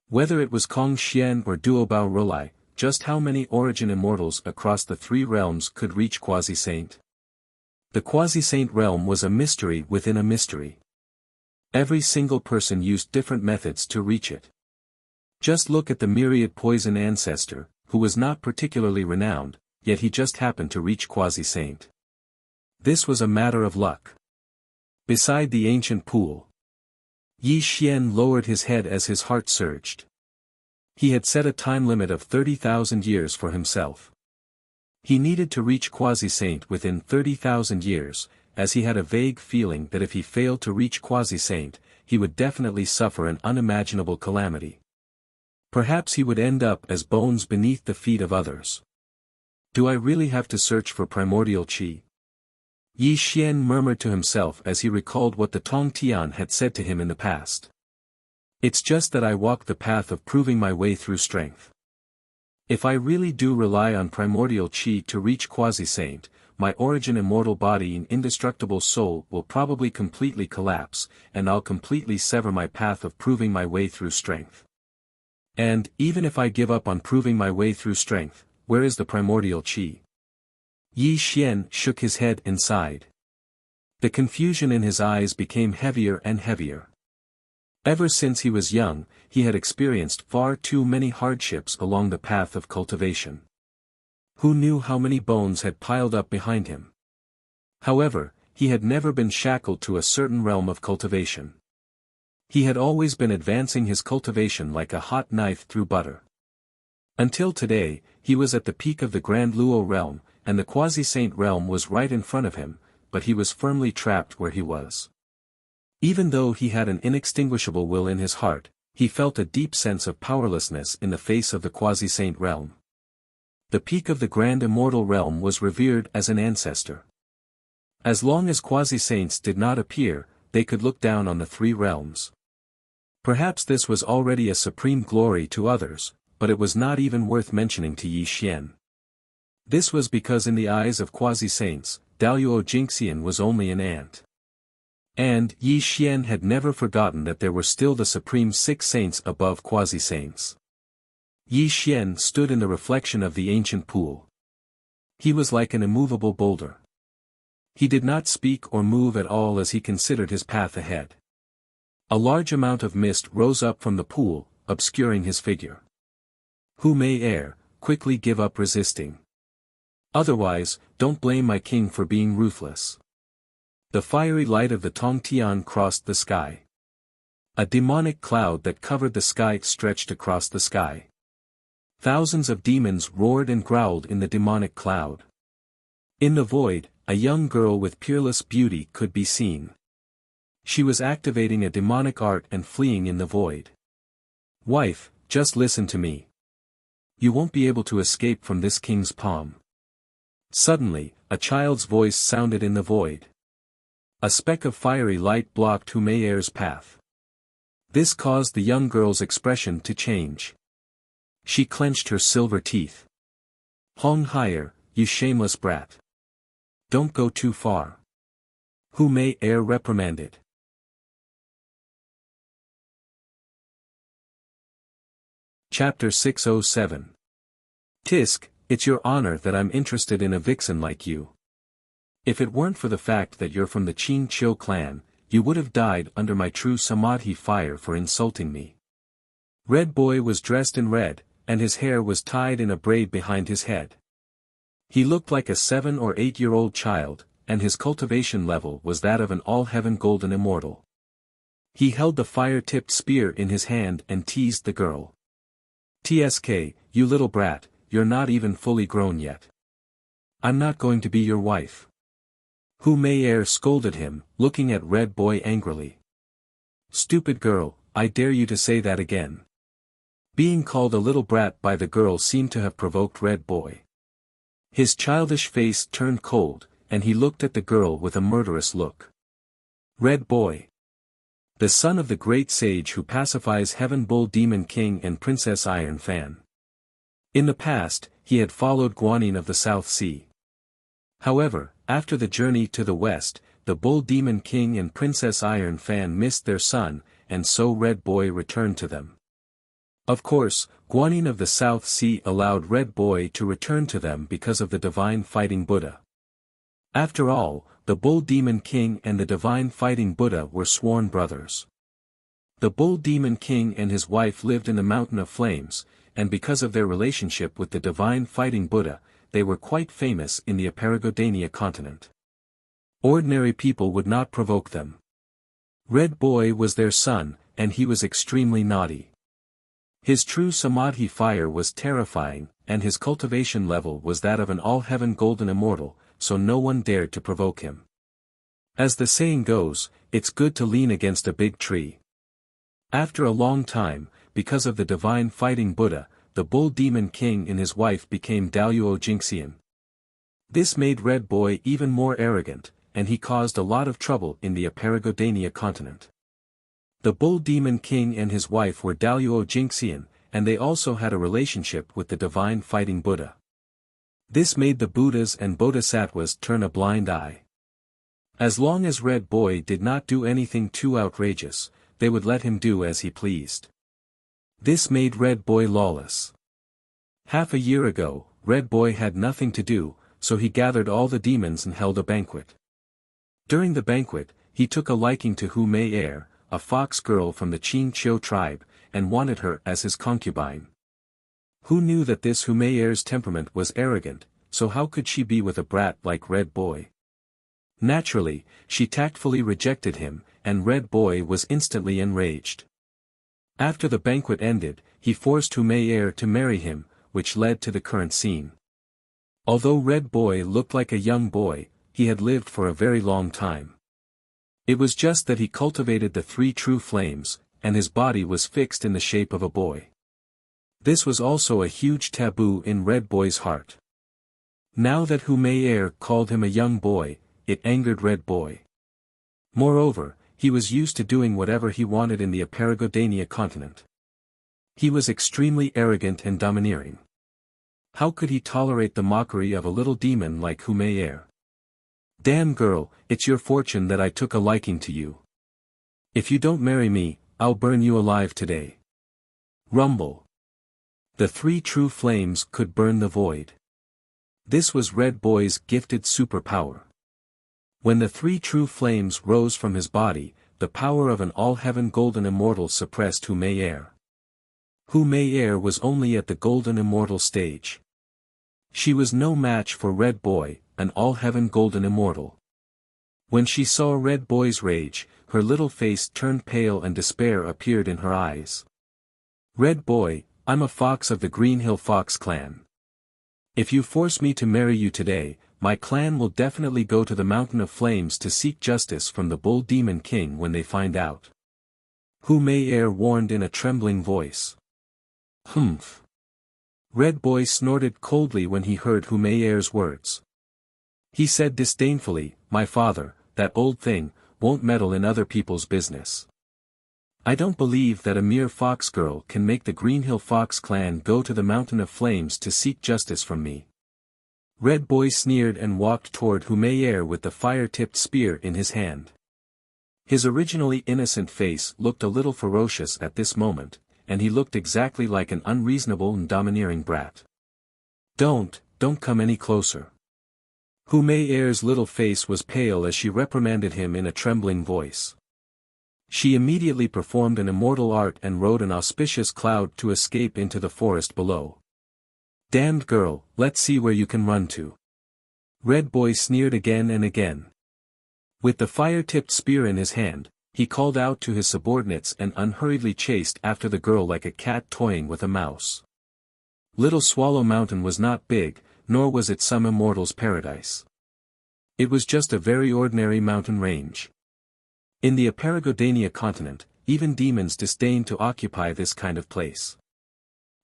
Speaker 1: Whether it was Kong Xian or Duobao Rolai, just how many origin immortals across the three realms could reach quasi-saint? The quasi-saint realm was a mystery within a mystery. Every single person used different methods to reach it. Just look at the myriad poison ancestor, who was not particularly renowned, yet he just happened to reach quasi-saint. This was a matter of luck. Beside the ancient pool, Yi Xian lowered his head as his heart surged. He had set a time limit of 30,000 years for himself. He needed to reach quasi-saint within 30,000 years, as he had a vague feeling that if he failed to reach quasi-saint, he would definitely suffer an unimaginable calamity. Perhaps he would end up as bones beneath the feet of others. Do I really have to search for primordial qi? Yi Xian murmured to himself as he recalled what the Tong Tian had said to him in the past. It's just that I walk the path of proving my way through strength. If I really do rely on primordial qi to reach quasi-saint, my origin immortal body and indestructible soul will probably completely collapse, and I'll completely sever my path of proving my way through strength. And, even if I give up on proving my way through strength, where is the primordial qi? Yi Xian shook his head and sighed. The confusion in his eyes became heavier and heavier. Ever since he was young, he had experienced far too many hardships along the path of cultivation. Who knew how many bones had piled up behind him? However, he had never been shackled to a certain realm of cultivation. He had always been advancing his cultivation like a hot knife through butter. Until today, he was at the peak of the Grand Luo realm, and the quasi-saint realm was right in front of him, but he was firmly trapped where he was. Even though he had an inextinguishable will in his heart, he felt a deep sense of powerlessness in the face of the quasi-saint realm. The peak of the Grand Immortal realm was revered as an ancestor. As long as quasi-saints did not appear, they could look down on the three realms. Perhaps this was already a supreme glory to others, but it was not even worth mentioning to Yi Xian. This was because in the eyes of quasi-saints, Daluo Jingxian was only an ant. And Yi Xian had never forgotten that there were still the supreme 6 saints above quasi-saints. Yi Xian stood in the reflection of the ancient pool. He was like an immovable boulder. He did not speak or move at all as he considered his path ahead. A large amount of mist rose up from the pool, obscuring his figure. Who may err, quickly give up resisting. Otherwise, don't blame my king for being ruthless. The fiery light of the Tong Tian crossed the sky. A demonic cloud that covered the sky stretched across the sky. Thousands of demons roared and growled in the demonic cloud. In the void, a young girl with peerless beauty could be seen. She was activating a demonic art and fleeing in the void. Wife, just listen to me. You won't be able to escape from this king's palm. Suddenly, a child's voice sounded in the void. A speck of fiery light blocked Hu Meier's path. This caused the young girl's expression to change. She clenched her silver teeth. Hong Haier, you shameless brat. Don't go too far. Hu Meier reprimanded. Chapter 607. Tisk, it's your honor that I'm interested in a vixen like you. If it weren't for the fact that you're from the Qin Chiu clan, you would have died under my true Samadhi fire for insulting me. Red Boy was dressed in red, and his hair was tied in a braid behind his head. He looked like a 7 or 8-year-old child, and his cultivation level was that of an all-heaven golden immortal. He held the fire-tipped spear in his hand and teased the girl. "Tsk, you little brat, you're not even fully grown yet. I'm not going to be your wife." Hu Mei scolded him, looking at Red Boy angrily. "Stupid girl, I dare you to say that again." Being called a little brat by the girl seemed to have provoked Red Boy. His childish face turned cold, and he looked at the girl with a murderous look. Red Boy, the son of the great sage who pacifies Heaven Bull Demon King and Princess Iron Fan. In the past, he had followed Guanyin of the South Sea. However, after the journey to the west, the Bull Demon King and Princess Iron Fan missed their son, and so Red Boy returned to them. Of course, Guanyin of the South Sea allowed Red Boy to return to them because of the Divine Fighting Buddha. After all, the Bull Demon King and the Divine Fighting Buddha were sworn brothers. The Bull Demon King and his wife lived in the Mountain of Flames, and because of their relationship with the Divine Fighting Buddha, they were quite famous in the Aparagodania continent. Ordinary people would not provoke them. Red Boy was their son, and he was extremely naughty. His true Samadhi fire was terrifying, and his cultivation level was that of an all-heaven golden immortal, so no one dared to provoke him. As the saying goes, it's good to lean against a big tree. After a long time, because of the Divine Fighting Buddha, the Bull Demon King and his wife became Daluo Jinxian. This made Red Boy even more arrogant, and he caused a lot of trouble in the Aparagodania continent. The Bull Demon King and his wife were Daluo Jinxian, and they also had a relationship with the Divine Fighting Buddha. This made the Buddhas and Bodhisattvas turn a blind eye. As long as Red Boy did not do anything too outrageous, they would let him do as he pleased. This made Red Boy lawless. Half a year ago, Red Boy had nothing to do, so he gathered all the demons and held a banquet. During the banquet, he took a liking to Hu Mei, a fox girl from the Qin Chiu tribe, and wanted her as his concubine. Who knew that this Hu Mei's temperament was arrogant, so how could she be with a brat like Red Boy? Naturally, she tactfully rejected him, and Red Boy was instantly enraged. After the banquet ended, he forced Hu Mei to marry him, which led to the current scene. Although Red Boy looked like a young boy, he had lived for a very long time. It was just that he cultivated the 3 true flames, and his body was fixed in the shape of a boy. This was also a huge taboo in Red Boy's heart. Now that Hu Mei called him a young boy, it angered Red Boy. Moreover, he was used to doing whatever he wanted in the Aparagodania continent. He was extremely arrogant and domineering. How could he tolerate the mockery of a little demon like Hu Mei? "Damn girl, it's your fortune that I took a liking to you. If you don't marry me, I'll burn you alive today." Rumble. The 3 true flames could burn the void. This was Red Boy's gifted superpower. When the 3 true flames rose from his body, the power of an all-heaven golden immortal suppressed Hu Mei. Hu Mei was only at the golden immortal stage. She was no match for Red Boy, an all-heaven golden immortal. When she saw Red Boy's rage, her little face turned pale and despair appeared in her eyes. "Red Boy, I'm a fox of the Green Hill Fox clan. If you force me to marry you today, my clan will definitely go to the Mountain of Flames to seek justice from the Bull Demon King when they find out." Hu Mei warned in a trembling voice. "Humph." Red Boy snorted coldly when he heard Hu Mei's words. He said disdainfully, "My father, that old thing, won't meddle in other people's business. I don't believe that a mere fox girl can make the Green Hill Fox clan go to the Mountain of Flames to seek justice from me." Red Boy sneered and walked toward Hu Mei with the fire-tipped spear in his hand. His originally innocent face looked a little ferocious at this moment, and he looked exactly like an unreasonable and domineering brat. Don't come any closer. Hu Mei Er's little face was pale as she reprimanded him in a trembling voice. She immediately performed an immortal art and rode an auspicious cloud to escape into the forest below. Damned girl, let's see where you can run to. Red Boy sneered again and again. With the fire-tipped spear in his hand, he called out to his subordinates and unhurriedly chased after the girl like a cat toying with a mouse. Little Swallow Mountain was not big, nor was it some immortal's paradise. It was just a very ordinary mountain range. In the Aparagodania continent, even demons disdained to occupy this kind of place.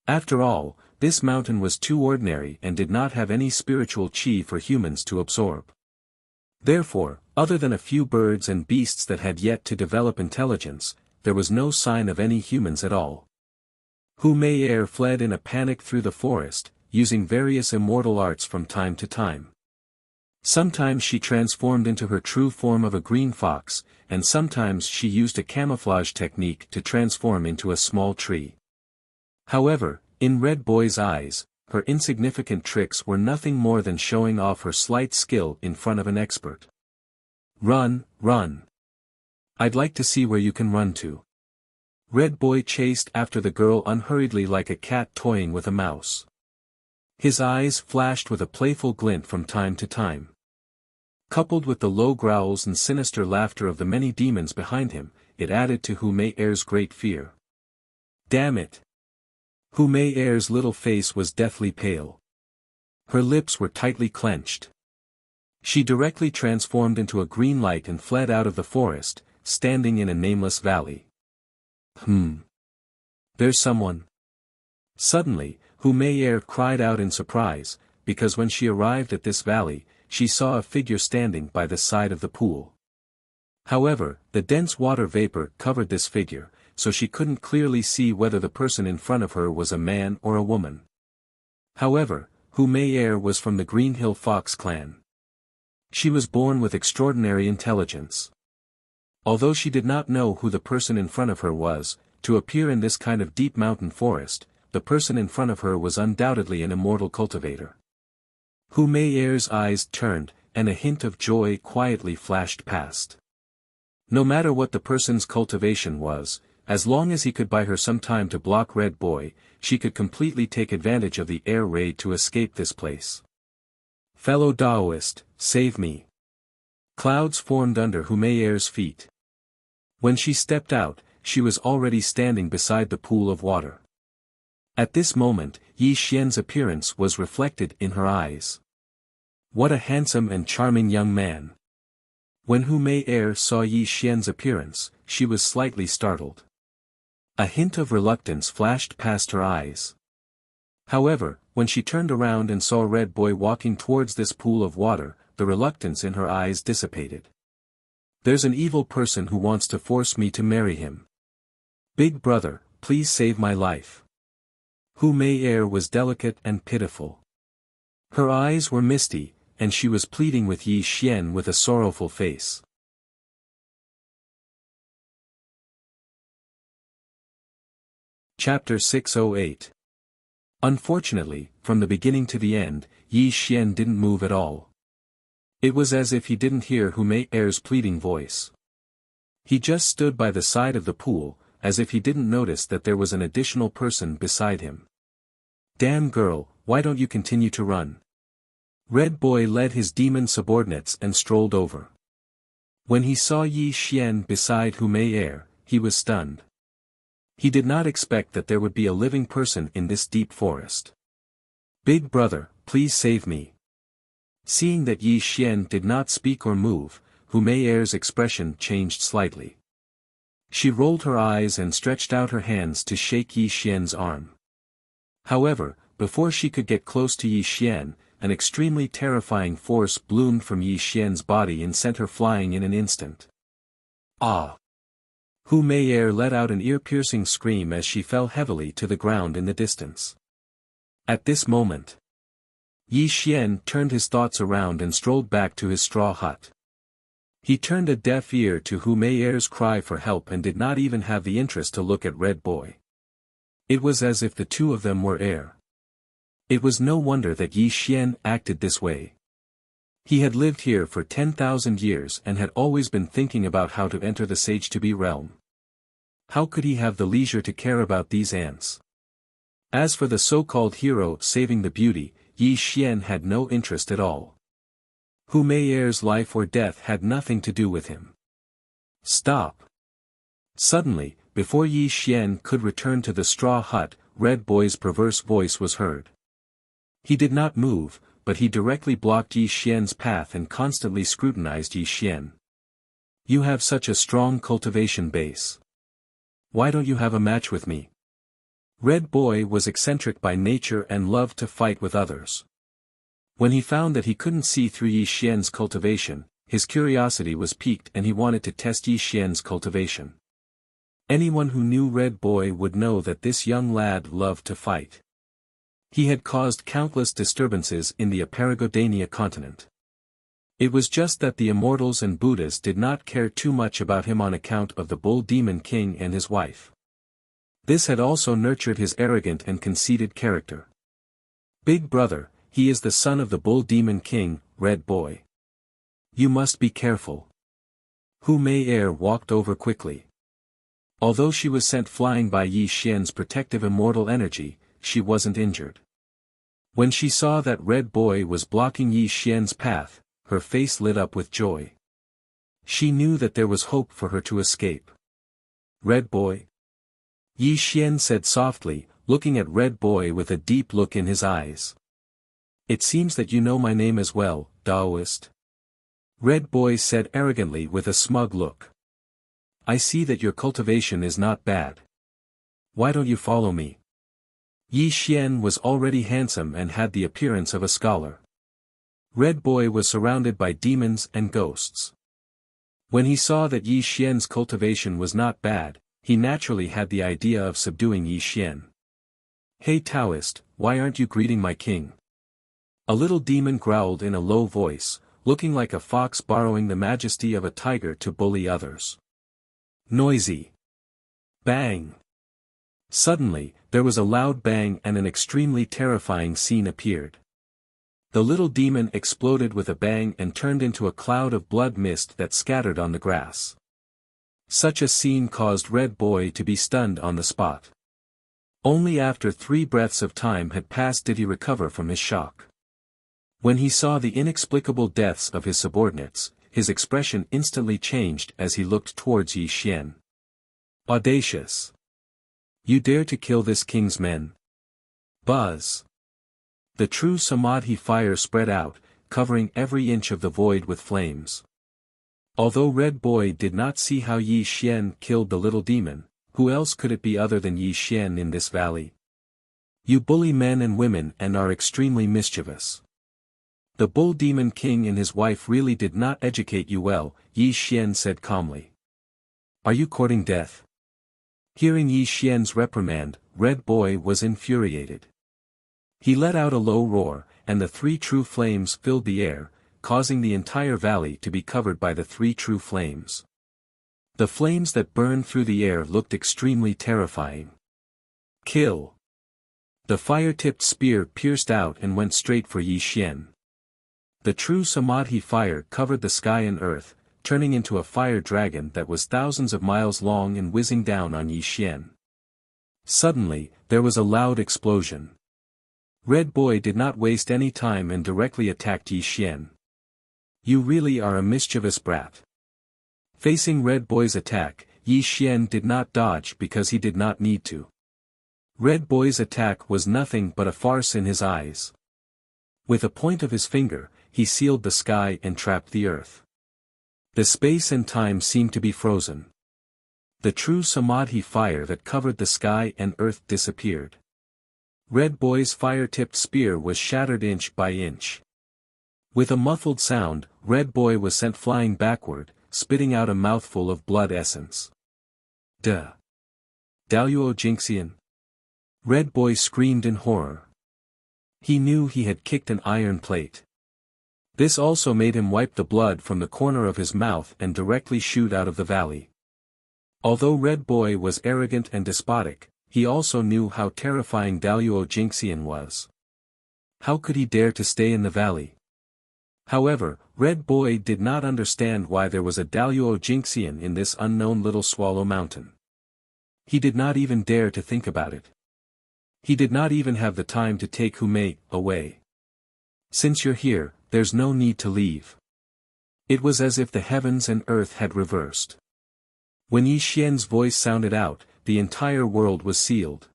Speaker 1: After all, this mountain was too ordinary and did not have any spiritual chi for humans to absorb. Therefore, other than a few birds and beasts that had yet to develop intelligence, there was no sign of any humans at all. Hu Mei Er fled in a panic through the forest, using various immortal arts from time to time. Sometimes she transformed into her true form of a green fox, and sometimes she used a camouflage technique to transform into a small tree. However, in Red Boy's eyes, her insignificant tricks were nothing more than showing off her slight skill in front of an expert. Run, run. I'd like to see where you can run to. Red Boy chased after the girl unhurriedly like a cat toying with a mouse. His eyes flashed with a playful glint from time to time. Coupled with the low growls and sinister laughter of the many demons behind him, it added to Hu Mei Er's great fear. Damn it! Hu Mei Er's little face was deathly pale. Her lips were tightly clenched. She directly transformed into a green light and fled out of the forest, standing in a nameless valley. There's someone. Suddenly, Hu Mei Er cried out in surprise, because when she arrived at this valley, she saw a figure standing by the side of the pool. However, the dense water vapor covered this figure, so she couldn't clearly see whether the person in front of her was a man or a woman. However, Hu Mei Er was from the Green Hill Fox clan. She was born with extraordinary intelligence. Although she did not know who the person in front of her was, to appear in this kind of deep mountain forest, the person in front of her was undoubtedly an immortal cultivator. Hu Mei Er's eyes turned, and a hint of joy quietly flashed past. No matter what the person's cultivation was, as long as he could buy her some time to block Red Boy, she could completely take advantage of the air raid to escape this place. Fellow Taoist, save me. Clouds formed under Hu Mei Er's feet. When she stepped out, she was already standing beside the pool of water. At this moment, Yi Xian's appearance was reflected in her eyes. What a handsome and charming young man. When Hu Mei Er saw Yi Xian's appearance, she was slightly startled. A hint of reluctance flashed past her eyes. However, when she turned around and saw Red Boy walking towards this pool of water, the reluctance in her eyes dissipated. There's an evil person who wants to force me to marry him. Big brother, please save my life. Hu Mei Er was delicate and pitiful. Her eyes were misty, and she was pleading with Yi Xian with a sorrowful face. Chapter 608. Unfortunately, from the beginning to the end, Yi Xian didn't move at all. It was as if he didn't hear Hu Mei Er's pleading voice. He just stood by the side of the pool, as if he didn't notice that there was an additional person beside him. Damn girl, why don't you continue to run? Red Boy led his demon subordinates and strolled over. When he saw Yi Xian beside Hu Mei Er, he was stunned. He did not expect that there would be a living person in this deep forest. Big brother, please save me. Seeing that Yi Xian did not speak or move, Hu Mei Er's expression changed slightly. She rolled her eyes and stretched out her hands to shake Yi Xian's arm. However, before she could get close to Yi Xian, an extremely terrifying force bloomed from Yi Xian's body and sent her flying in an instant. Ah! Hu Mei Er let out an ear-piercing scream as she fell heavily to the ground in the distance. At this moment, Yi Xian turned his thoughts around and strolled back to his straw hut. He turned a deaf ear to Hu Mei Er's cry for help and did not even have the interest to look at Red Boy. It was as if the two of them were air. It was no wonder that Yi Xian acted this way. He had lived here for 10,000 years and had always been thinking about how to enter the Sage-to-be realm. How could he have the leisure to care about these ants? As for the so-called hero saving the beauty, Yi Xian had no interest at all. Hu Meier's life or death had nothing to do with him. Stop! Suddenly, before Yi Xian could return to the straw hut, Red Boy's perverse voice was heard. He did not move, but he directly blocked Yi Xian's path and constantly scrutinized Yi Xian. You have such a strong cultivation base. Why don't you have a match with me? Red Boy was eccentric by nature and loved to fight with others. When he found that he couldn't see through Yi Xian's cultivation, his curiosity was piqued and he wanted to test Yi Xian's cultivation. Anyone who knew Red Boy would know that this young lad loved to fight. He had caused countless disturbances in the Aparagodania continent. It was just that the Immortals and Buddhas did not care too much about him on account of the Bull Demon King and his wife. This had also nurtured his arrogant and conceited character. Big brother, he is the son of the Bull Demon King, Red Boy. You must be careful. Hu Meier walked over quickly. Although she was sent flying by Yi Xian's protective immortal energy, she wasn't injured. When she saw that Red Boy was blocking Yi Xian's path, her face lit up with joy. She knew that there was hope for her to escape. Red Boy? Yi Xian said softly, looking at Red Boy with a deep look in his eyes. It seems that you know my name as well, Taoist. Red Boy said arrogantly with a smug look. I see that your cultivation is not bad. Why don't you follow me? Yi Xian was already handsome and had the appearance of a scholar. Red Boy was surrounded by demons and ghosts. When he saw that Yi Xian's cultivation was not bad, he naturally had the idea of subduing Yi Xian. Hey Taoist, why aren't you greeting my king? A little demon growled in a low voice, looking like a fox borrowing the majesty of a tiger to bully others. Noisy. Bang. Suddenly, there was a loud bang and an extremely terrifying scene appeared. The little demon exploded with a bang and turned into a cloud of blood mist that scattered on the grass. Such a scene caused Red Boy to be stunned on the spot. Only after 3 breaths of time had passed did he recover from his shock. When he saw the inexplicable deaths of his subordinates, his expression instantly changed as he looked towards Yi Xian. Audacious! You dare to kill this king's men? Buzz! The true Samadhi fire spread out, covering every inch of the void with flames. Although Red Boy did not see how Yi Xian killed the little demon, who else could it be other than Yi Xian in this valley? You bully men and women and are extremely mischievous. The Bull Demon King and his wife really did not educate you well, Yi Xian said calmly. Are you courting death? Hearing Yi Xian's reprimand, Red Boy was infuriated. He let out a low roar, and the 3 true flames filled the air, causing the entire valley to be covered by the 3 true flames. The flames that burned through the air looked extremely terrifying. Kill! The fire-tipped spear pierced out and went straight for Yi Xian. The true Samadhi fire covered the sky and earth, turning into a fire dragon that was thousands of miles long and whizzing down on Yi Xian. Suddenly, there was a loud explosion. Red Boy did not waste any time and directly attacked Yi Xian. You really are a mischievous brat. Facing Red Boy's attack, Yi Xian did not dodge because he did not need to. Red Boy's attack was nothing but a farce in his eyes. With a point of his finger, he sealed the sky and trapped the earth. The space and time seemed to be frozen. The true Samadhi fire that covered the sky and earth disappeared. Red Boy's fire-tipped spear was shattered inch by inch. With a muffled sound, Red Boy was sent flying backward, spitting out a mouthful of blood essence. Duh! Daoyuo Jinxian! Red Boy screamed in horror. He knew he had kicked an iron plate. This also made him wipe the blood from the corner of his mouth and directly shoot out of the valley. Although Red Boy was arrogant and despotic, he also knew how terrifying Daoyuo Jinxian was. How could he dare to stay in the valley? However, Red Boy did not understand why there was a Daluo Jinxian in this unknown little swallow mountain. He did not even dare to think about it. He did not even have the time to take Humei away. Since you're here, there's no need to leave. It was as if the heavens and earth had reversed. When Yi Xian's voice sounded out, the entire world was sealed.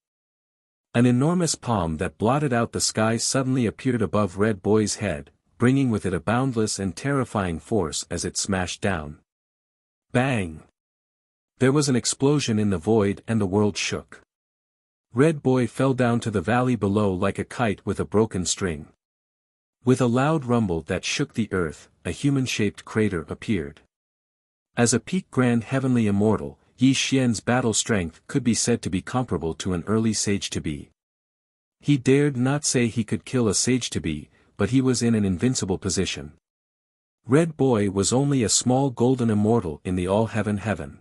Speaker 1: An enormous palm that blotted out the sky suddenly appeared above Red Boy's head, bringing with it a boundless and terrifying force as it smashed down. Bang! There was an explosion in the void and the world shook. Red Boy fell down to the valley below like a kite with a broken string. With a loud rumble that shook the earth, a human-shaped crater appeared. As a peak grand heavenly immortal, Yi Xian's battle strength could be said to be comparable to an early sage-to-be. He dared not say he could kill a sage-to-be, but he was in an invincible position. Red Boy was only a small golden immortal in the all-heaven heaven.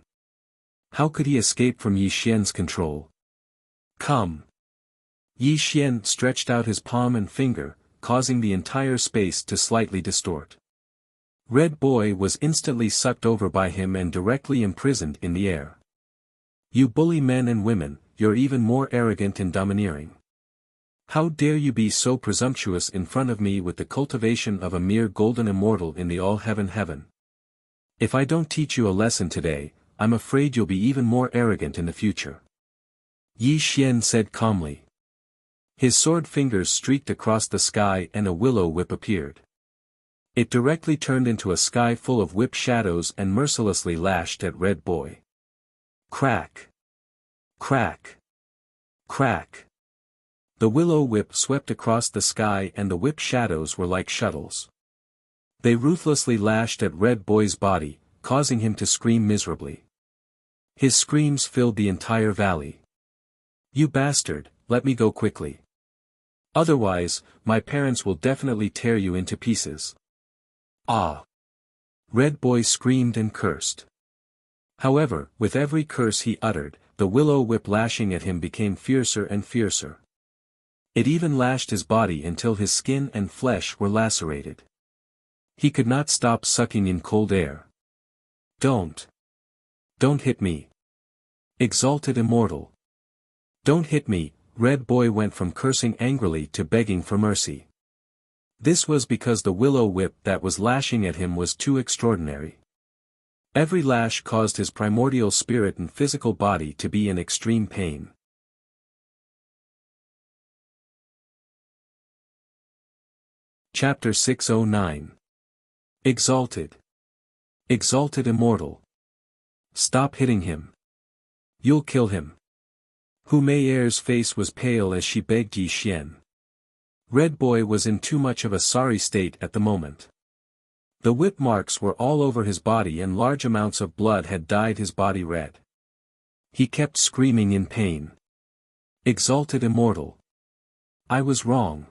Speaker 1: How could he escape from Yi Xian's control? Come! Yi Xian stretched out his palm and finger, causing the entire space to slightly distort. Red Boy was instantly sucked over by him and directly imprisoned in the air. You bully men and women, you're even more arrogant and domineering. How dare you be so presumptuous in front of me with the cultivation of a mere golden immortal in the all-heaven heaven? If I don't teach you a lesson today, I'm afraid you'll be even more arrogant in the future. Yi Xian said calmly. His sword fingers streaked across the sky and a willow whip appeared. It directly turned into a sky full of whip shadows and mercilessly lashed at Red Boy. Crack! Crack! Crack! The willow whip swept across the sky and the whip shadows were like shuttles. They ruthlessly lashed at Red Boy's body, causing him to scream miserably. His screams filled the entire valley. You bastard, let me go quickly. Otherwise, my parents will definitely tear you into pieces. Ah! Red Boy screamed and cursed. However, with every curse he uttered, the willow whip lashing at him became fiercer and fiercer. It even lashed his body until his skin and flesh were lacerated. He could not stop sucking in cold air. Don't hit me. Exalted Immortal. Don't hit me. Red Boy went from cursing angrily to begging for mercy. This was because the willow whip that was lashing at him was too extraordinary. Every lash caused his primordial spirit and physical body to be in extreme pain. Chapter 609. Exalted. Exalted Immortal. Stop hitting him. You'll kill him. Humei Er's face was pale as she begged Yi Xian. Red Boy was in too much of a sorry state at the moment. The whip marks were all over his body and large amounts of blood had dyed his body red. He kept screaming in pain. Exalted Immortal. I was wrong.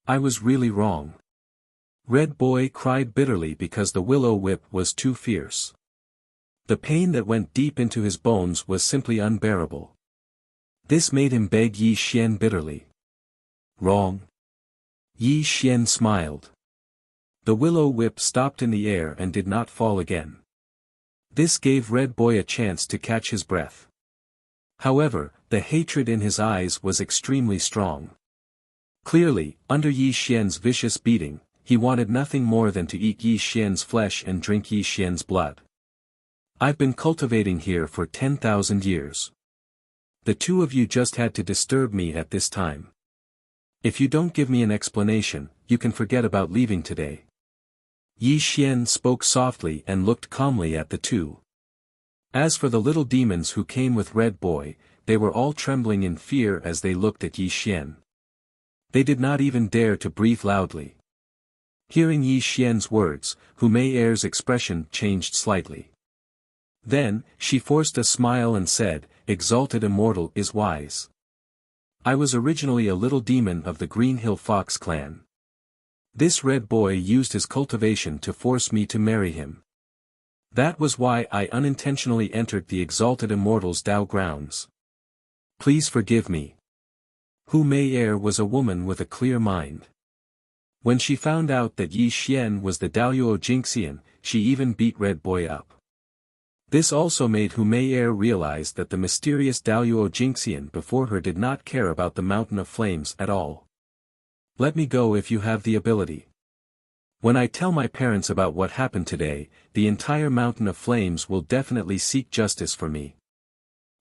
Speaker 1: I was really wrong. Red Boy cried bitterly because the willow whip was too fierce. The pain that went deep into his bones was simply unbearable. This made him beg Yi Xian bitterly. Wrong? Yi Xian smiled. The willow whip stopped in the air and did not fall again. This gave Red Boy a chance to catch his breath. However, the hatred in his eyes was extremely strong. Clearly, under Yi Xian's vicious beating, he wanted nothing more than to eat Yi Xian's flesh and drink Yi Xian's blood. I've been cultivating here for 10,000 years. The two of you just had to disturb me at this time. If you don't give me an explanation, you can forget about leaving today. Yi Xian spoke softly and looked calmly at the two. As for the little demons who came with Red Boy, they were all trembling in fear as they looked at Yi Xian. They did not even dare to breathe loudly. Hearing Yi Xian's words, Humei Er's expression changed slightly. Then, she forced a smile and said, Exalted Immortal is wise. I was originally a little demon of the Green Hill Fox clan. This Red Boy used his cultivation to force me to marry him. That was why I unintentionally entered the Exalted Immortal's Dao grounds. Please forgive me. Hu Mei was a woman with a clear mind. When she found out that Yi Xian was the Daluo Jingxian, she even beat Red Boy up. This also made Hu Mei realize that the mysterious Daluo Jingxian before her did not care about the Mountain of Flames at all. Let me go if you have the ability. When I tell my parents about what happened today, the entire Mountain of Flames will definitely seek justice for me.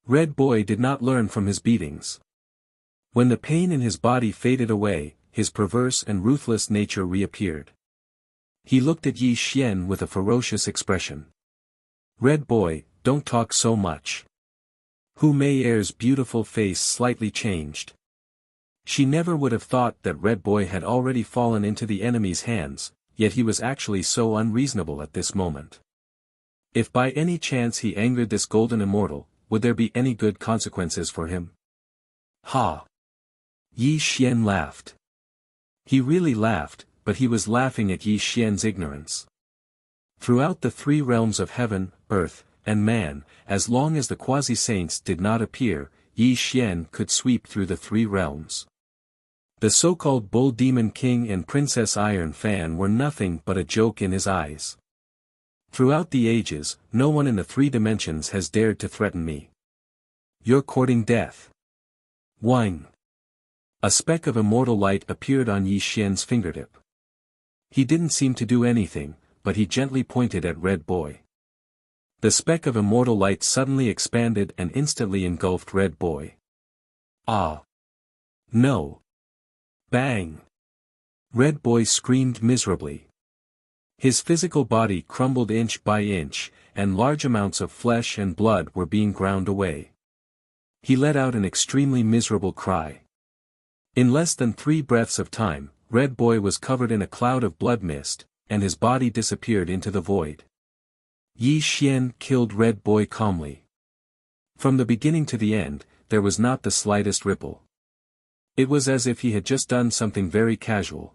Speaker 1: Red Boy did not learn from his beatings. When the pain in his body faded away, his perverse and ruthless nature reappeared. He looked at Yi Xian with a ferocious expression. Red Boy, don't talk so much. Hu Mei's beautiful face slightly changed. She never would have thought that Red Boy had already fallen into the enemy's hands, yet he was actually so unreasonable at this moment. If by any chance he angered this golden immortal, would there be any good consequences for him? Ha! Yi Xian laughed. He really laughed, but he was laughing at Yi Xian's ignorance. Throughout the three realms of heaven, earth, and man, as long as the quasi-saints did not appear, Yi Xian could sweep through the three realms. The so-called Bull Demon King and Princess Iron Fan were nothing but a joke in his eyes. Throughout the ages, no one in the three dimensions has dared to threaten me. You're courting death. Whine. A speck of immortal light appeared on Yi Xian's fingertip. He didn't seem to do anything, but he gently pointed at Red Boy. The speck of immortal light suddenly expanded and instantly engulfed Red Boy. Ah! No! Bang! Red Boy screamed miserably. His physical body crumbled inch by inch, and large amounts of flesh and blood were being ground away. He let out an extremely miserable cry. In less than 3 breaths of time, Red Boy was covered in a cloud of blood mist, and his body disappeared into the void. Yi Xian killed Red Boy calmly. From the beginning to the end, there was not the slightest ripple. It was as if he had just done something very casual.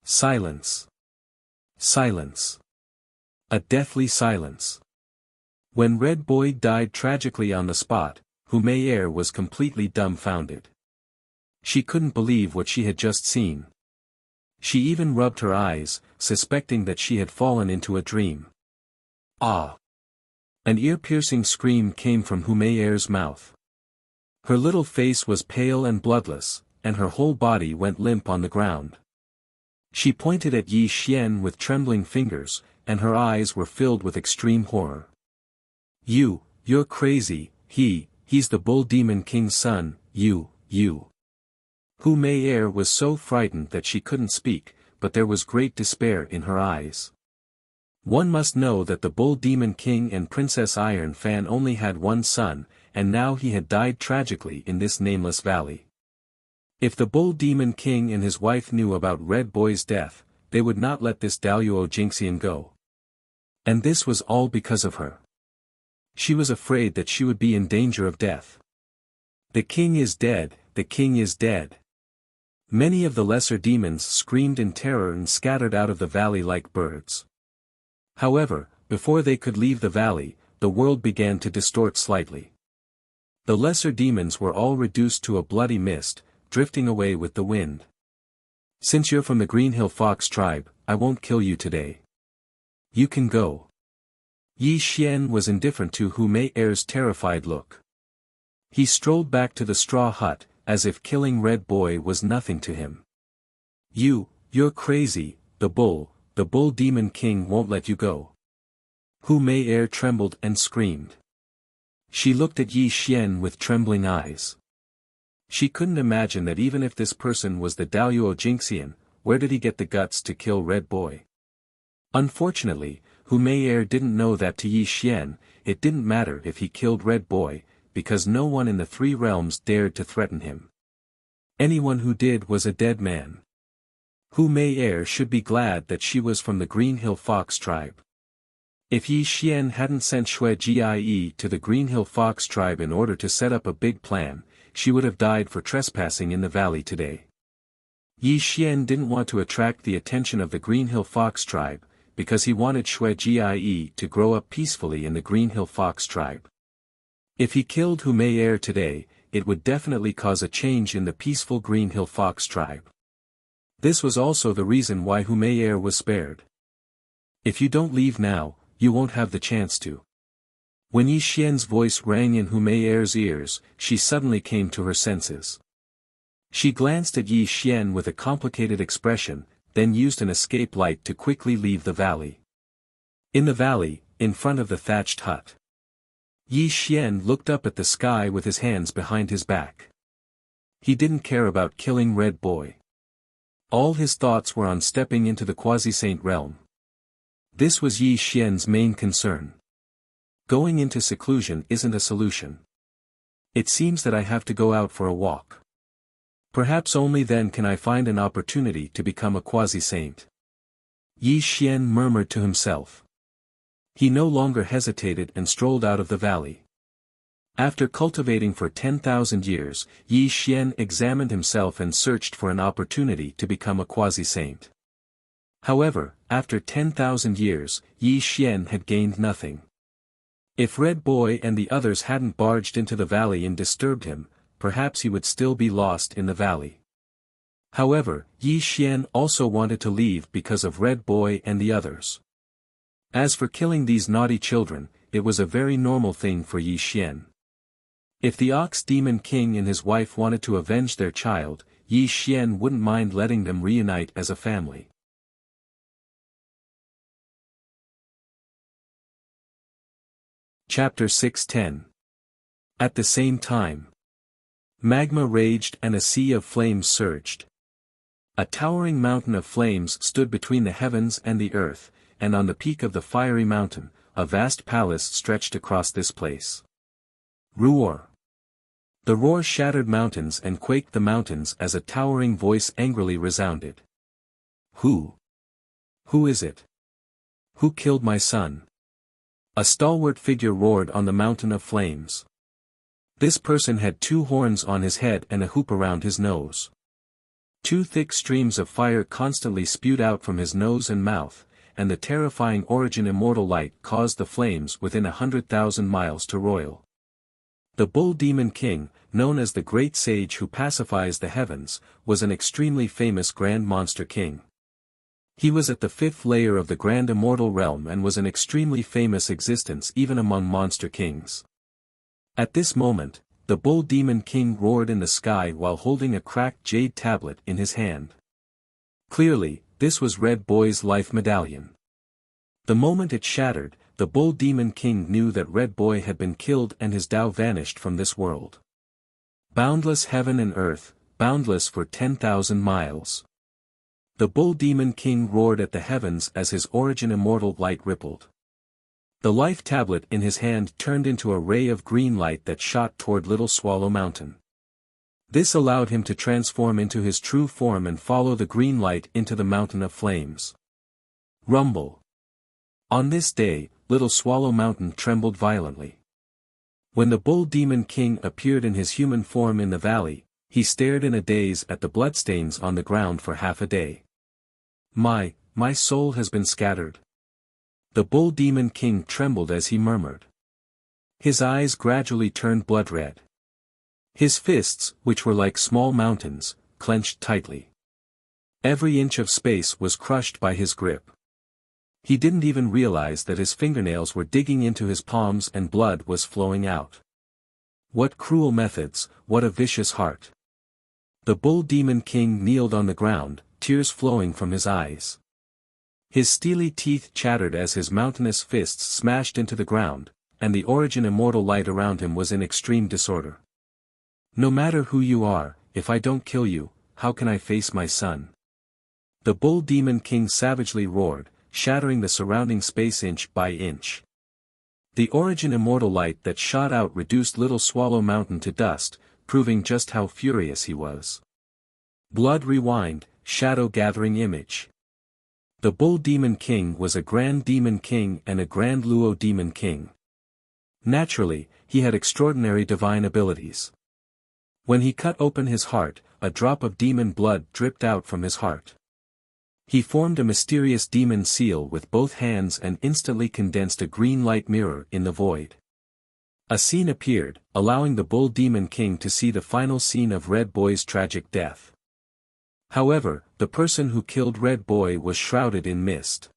Speaker 1: Silence. Silence. A deathly silence. When Red Boy died tragically on the spot, Hu Mei was completely dumbfounded. She couldn't believe what she had just seen. She even rubbed her eyes, suspecting that she had fallen into a dream. Ah! An ear-piercing scream came from Hu Mei's mouth. Her little face was pale and bloodless, and her whole body went limp on the ground. She pointed at Yi Xian with trembling fingers, and her eyes were filled with extreme horror. You're crazy, he's the Bull Demon King's son, you. Hu Mei was so frightened that she couldn't speak, but there was great despair in her eyes. One must know that the Bull Demon King and Princess Iron Fan only had one son, and now he had died tragically in this nameless valley. If the Bull Demon King and his wife knew about Red Boy's death, they would not let this Daluo Jingxian go. And this was all because of her. She was afraid that she would be in danger of death. The king is dead, the king is dead. Many of the lesser demons screamed in terror and scattered out of the valley like birds. However, before they could leave the valley, the world began to distort slightly. The lesser demons were all reduced to a bloody mist, drifting away with the wind. Since you're from the Green Hill Fox tribe, I won't kill you today. You can go. Yi Xian was indifferent to Hu Mei's terrified look. He strolled back to the straw hut, as if killing Red Boy was nothing to him. You're crazy, the Bull Demon King won't let you go. Hu Mei trembled and screamed. She looked at Yi Xian with trembling eyes. She couldn't imagine that even if this person was the Daluo Jingxian, where did he get the guts to kill Red Boy? Unfortunately, Hu Mei didn't know that to Yi Xian, it didn't matter if he killed Red Boy, because no one in the 3 realms dared to threaten him. Anyone who did was a dead man. Hu Mei should be glad that she was from the Green Hill Fox tribe. If Yi Xian hadn't sent Xue Jie to the Green Hill Fox tribe in order to set up a big plan, she would have died for trespassing in the valley today. Yi Xian didn't want to attract the attention of the Green Hill Fox tribe, because he wanted Xue Jie to grow up peacefully in the Green Hill Fox tribe. If he killed Hu Mei today, it would definitely cause a change in the peaceful Green Hill Fox tribe. This was also the reason why Humayer was spared. If you don't leave now, you won't have the chance to. When Yi Xian's voice rang in Humayer's ears, she suddenly came to her senses. She glanced at Yi Xian with a complicated expression, then used an escape light to quickly leave the valley. In the valley, in front of the thatched hut, Yi Xian looked up at the sky with his hands behind his back. He didn't care about killing Red Boy. All his thoughts were on stepping into the quasi-saint realm. This was Yi Xian's main concern. Going into seclusion isn't a solution. It seems that I have to go out for a walk. Perhaps only then can I find an opportunity to become a quasi-saint. Yi Xian murmured to himself. He no longer hesitated and strolled out of the valley. After cultivating for 10,000 years, Yi Xian examined himself and searched for an opportunity to become a quasi-saint. However, after 10,000 years, Yi Xian had gained nothing. If Red Boy and the others hadn't barged into the valley and disturbed him, perhaps he would still be lost in the valley. However, Yi Xian also wanted to leave because of Red Boy and the others. As for killing these naughty children, it was a very normal thing for Yi Xian. If the Ox Demon King and his wife wanted to avenge their child, Yi Xian wouldn't mind letting them reunite as a family. Chapter 610. At the same time, magma raged and a sea of flames surged. A towering mountain of flames stood between the heavens and the earth, and on the peak of the fiery mountain, a vast palace stretched across this place. Roar! The roar shattered mountains and quaked the mountains as a towering voice angrily resounded. Who is it? Who killed my son? A stalwart figure roared on the mountain of flames. This person had 2 horns on his head and a hoop around his nose. 2 thick streams of fire constantly spewed out from his nose and mouth, and the terrifying origin immortal light caused the flames within 100,000 miles to roil. The Bull Demon King, known as the Great Sage who pacifies the heavens, was an extremely famous Grand Monster King. He was at the 5th layer of the Grand Immortal Realm and was an extremely famous existence even among monster kings. At this moment, the Bull Demon King roared in the sky while holding a cracked jade tablet in his hand. Clearly, this was Red Boy's life medallion. The moment it shattered, the Bull Demon King knew that Red Boy had been killed and his Tao vanished from this world. Boundless heaven and earth, boundless for 10,000 miles. The Bull Demon King roared at the heavens as his origin immortal light rippled. The life tablet in his hand turned into a ray of green light that shot toward Little Swallow Mountain. This allowed him to transform into his true form and follow the green light into the mountain of flames. Rumble. On this day, Little Swallow Mountain trembled violently. When the Bull Demon King appeared in his human form in the valley, he stared in a daze at the bloodstains on the ground for half a day. My soul has been scattered. The Bull Demon King trembled as he murmured. His eyes gradually turned blood red. His fists, which were like small mountains, clenched tightly. Every inch of space was crushed by his grip. He didn't even realize that his fingernails were digging into his palms and blood was flowing out. What cruel methods, what a vicious heart. The Bull Demon King kneeled on the ground, tears flowing from his eyes. His steely teeth chattered as his mountainous fists smashed into the ground, and the origin immortal light around him was in extreme disorder. No matter who you are, if I don't kill you, how can I face my son? The Bull Demon King savagely roared, shattering the surrounding space inch by inch. The origin immortal light that shot out reduced Little Swallow Mountain to dust, proving just how furious he was. Blood rewind, shadow gathering image. The Bull Demon King was a Grand Demon King and a Grand Luo Demon King. Naturally, he had extraordinary divine abilities. When he cut open his heart, a drop of demon blood dripped out from his heart. He formed a mysterious demon seal with both hands and instantly condensed a green light mirror in the void. A scene appeared, allowing the Bull Demon King to see the final scene of Red Boy's tragic death. However, the person who killed Red Boy was shrouded in mist.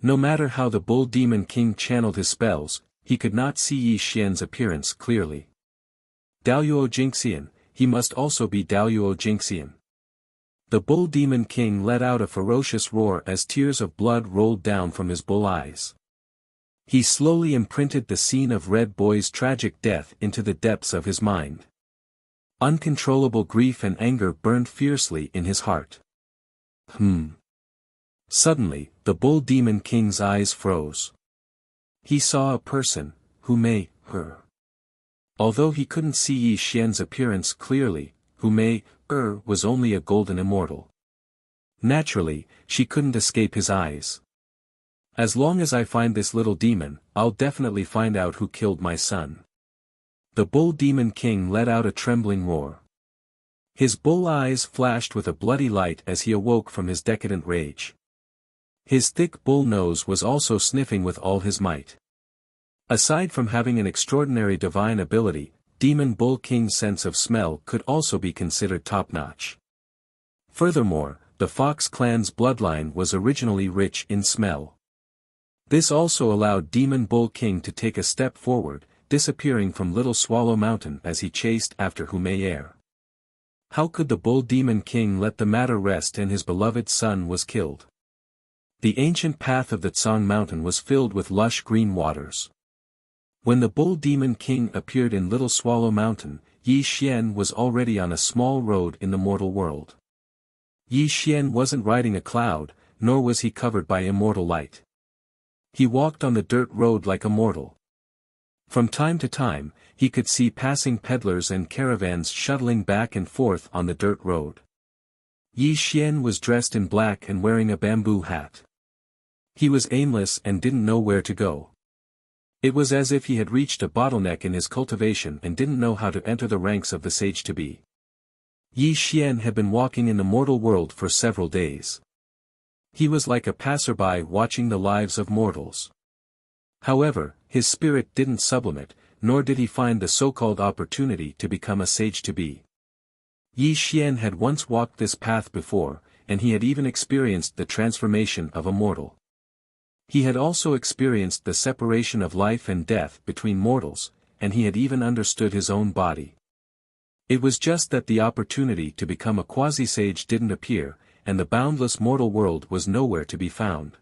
Speaker 1: No matter how the Bull Demon King channeled his spells, he could not see Yi Xian's appearance clearly. Daoyuo Jingxian, he must also be Daoyuo Jingxian. The Bull Demon King let out a ferocious roar as tears of blood rolled down from his bull eyes. He slowly imprinted the scene of Red Boy's tragic death into the depths of his mind. Uncontrollable grief and anger burned fiercely in his heart. Suddenly, the Bull Demon King's eyes froze. He saw a person, who may, her. Although he couldn't see Yi Xian's appearance clearly, who may, was only a golden immortal. Naturally, she couldn't escape his eyes. As long as I find this little demon, I'll definitely find out who killed my son. The Bull Demon King let out a trembling roar. His bull eyes flashed with a bloody light as he awoke from his decadent rage. His thick bull nose was also sniffing with all his might. Aside from having an extraordinary divine ability, Demon Bull King's sense of smell could also be considered top-notch. Furthermore, the Fox clan's bloodline was originally rich in smell. This also allowed Demon Bull King to take a step forward, disappearing from Little Swallow Mountain as he chased after Humeyer. How could the Bull Demon King let the matter rest and his beloved son was killed? The ancient path of the Tsang Mountain was filled with lush green waters. When the Bull Demon King appeared in Little Swallow Mountain, Yi Xian was already on a small road in the mortal world. Yi Xian wasn't riding a cloud, nor was he covered by immortal light. He walked on the dirt road like a mortal. From time to time, he could see passing peddlers and caravans shuttling back and forth on the dirt road. Yi Xian was dressed in black and wearing a bamboo hat. He was aimless and didn't know where to go. It was as if he had reached a bottleneck in his cultivation and didn't know how to enter the ranks of the sage-to-be. Yi Xian had been walking in the mortal world for several days. He was like a passerby watching the lives of mortals. However, his spirit didn't sublimate, nor did he find the so-called opportunity to become a sage-to-be. Yi Xian had once walked this path before, and he had even experienced the transformation of a mortal. He had also experienced the separation of life and death between mortals, and he had even understood his own body. It was just that the opportunity to become a quasi-sage didn't appear, and the boundless mortal world was nowhere to be found.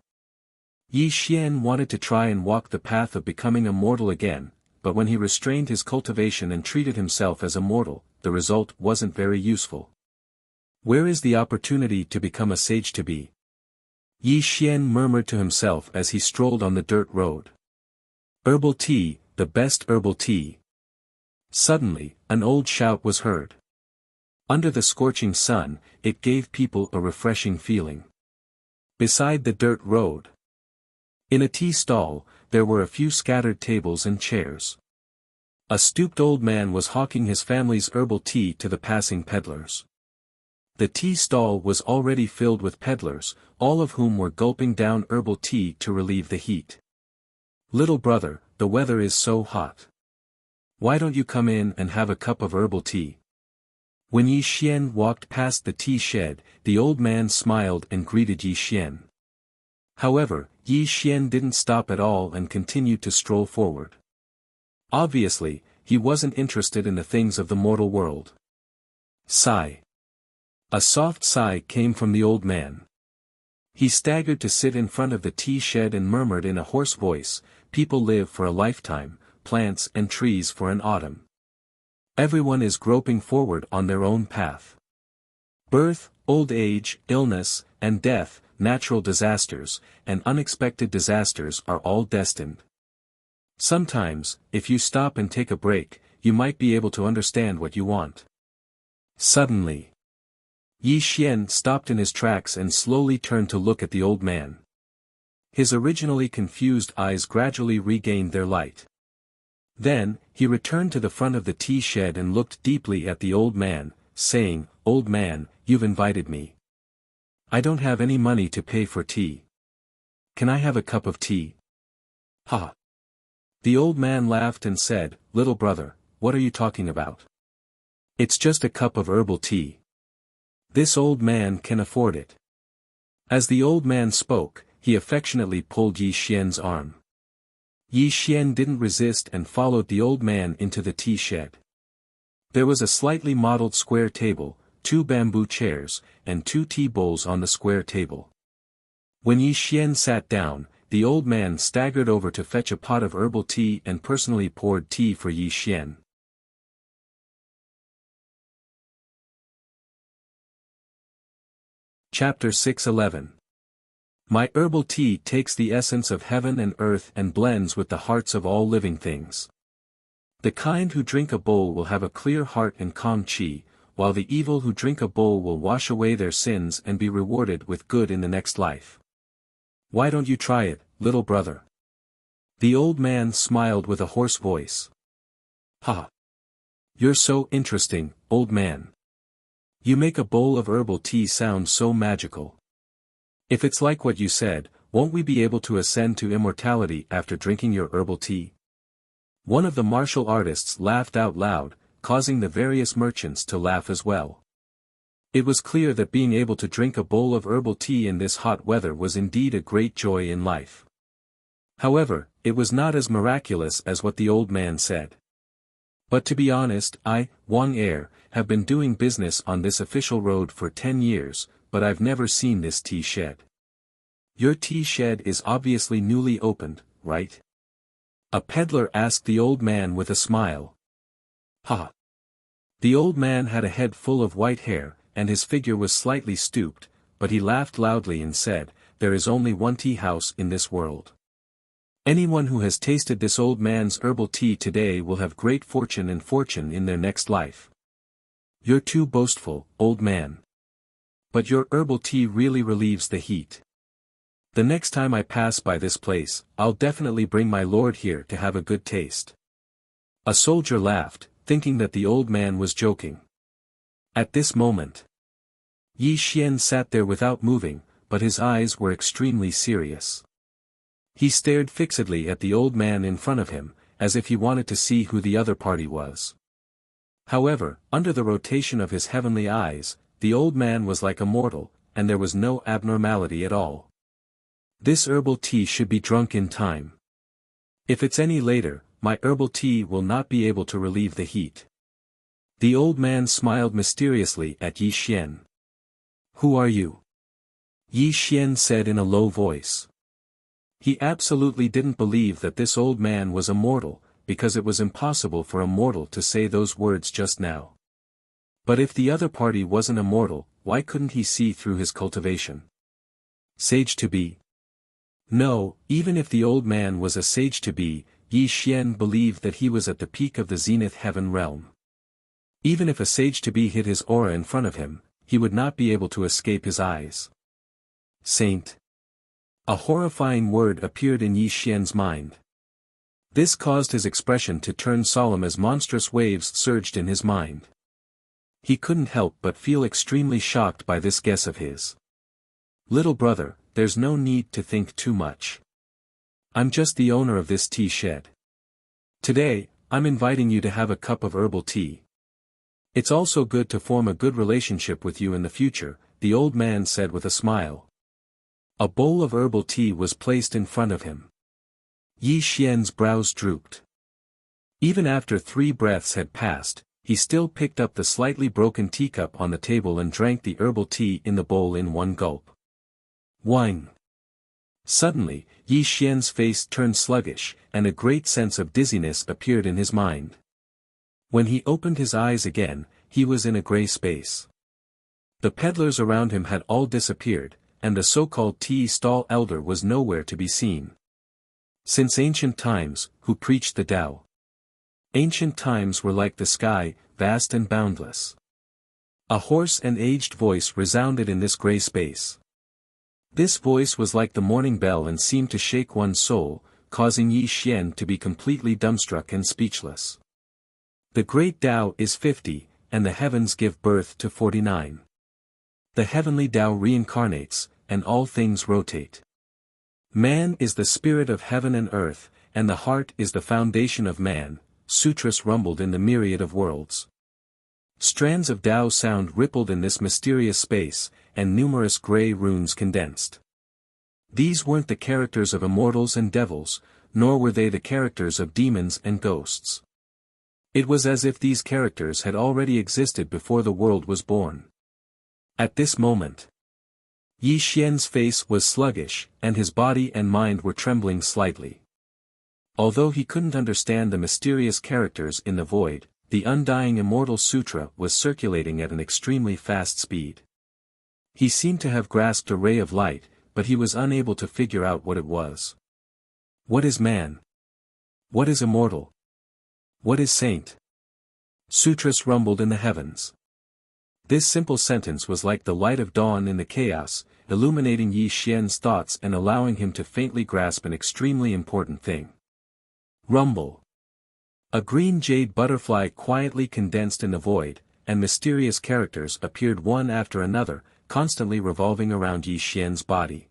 Speaker 1: Yi Xian wanted to try and walk the path of becoming a mortal again, but when he restrained his cultivation and treated himself as a mortal, the result wasn't very useful. Where is the opportunity to become a sage-to-be? Yi Xian murmured to himself as he strolled on the dirt road. Herbal tea, the best herbal tea. Suddenly, an old shout was heard. Under the scorching sun, it gave people a refreshing feeling. Beside the dirt road, in a tea stall, there were a few scattered tables and chairs. A stooped old man was hawking his family's herbal tea to the passing peddlers. The tea stall was already filled with peddlers, all of whom were gulping down herbal tea to relieve the heat. "Little brother, the weather is so hot. Why don't you come in and have a cup of herbal tea?" When Yi Xian walked past the tea shed, the old man smiled and greeted Yi Xian. However, Yi Xian didn't stop at all and continued to stroll forward. Obviously, he wasn't interested in the things of the mortal world. Sigh. A soft sigh came from the old man. He staggered to sit in front of the tea shed and murmured in a hoarse voice, "People live for a lifetime, plants and trees for an autumn. Everyone is groping forward on their own path. Birth, old age, illness, and death, natural disasters, and unexpected disasters are all destined. Sometimes, if you stop and take a break, you might be able to understand what you want." Suddenly, Yi Xian stopped in his tracks and slowly turned to look at the old man. His originally confused eyes gradually regained their light. Then, he returned to the front of the tea shed and looked deeply at the old man, saying, "Old man, you've invited me. I don't have any money to pay for tea. Can I have a cup of tea?" "Ha! The old man laughed and said, "Little brother, what are you talking about? It's just a cup of herbal tea. This old man can afford it." As the old man spoke, he affectionately pulled Yi Xian's arm. Yi Xian didn't resist and followed the old man into the tea shed. There was a slightly modeled square table, 2 bamboo chairs, and 2 tea bowls on the square table. When Yi Xian sat down, the old man staggered over to fetch a pot of herbal tea and personally poured tea for Yi Xian. Chapter 611. My herbal tea takes the essence of heaven and earth and blends with the hearts of all living things. The kind who drink a bowl will have a clear heart and calm qi, while the evil who drink a bowl will wash away their sins and be rewarded with good in the next life. Why don't you try it, little brother? The old man smiled with a hoarse voice. Ha! You're so interesting, old man. You make a bowl of herbal tea sound so magical. If it's like what you said, won't we be able to ascend to immortality after drinking your herbal tea? One of the martial artists laughed out loud, causing the various merchants to laugh as well. It was clear that being able to drink a bowl of herbal tea in this hot weather was indeed a great joy in life. However, it was not as miraculous as what the old man said. But to be honest, I, Wang Er, have been doing business on this official road for 10 years, but I've never seen this tea shed. Your tea shed is obviously newly opened, right? A peddler asked the old man with a smile. Ha! The old man had a head full of white hair, and his figure was slightly stooped, but he laughed loudly and said, "There is only one tea house in this world. Anyone who has tasted this old man's herbal tea today will have great fortune in their next life. You're too boastful, old man. But your herbal tea really relieves the heat. The next time I pass by this place, I'll definitely bring my lord here to have a good taste." A soldier laughed, thinking that the old man was joking. At this moment, Yi Xian sat there without moving, but his eyes were extremely serious. He stared fixedly at the old man in front of him, as if he wanted to see who the other party was. However, under the rotation of his heavenly eyes, the old man was like a mortal, and there was no abnormality at all. This herbal tea should be drunk in time. If it's any later, my herbal tea will not be able to relieve the heat. The old man smiled mysteriously at Yi Xian. "Who are you?" Yi Xian said in a low voice. He absolutely didn't believe that this old man was a mortal, because it was impossible for a mortal to say those words just now. But if the other party wasn't a mortal, why couldn't he see through his cultivation? Sage to be? No, even if the old man was a sage to be, Yi Xian believed that he was at the peak of the zenith heaven realm. Even if a sage to be hid his aura in front of him, he would not be able to escape his eyes. Saint. A horrifying word appeared in Yi Xian's mind. This caused his expression to turn solemn as monstrous waves surged in his mind. He couldn't help but feel extremely shocked by this guess of his. "Little brother, there's no need to think too much. I'm just the owner of this tea shed. Today, I'm inviting you to have a cup of herbal tea. It's also good to form a good relationship with you in the future," the old man said with a smile. A bowl of herbal tea was placed in front of him. Yi Xian's brows drooped. Even after 3 breaths had passed, he still picked up the slightly broken teacup on the table and drank the herbal tea in the bowl in one gulp. Wine. Suddenly, Yi Xian's face turned sluggish, and a great sense of dizziness appeared in his mind. When he opened his eyes again, he was in a gray space. The peddlers around him had all disappeared, and the so-called tea stall elder was nowhere to be seen. Since ancient times, who preached the Tao? Ancient times were like the sky, vast and boundless. A hoarse and aged voice resounded in this gray space. This voice was like the morning bell and seemed to shake one's soul, causing Yi Xian to be completely dumbstruck and speechless. The great Tao is 50, and the heavens give birth to 49. The heavenly Tao reincarnates, and all things rotate. Man is the spirit of heaven and earth, and the heart is the foundation of man, sutras rumbled in the myriad of worlds. Strands of Tao sound rippled in this mysterious space, and numerous gray runes condensed. These weren't the characters of immortals and devils, nor were they the characters of demons and ghosts. It was as if these characters had already existed before the world was born. At this moment, Yi Xian's face was sluggish, and his body and mind were trembling slightly. Although he couldn't understand the mysterious characters in the void, the undying Immortal Sutra was circulating at an extremely fast speed. He seemed to have grasped a ray of light, but he was unable to figure out what it was. What is man? What is immortal? What is saint? Sutras rumbled in the heavens. This simple sentence was like the light of dawn in the chaos, illuminating Yi Xian's thoughts and allowing him to faintly grasp an extremely important thing. Rumble. A green jade butterfly quietly condensed in the void, and mysterious characters appeared one after another, constantly revolving around Yi Xian's body.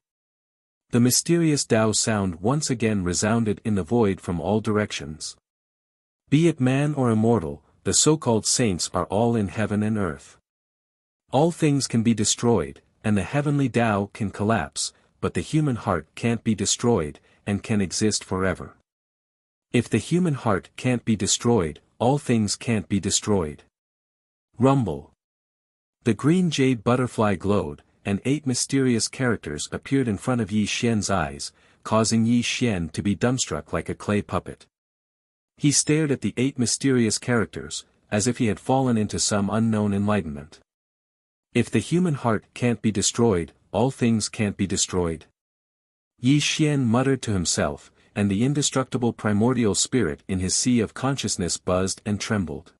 Speaker 1: The mysterious Tao sound once again resounded in the void from all directions. Be it man or immortal, the so-called saints are all in heaven and earth. All things can be destroyed, and the heavenly Tao can collapse, but the human heart can't be destroyed, and can exist forever. If the human heart can't be destroyed, all things can't be destroyed. Rumble. The green jade butterfly glowed, and 8 mysterious characters appeared in front of Yi Xian's eyes, causing Yi Xian to be dumbstruck like a clay puppet. He stared at the 8 mysterious characters, as if he had fallen into some unknown enlightenment. If the human heart can't be destroyed, all things can't be destroyed. Yi Xian muttered to himself, and the indestructible primordial spirit in his sea of consciousness buzzed and trembled.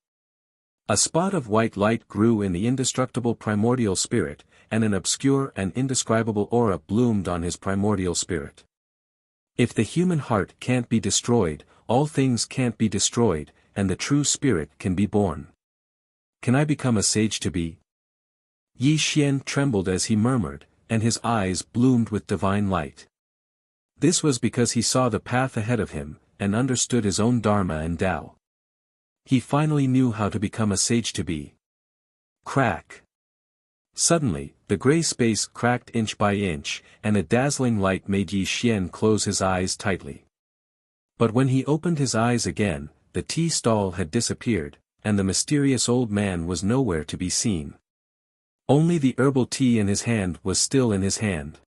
Speaker 1: A spot of white light grew in the indestructible primordial spirit, and an obscure and indescribable aura bloomed on his primordial spirit. If the human heart can't be destroyed, all things can't be destroyed, and the true spirit can be born. Can I become a sage to be? Yi Xian trembled as he murmured, and his eyes bloomed with divine light. This was because he saw the path ahead of him, and understood his own dharma and Tao. He finally knew how to become a sage to be. Crack. Suddenly, the gray space cracked inch by inch, and a dazzling light made Yi Xian close his eyes tightly. But when he opened his eyes again, the tea stall had disappeared, and the mysterious old man was nowhere to be seen. Only the herbal tea in his hand was still in his hand.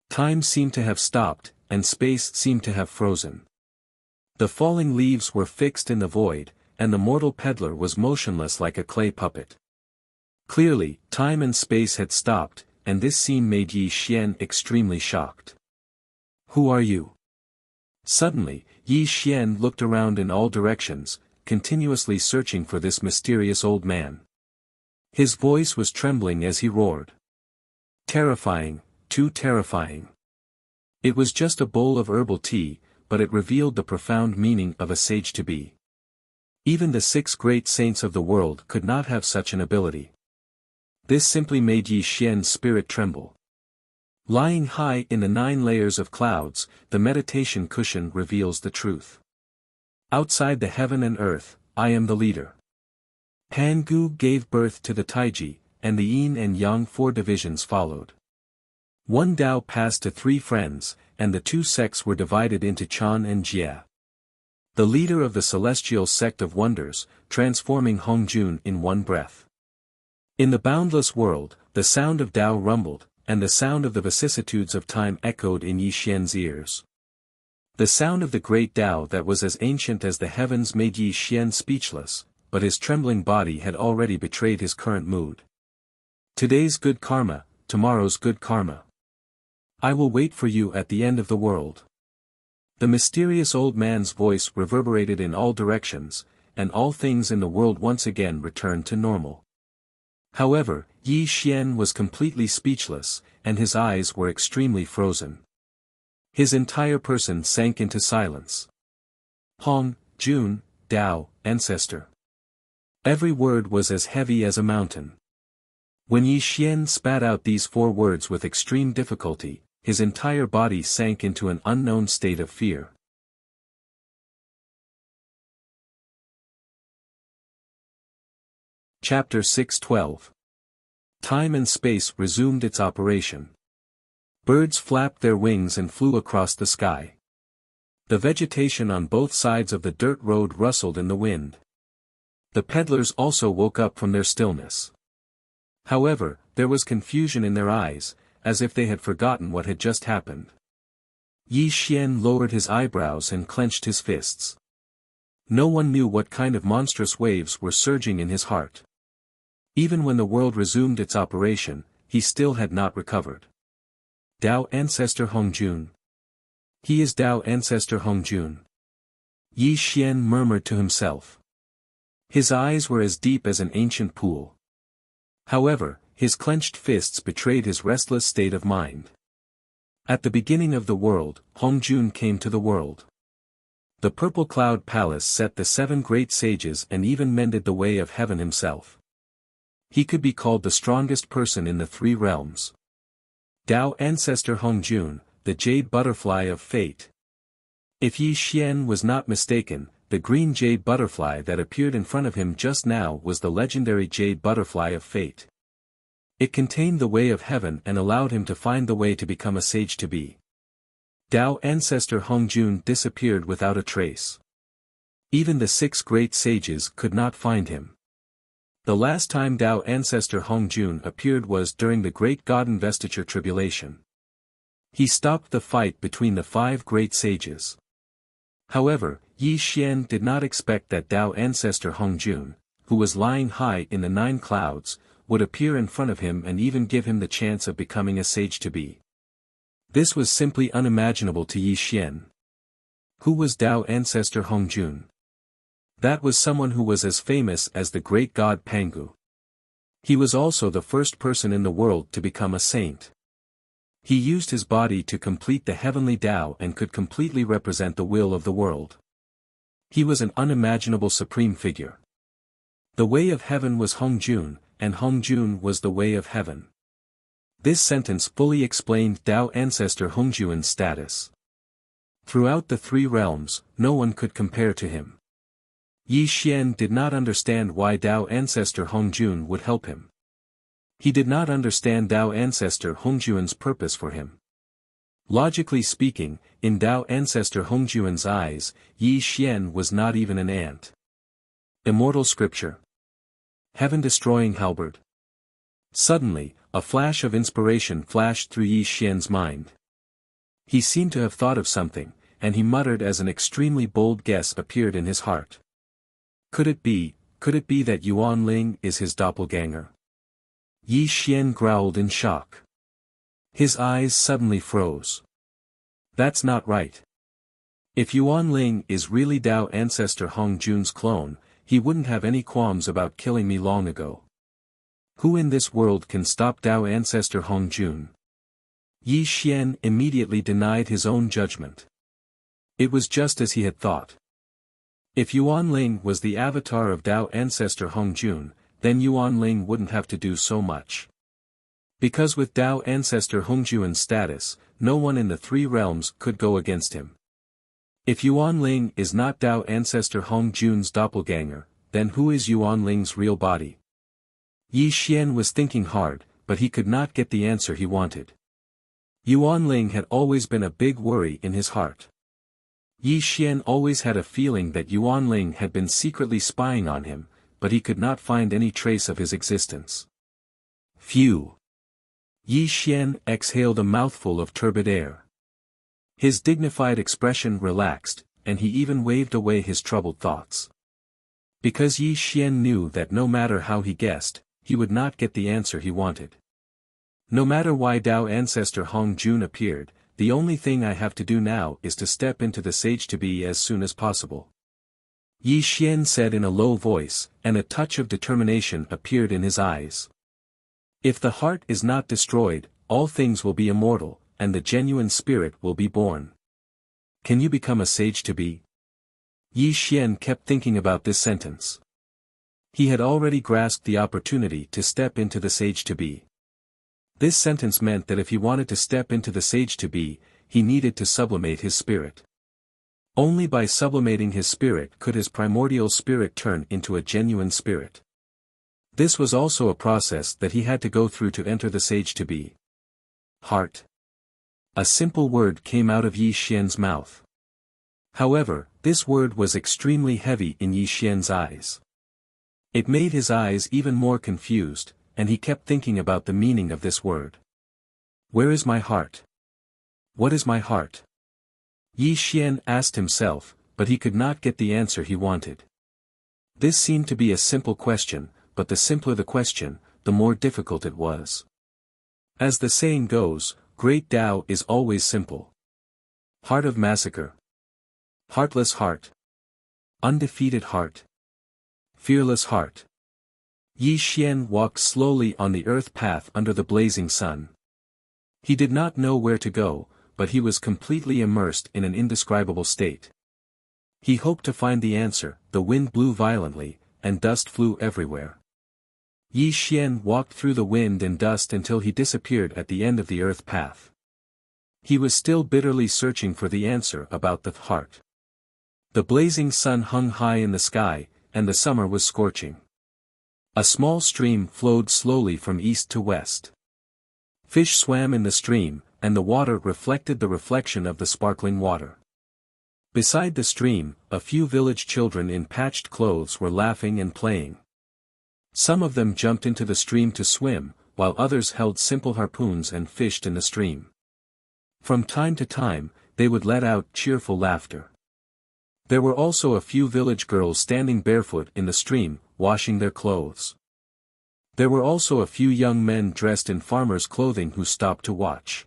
Speaker 1: Time seemed to have stopped, and space seemed to have frozen. The falling leaves were fixed in the void, and the mortal peddler was motionless like a clay puppet. Clearly, time and space had stopped, and this scene made Yi Xian extremely shocked. Who are you? Suddenly, Yi Xian looked around in all directions, continuously searching for this mysterious old man. His voice was trembling as he roared. Terrifying, too terrifying. It was just a bowl of herbal tea, but it revealed the profound meaning of a sage to be. Even the 6 great saints of the world could not have such an ability. This simply made Yi Xian's spirit tremble. Lying high in the 9 layers of clouds, the meditation cushion reveals the truth. Outside the heaven and earth, I am the leader. Pangu gave birth to the Taiji, and the Yin and Yang 4 divisions followed. One Tao passed to 3 friends, and the 2 sects were divided into Chan and Jia. The leader of the celestial sect of wonders, transforming Hongjun in one breath. In the boundless world, the sound of Tao rumbled, and the sound of the vicissitudes of time echoed in Yi Xian's ears. The sound of the great Tao that was as ancient as the heavens made Yi Xian speechless, but his trembling body had already betrayed his current mood. Today's good karma, tomorrow's good karma. I will wait for you at the end of the world. The mysterious old man's voice reverberated in all directions, and all things in the world once again returned to normal. However, Yi Xian was completely speechless, and his eyes were extremely frozen. His entire person sank into silence. Hong, Jun, Tao, ancestor. Every word was as heavy as a mountain. When Yi Xian spat out these 4 words with extreme difficulty, his entire body sank into an unknown state of fear. Chapter 6:12. Time and space resumed its operation. Birds flapped their wings and flew across the sky. The vegetation on both sides of the dirt road rustled in the wind. The peddlers also woke up from their stillness. However, there was confusion in their eyes, as if they had forgotten what had just happened. Yi Xian lowered his eyebrows and clenched his fists. No one knew what kind of monstrous waves were surging in his heart. Even when the world resumed its operation, he still had not recovered. Dao Ancestor Hongjun. He is Dao Ancestor Hongjun. Yi Xian murmured to himself. His eyes were as deep as an ancient pool. However, his clenched fists betrayed his restless state of mind. At the beginning of the world, Hongjun came to the world. The Purple Cloud Palace set the 7 great sages and even mended the way of heaven himself. He could be called the strongest person in the 3 realms. Dao Ancestor Hongjun, the Jade Butterfly of Fate. If Yi Xian was not mistaken, the green jade butterfly that appeared in front of him just now was the legendary Jade Butterfly of Fate. It contained the way of heaven and allowed him to find the way to become a sage-to-be. Dao Ancestor Hongjun disappeared without a trace. Even the 6 great sages could not find him. The last time Dao Ancestor Hongjun appeared was during the Great God Investiture Tribulation. He stopped the fight between the 5 great sages. However, Yi Xian did not expect that Dao Ancestor Hongjun, who was lying high in the 9 clouds, would appear in front of him and even give him the chance of becoming a sage-to-be. This was simply unimaginable to Yi Xian. Who was Dao Ancestor Hongjun? That was someone who was as famous as the great god Pangu. He was also the first person in the world to become a saint. He used his body to complete the heavenly Tao and could completely represent the will of the world. He was an unimaginable supreme figure. The way of heaven was Hongjun, and Hongjun was the way of heaven. This sentence fully explained Dao Ancestor Hongjun's status. Throughout the 3 realms, no one could compare to him. Yi Xian did not understand why Dao Ancestor Hongjun would help him. He did not understand Dao Ancestor Hongjun's purpose for him. Logically speaking, in Dao Ancestor Hongjun's eyes, Yi Xian was not even an ant. Immortal Scripture. Heaven-destroying halberd. Suddenly, a flash of inspiration flashed through Yi Xian's mind. He seemed to have thought of something, and he muttered as an extremely bold guess appeared in his heart. Could it be that Yuan Ling is his doppelganger? Yi Xian growled in shock. His eyes suddenly froze. That's not right. If Yuan Ling is really Dao Ancestor Hongjun's clone, he wouldn't have any qualms about killing me long ago. Who in this world can stop Dao Ancestor Hongjun? Yi Xian immediately denied his own judgment. It was just as he had thought. If Yuan Ling was the avatar of Dao Ancestor Hongjun, then Yuan Ling wouldn't have to do so much. Because with Dao Ancestor Hongjun's status, no one in the 3 realms could go against him. If Yuan Ling is not Dao Ancestor Hongjun's doppelganger, then who is Yuan Ling's real body? Yi Xian was thinking hard, but he could not get the answer he wanted. Yuan Ling had always been a big worry in his heart. Yi Xian always had a feeling that Yuan Ling had been secretly spying on him, but he could not find any trace of his existence. Phew! Yi Xian exhaled a mouthful of turbid air. His dignified expression relaxed, and he even waved away his troubled thoughts. Because Yi Xian knew that no matter how he guessed, he would not get the answer he wanted. No matter why Dao Ancestor Hongjun appeared, the only thing I have to do now is to step into the sage-to-be as soon as possible. Yi Xian said in a low voice, and a touch of determination appeared in his eyes. If the heart is not destroyed, all things will be immortal, and the genuine spirit will be born. Can you become a sage-to-be? Yi Xian kept thinking about this sentence. He had already grasped the opportunity to step into the sage-to-be. This sentence meant that if he wanted to step into the sage-to-be, he needed to sublimate his spirit. Only by sublimating his spirit could his primordial spirit turn into a genuine spirit. This was also a process that he had to go through to enter the sage to be. Heart. A simple word came out of Yi Xian's mouth. However, this word was extremely heavy in Yi Xian's eyes. It made his eyes even more confused, and he kept thinking about the meaning of this word. Where is my heart? What is my heart? Yi Xian asked himself, but he could not get the answer he wanted. This seemed to be a simple question, but the simpler the question, the more difficult it was. As the saying goes, great Tao is always simple. Heart of massacre. Heartless heart. Undefeated heart. Fearless heart. Yi Xian walked slowly on the earth path under the blazing sun. He did not know where to go, but he was completely immersed in an indescribable state. He hoped to find the answer. The wind blew violently, and dust flew everywhere. Yi Xian walked through the wind and dust until he disappeared at the end of the earth path. He was still bitterly searching for the answer about the heart. The blazing sun hung high in the sky, and the summer was scorching. A small stream flowed slowly from east to west. Fish swam in the stream, and the water reflected the reflection of the sparkling water. Beside the stream, a few village children in patched clothes were laughing and playing. Some of them jumped into the stream to swim, while others held simple harpoons and fished in the stream. From time to time, they would let out cheerful laughter. There were also a few village girls standing barefoot in the stream, washing their clothes. There were also a few young men dressed in farmers' clothing who stopped to watch.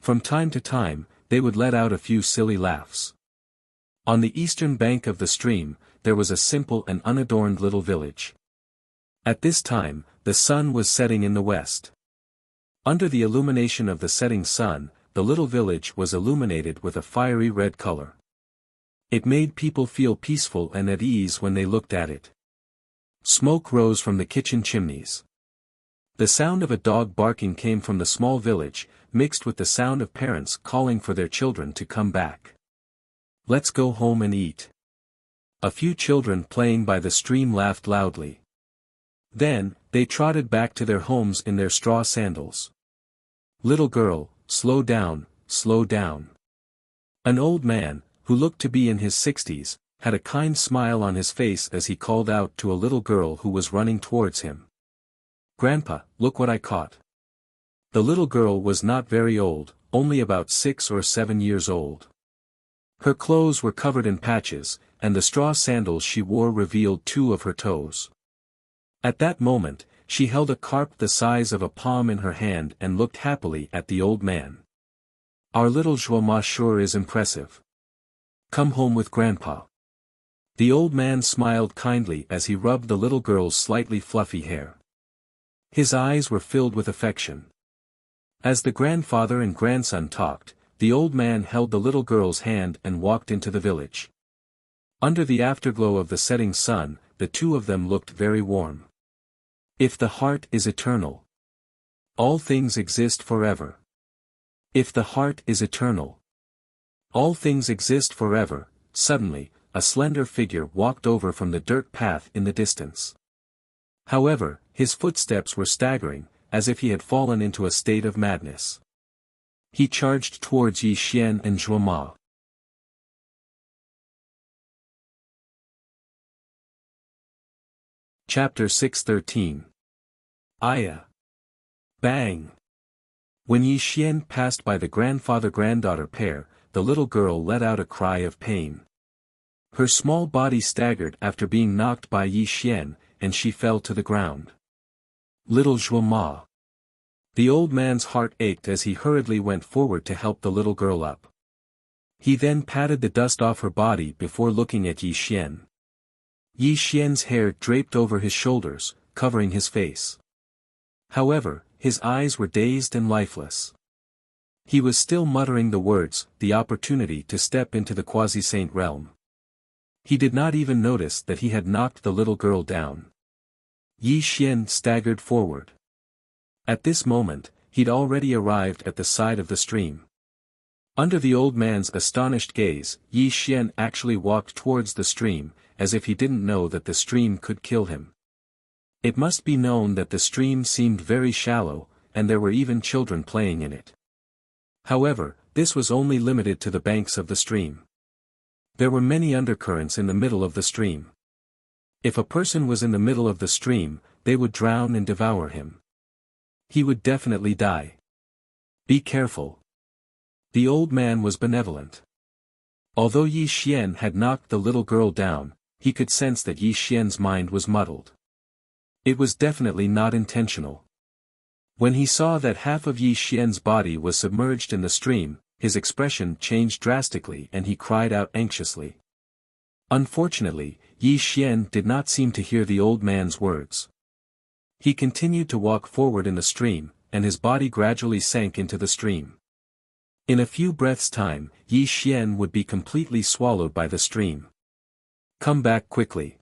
Speaker 1: From time to time, they would let out a few silly laughs. On the eastern bank of the stream, there was a simple and unadorned little village. At this time, the sun was setting in the west. Under the illumination of the setting sun, the little village was illuminated with a fiery red color. It made people feel peaceful and at ease when they looked at it. Smoke rose from the kitchen chimneys. The sound of a dog barking came from the small village, mixed with the sound of parents calling for their children to come back. Let's go home and eat. A few children playing by the stream laughed loudly. Then, they trotted back to their homes in their straw sandals. Little girl, slow down, slow down. An old man, who looked to be in his 60s, had a kind smile on his face as he called out to a little girl who was running towards him. Grandpa, look what I caught. The little girl was not very old, only about 6 or 7 years old. Her clothes were covered in patches, and the straw sandals she wore revealed 2 of her toes. At that moment, she held a carp the size of a palm in her hand and looked happily at the old man. Our little Zhuoma sure is impressive. Come home with Grandpa. The old man smiled kindly as he rubbed the little girl's slightly fluffy hair. His eyes were filled with affection. As the grandfather and grandson talked, the old man held the little girl's hand and walked into the village. Under the afterglow of the setting sun, the 2 of them looked very warm. If the heart is eternal, all things exist forever. If the heart is eternal, all things exist forever. Suddenly, a slender figure walked over from the dirt path in the distance. However, his footsteps were staggering, as if he had fallen into a state of madness. He charged towards Yi Xian and Zhuoma. Chapter 613. Aya. Bang. When Yi Xian passed by the grandfather-granddaughter pair, the little girl let out a cry of pain. Her small body staggered after being knocked by Yi Xian, and she fell to the ground. Little Zhuoma. The old man's heart ached as he hurriedly went forward to help the little girl up. He then patted the dust off her body before looking at Yi Xian. Yi Xian's hair draped over his shoulders, covering his face. However, his eyes were dazed and lifeless. He was still muttering the words, the opportunity to step into the quasi-saint realm. He did not even notice that he had knocked the little girl down. Yi Xian staggered forward. At this moment, he'd already arrived at the side of the stream. Under the old man's astonished gaze, Yi Xian actually walked towards the stream, as if he didn't know that the stream could kill him. It must be known that the stream seemed very shallow, and there were even children playing in it. However, this was only limited to the banks of the stream. There were many undercurrents in the middle of the stream. If a person was in the middle of the stream, they would drown and devour him. He would definitely die. Be careful. The old man was benevolent. Although Yi Xian had knocked the little girl down, he could sense that Yi Xian's mind was muddled. It was definitely not intentional. When he saw that half of Yi Xian's body was submerged in the stream, his expression changed drastically and he cried out anxiously. Unfortunately, Yi Xian did not seem to hear the old man's words. He continued to walk forward in the stream, and his body gradually sank into the stream. In a few breaths' time, Yi Xian would be completely swallowed by the stream. Come back quickly.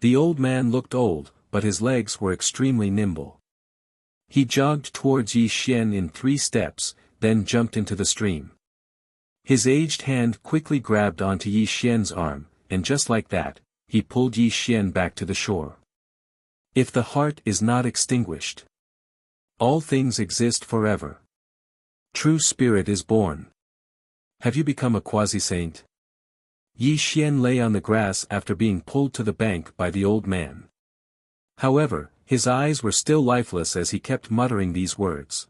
Speaker 1: The old man looked old, but his legs were extremely nimble. He jogged towards Yi Xian in 3 steps, then jumped into the stream. His aged hand quickly grabbed onto Yi Xian's arm, and just like that, he pulled Yi Xian back to the shore. If the heart is not extinguished, all things exist forever. True spirit is born. Have you become a quasi-saint? Yi Xian lay on the grass after being pulled to the bank by the old man. However, his eyes were still lifeless as he kept muttering these words.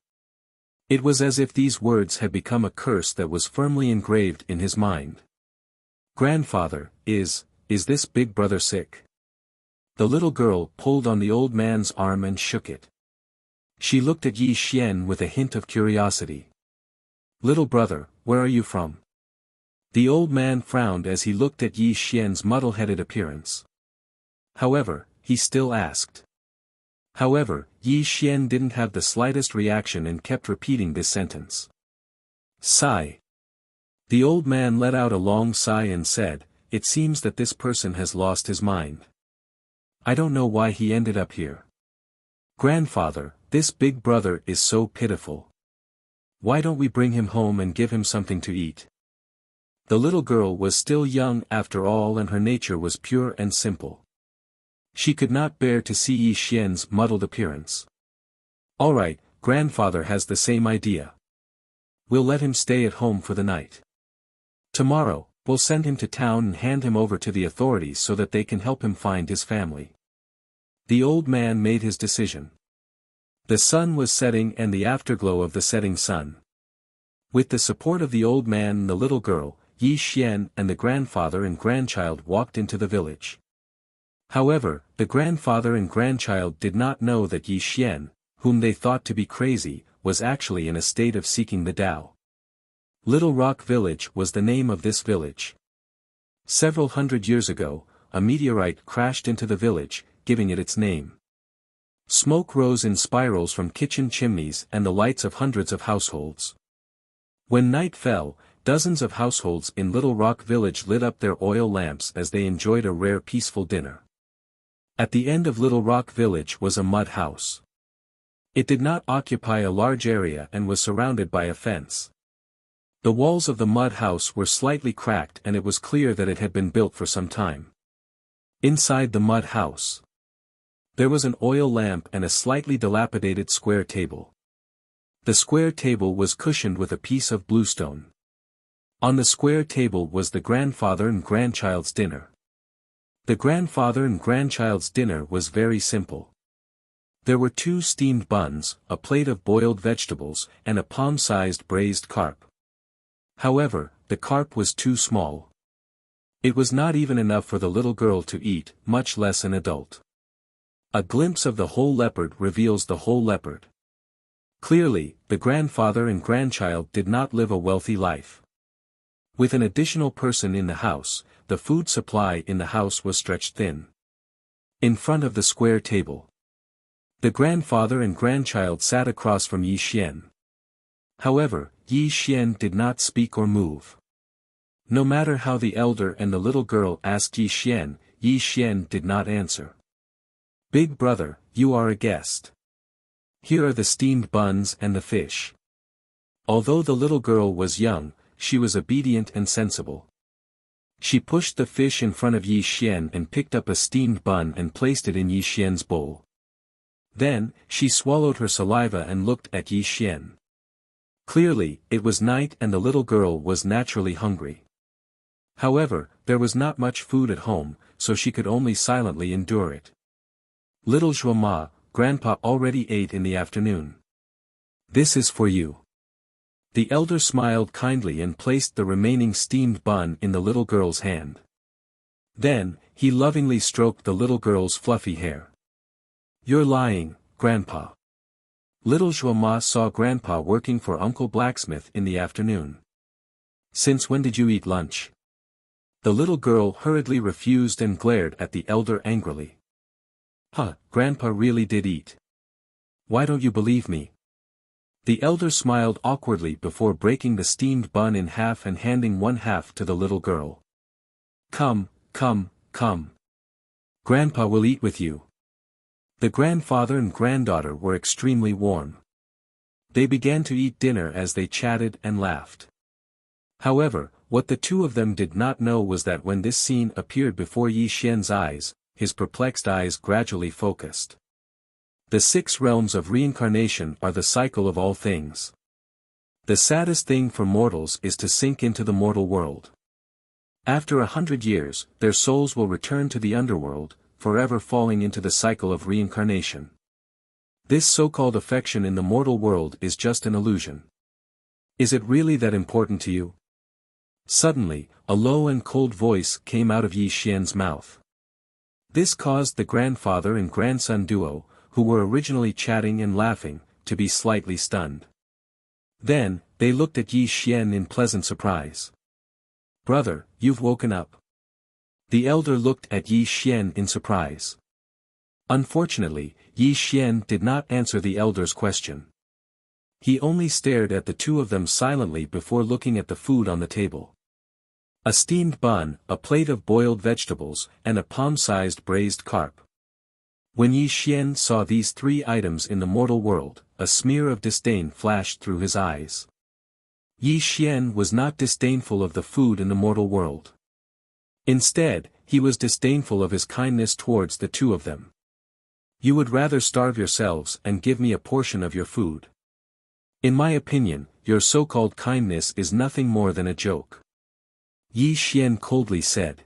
Speaker 1: It was as if these words had become a curse that was firmly engraved in his mind. Grandfather, is this big brother sick? The little girl pulled on the old man's arm and shook it. She looked at Yi Xian with a hint of curiosity. Little brother, where are you from? The old man frowned as he looked at Yi Xian's muddle-headed appearance. However, he still asked. However, Yi Xian didn't have the slightest reaction and kept repeating this sentence. Sigh. The old man let out a long sigh and said, it seems that this person has lost his mind. I don't know why he ended up here. Grandfather, this big brother is so pitiful. Why don't we bring him home and give him something to eat? The little girl was still young after all and her nature was pure and simple. She could not bear to see Yi Xian's muddled appearance. All right, grandfather has the same idea. We'll let him stay at home for the night. Tomorrow, we'll send him to town and hand him over to the authorities so that they can help him find his family. The old man made his decision. The sun was setting and the afterglow of the setting sun. With the support of the old man and the little girl, Yi Xian and the grandfather and grandchild walked into the village. However, the grandfather and grandchild did not know that Yi Xian, whom they thought to be crazy, was actually in a state of seeking the Tao. Little Rock Village was the name of this village. Several hundred years ago, a meteorite crashed into the village, giving it its name. Smoke rose in spirals from kitchen chimneys and the lights of hundreds of households. When night fell, dozens of households in Little Rock Village lit up their oil lamps as they enjoyed a rare peaceful dinner. At the end of Little Rock Village was a mud house. It did not occupy a large area and was surrounded by a fence. The walls of the mud house were slightly cracked and it was clear that it had been built for some time. Inside the mud house, there was an oil lamp and a slightly dilapidated square table. The square table was cushioned with a piece of bluestone. On the square table was the grandfather and grandchild's dinner. The grandfather and grandchild's dinner was very simple. There were 2 steamed buns, a plate of boiled vegetables, and a palm-sized braised carp. However, the carp was too small. It was not even enough for the little girl to eat, much less an adult. A glimpse of the whole leopard reveals the whole leopard. Clearly, the grandfather and grandchild did not live a wealthy life. With an additional person in the house, the food supply in the house was stretched thin. In front of the square table, the grandfather and grandchild sat across from Yi Xian. However, Yi Xian did not speak or move. No matter how the elder and the little girl asked Yi Xian did not answer. Big brother, you are a guest. Here are the steamed buns and the fish. Although the little girl was young, she was obedient and sensible. She pushed the fish in front of Yi Xian and picked up a steamed bun and placed it in Yi Xian's bowl. Then, she swallowed her saliva and looked at Yi Xian. Clearly, it was night and the little girl was naturally hungry. However, there was not much food at home, so she could only silently endure it. Little Zhuoma, Grandpa already ate in the afternoon. This is for you. The elder smiled kindly and placed the remaining steamed bun in the little girl's hand. Then, he lovingly stroked the little girl's fluffy hair. You're lying, Grandpa. Little Zhuoma saw Grandpa working for Uncle Blacksmith in the afternoon. Since when did you eat lunch? The little girl hurriedly refused and glared at the elder angrily. Grandpa really did eat. Why don't you believe me? The elder smiled awkwardly before breaking the steamed bun in half and handing one half to the little girl. Come. Grandpa will eat with you. The grandfather and granddaughter were extremely warm. They began to eat dinner as they chatted and laughed. However, what the two of them did not know was that when this scene appeared before Yi Xian's eyes, his perplexed eyes gradually focused. The 6 realms of reincarnation are the cycle of all things. The saddest thing for mortals is to sink into the mortal world. After 100 years, their souls will return to the underworld, forever falling into the cycle of reincarnation. This so-called affection in the mortal world is just an illusion. Is it really that important to you? Suddenly, a low and cold voice came out of Yi Xian's mouth. This caused the grandfather and grandson duo, who were originally chatting and laughing, to be slightly stunned. Then, they looked at Yi Xian in pleasant surprise. Brother, you've woken up. The elder looked at Yi Xian in surprise. Unfortunately, Yi Xian did not answer the elder's question. He only stared at the two of them silently before looking at the food on the table. A steamed bun, a plate of boiled vegetables, and a palm-sized braised carp. When Yi Xian saw these 3 items in the mortal world, a smear of disdain flashed through his eyes. Yi Xian was not disdainful of the food in the mortal world. Instead, he was disdainful of his kindness towards the two of them. You would rather starve yourselves and give me a portion of your food. In my opinion, your so-called kindness is nothing more than a joke. Yi Xian coldly said.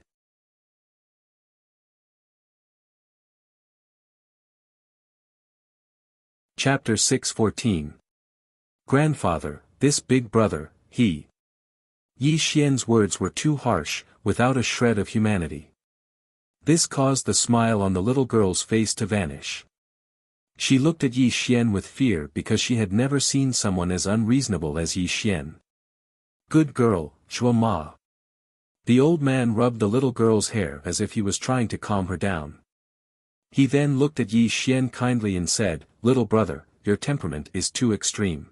Speaker 1: Chapter 6:14. Grandfather, this big brother, he. Yi Xian's words were too harsh, without a shred of humanity. This caused the smile on the little girl's face to vanish. She looked at Yi Xian with fear because she had never seen someone as unreasonable as Yi Xian. Good girl, Zhuoma. The old man rubbed the little girl's hair as if he was trying to calm her down. He then looked at Yi Xian kindly and said, Little brother, your temperament is too extreme.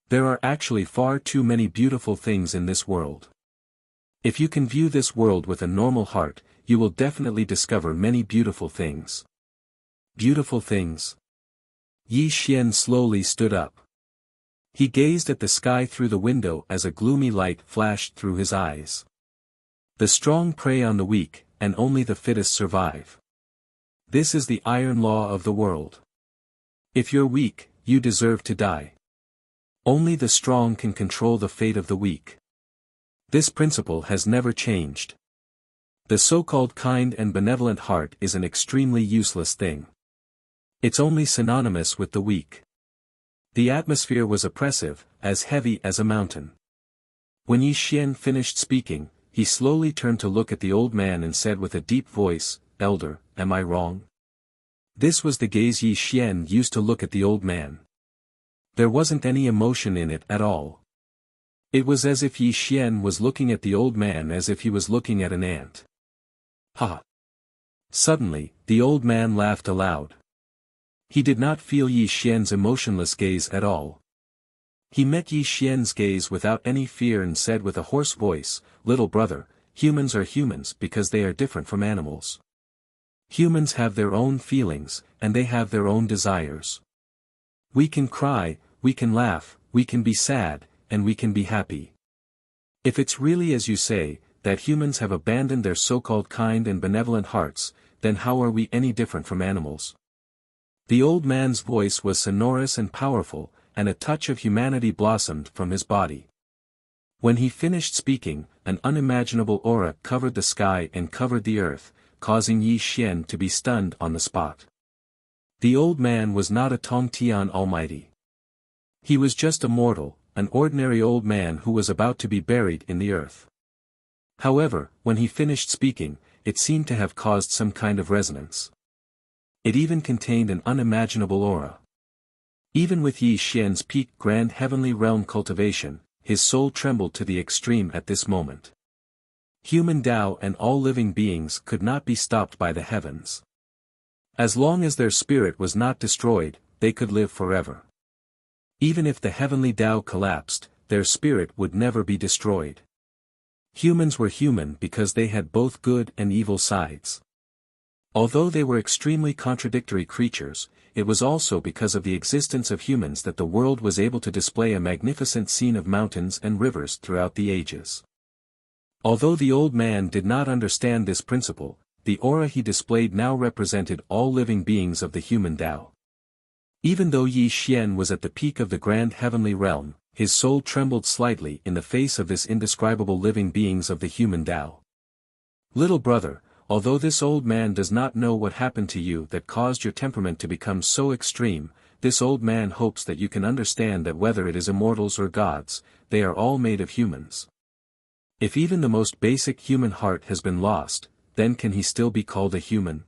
Speaker 1: There are actually far too many beautiful things in this world. If you can view this world with a normal heart, you will definitely discover many beautiful things. Beautiful things. Yi Xian slowly stood up. He gazed at the sky through the window as a gloomy light flashed through his eyes. The strong prey on the weak, and only the fittest survive. This is the iron law of the world. If you're weak, you deserve to die. Only the strong can control the fate of the weak. This principle has never changed. The so-called kind and benevolent heart is an extremely useless thing. It's only synonymous with the weak. The atmosphere was oppressive, as heavy as a mountain. When Yi Xian finished speaking, he slowly turned to look at the old man and said with a deep voice, Elder, am I wrong? This was the gaze Yi Xian used to look at the old man. There wasn't any emotion in it at all. It was as if Yi Xian was looking at the old man as if he was looking at an ant. Ha! Suddenly, the old man laughed aloud. He did not feel Yi Xian's emotionless gaze at all. He met Yi Xian's gaze without any fear and said with a hoarse voice, Little brother, humans are humans because they are different from animals. Humans have their own feelings, and they have their own desires. We can cry, we can laugh, we can be sad, and we can be happy. If it's really as you say, that humans have abandoned their so-called kind and benevolent hearts, then how are we any different from animals? The old man's voice was sonorous and powerful, and a touch of humanity blossomed from his body. When he finished speaking, an unimaginable aura covered the sky and covered the earth, causing Yi Xian to be stunned on the spot. The old man was not a Tongtian Almighty. He was just a mortal, an ordinary old man who was about to be buried in the earth. However, when he finished speaking, it seemed to have caused some kind of resonance. It even contained an unimaginable aura. Even with Yi Xian's peak grand heavenly realm cultivation, his soul trembled to the extreme at this moment. Human Tao and all living beings could not be stopped by the heavens. As long as their spirit was not destroyed, they could live forever. Even if the heavenly Tao collapsed, their spirit would never be destroyed. Humans were human because they had both good and evil sides. Although they were extremely contradictory creatures, it was also because of the existence of humans that the world was able to display a magnificent scene of mountains and rivers throughout the ages. Although the old man did not understand this principle, the aura he displayed now represented all living beings of the human Tao. Even though Yi Xian was at the peak of the grand heavenly realm, his soul trembled slightly in the face of this indescribable living beings of the human Tao. Little brother, although this old man does not know what happened to you that caused your temperament to become so extreme, this old man hopes that you can understand that whether it is immortals or gods, they are all made of humans. If even the most basic human heart has been lost, then can he still be called a human?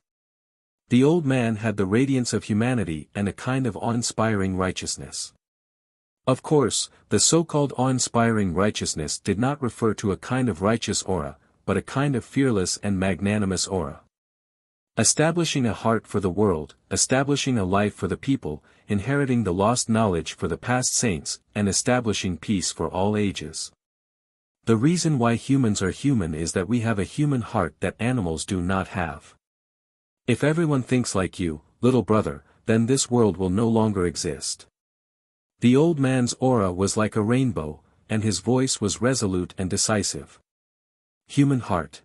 Speaker 1: The old man had the radiance of humanity and a kind of awe-inspiring righteousness. Of course, the so-called awe-inspiring righteousness did not refer to a kind of righteous aura, but a kind of fearless and magnanimous aura. Establishing a heart for the world, establishing a life for the people, inheriting the lost knowledge for the past saints, and establishing peace for all ages. The reason why humans are human is that we have a human heart that animals do not have. If everyone thinks like you, little brother, then this world will no longer exist. The old man's aura was like a rainbow, and his voice was resolute and decisive. Human heart.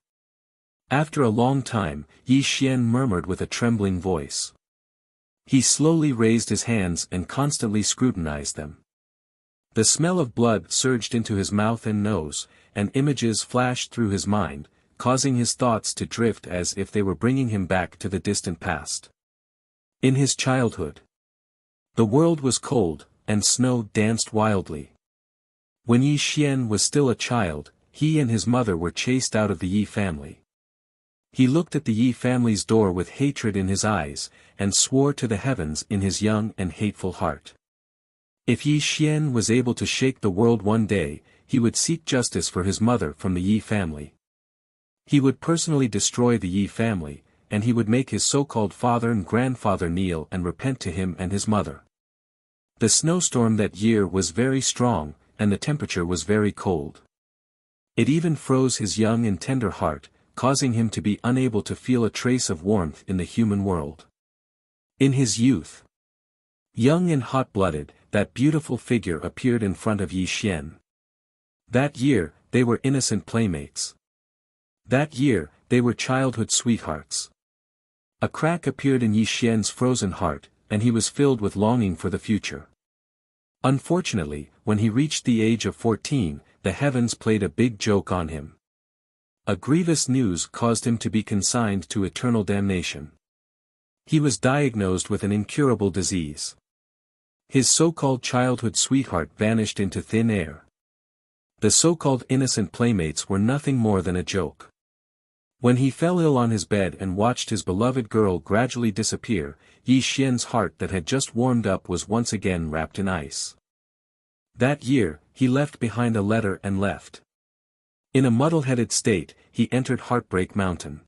Speaker 1: After a long time, Yi Xian murmured with a trembling voice. He slowly raised his hands and constantly scrutinized them. The smell of blood surged into his mouth and nose, and images flashed through his mind, causing his thoughts to drift as if they were bringing him back to the distant past. In his childhood, the world was cold, and snow danced wildly. When Yi Xian was still a child, he and his mother were chased out of the Yi family. He looked at the Yi family's door with hatred in his eyes, and swore to the heavens in his young and hateful heart. If Yi Xian was able to shake the world one day, he would seek justice for his mother from the Yi family. He would personally destroy the Yi family, and he would make his so-called father and grandfather kneel and repent to him and his mother. The snowstorm that year was very strong, and the temperature was very cold. It even froze his young and tender heart, causing him to be unable to feel a trace of warmth in the human world. In his youth, young and hot-blooded, that beautiful figure appeared in front of Yi Xian. That year, they were innocent playmates. That year, they were childhood sweethearts. A crack appeared in Yi Xian's frozen heart, and he was filled with longing for the future. Unfortunately, when he reached the age of 14, the heavens played a big joke on him. A grievous news caused him to be consigned to eternal damnation. He was diagnosed with an incurable disease. His so-called childhood sweetheart vanished into thin air. The so-called innocent playmates were nothing more than a joke. When he fell ill on his bed and watched his beloved girl gradually disappear, Yi Xian's heart that had just warmed up was once again wrapped in ice. That year, he left behind a letter and left. In a muddle-headed state, he entered Heartbreak Mountain.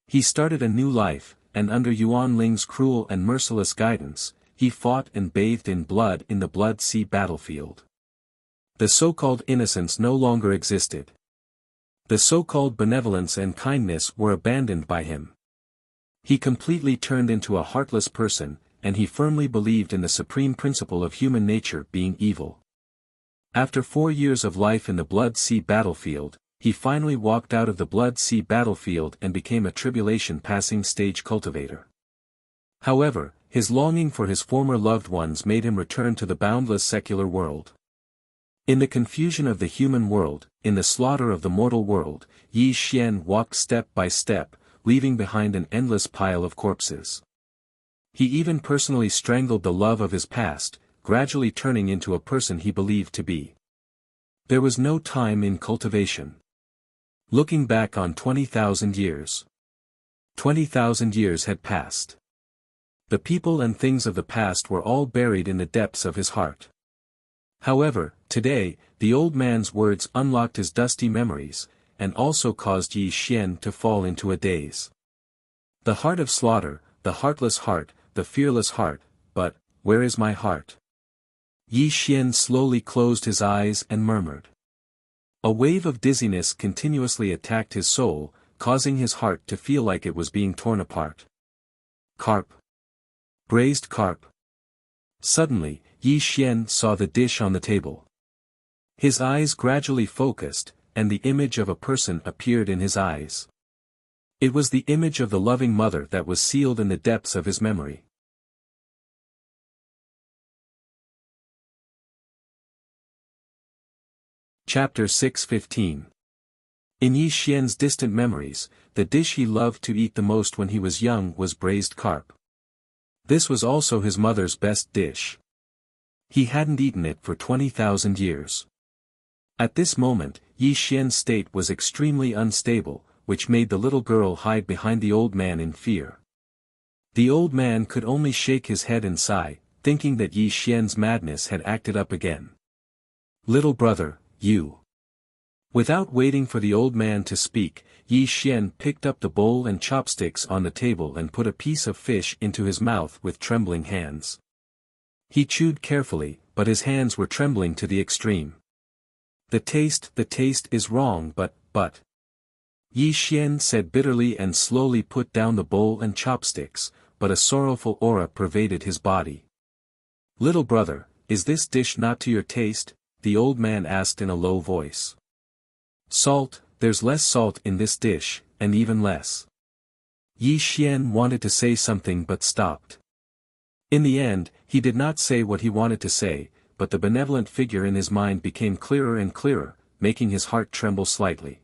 Speaker 1: He started a new life, and under Yuan Ling's cruel and merciless guidance, he fought and bathed in blood in the Blood Sea battlefield. The so-called innocence no longer existed. The so-called benevolence and kindness were abandoned by him. He completely turned into a heartless person, and he firmly believed in the supreme principle of human nature being evil. After 4 years of life in the Blood Sea battlefield, he finally walked out of the Blood Sea battlefield and became a tribulation-passing stage cultivator. However, his longing for his former loved ones made him return to the boundless secular world. In the confusion of the human world, in the slaughter of the mortal world, Yi Xian walked step by step, leaving behind an endless pile of corpses. He even personally strangled the love of his past, gradually turning into a person he believed to be. There was no time in cultivation. Looking back on 20,000 years. 20,000 years had passed. The people and things of the past were all buried in the depths of his heart. However, today, the old man's words unlocked his dusty memories, and also caused Yi Xian to fall into a daze. The heart of slaughter, the heartless heart, the fearless heart, but, where is my heart? Yi Xian slowly closed his eyes and murmured. A wave of dizziness continuously attacked his soul, causing his heart to feel like it was being torn apart. Carp. Braised carp. Suddenly, Yi Xian saw the dish on the table. His eyes gradually focused, and the image of a person appeared in his eyes. It was the image of the loving mother that was sealed in the depths of his memory. Chapter 6:15. In Yi Xian's distant memories, the dish he loved to eat the most when he was young was braised carp. This was also his mother's best dish. He hadn't eaten it for 20,000 years. At this moment, Yi Xian's state was extremely unstable, which made the little girl hide behind the old man in fear. The old man could only shake his head and sigh, thinking that Yi Xian's madness had acted up again. Little brother, you. Without waiting for the old man to speak, Yi Xian picked up the bowl and chopsticks on the table and put a piece of fish into his mouth with trembling hands. He chewed carefully, but his hands were trembling to the extreme. The taste is wrong but. Yi Xian said bitterly and slowly put down the bowl and chopsticks, but a sorrowful aura pervaded his body. Little brother, is this dish not to your taste? The old man asked in a low voice. Salt, there's less salt in this dish, and even less. Yi Xian wanted to say something but stopped. In the end, he did not say what he wanted to say, but the benevolent figure in his mind became clearer and clearer, making his heart tremble slightly.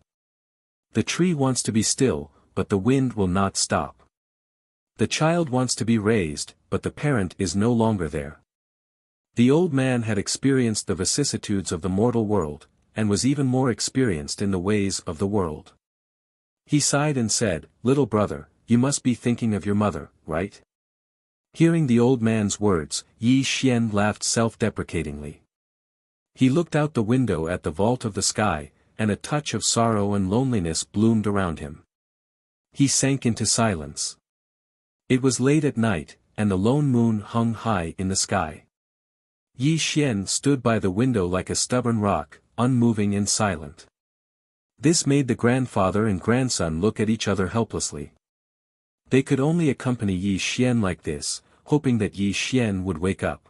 Speaker 1: The tree wants to be still, but the wind will not stop. The child wants to be raised, but the parent is no longer there. The old man had experienced the vicissitudes of the mortal world, and was even more experienced in the ways of the world. He sighed and said, Little brother, you must be thinking of your mother, right? Hearing the old man's words, Yi Xian laughed self-deprecatingly. He looked out the window at the vault of the sky, and a touch of sorrow and loneliness bloomed around him. He sank into silence. It was late at night, and the lone moon hung high in the sky. Yi Xian stood by the window like a stubborn rock, unmoving and silent. This made the grandfather and grandson look at each other helplessly. They could only accompany Yi Xian like this, hoping that Yi Xian would wake up.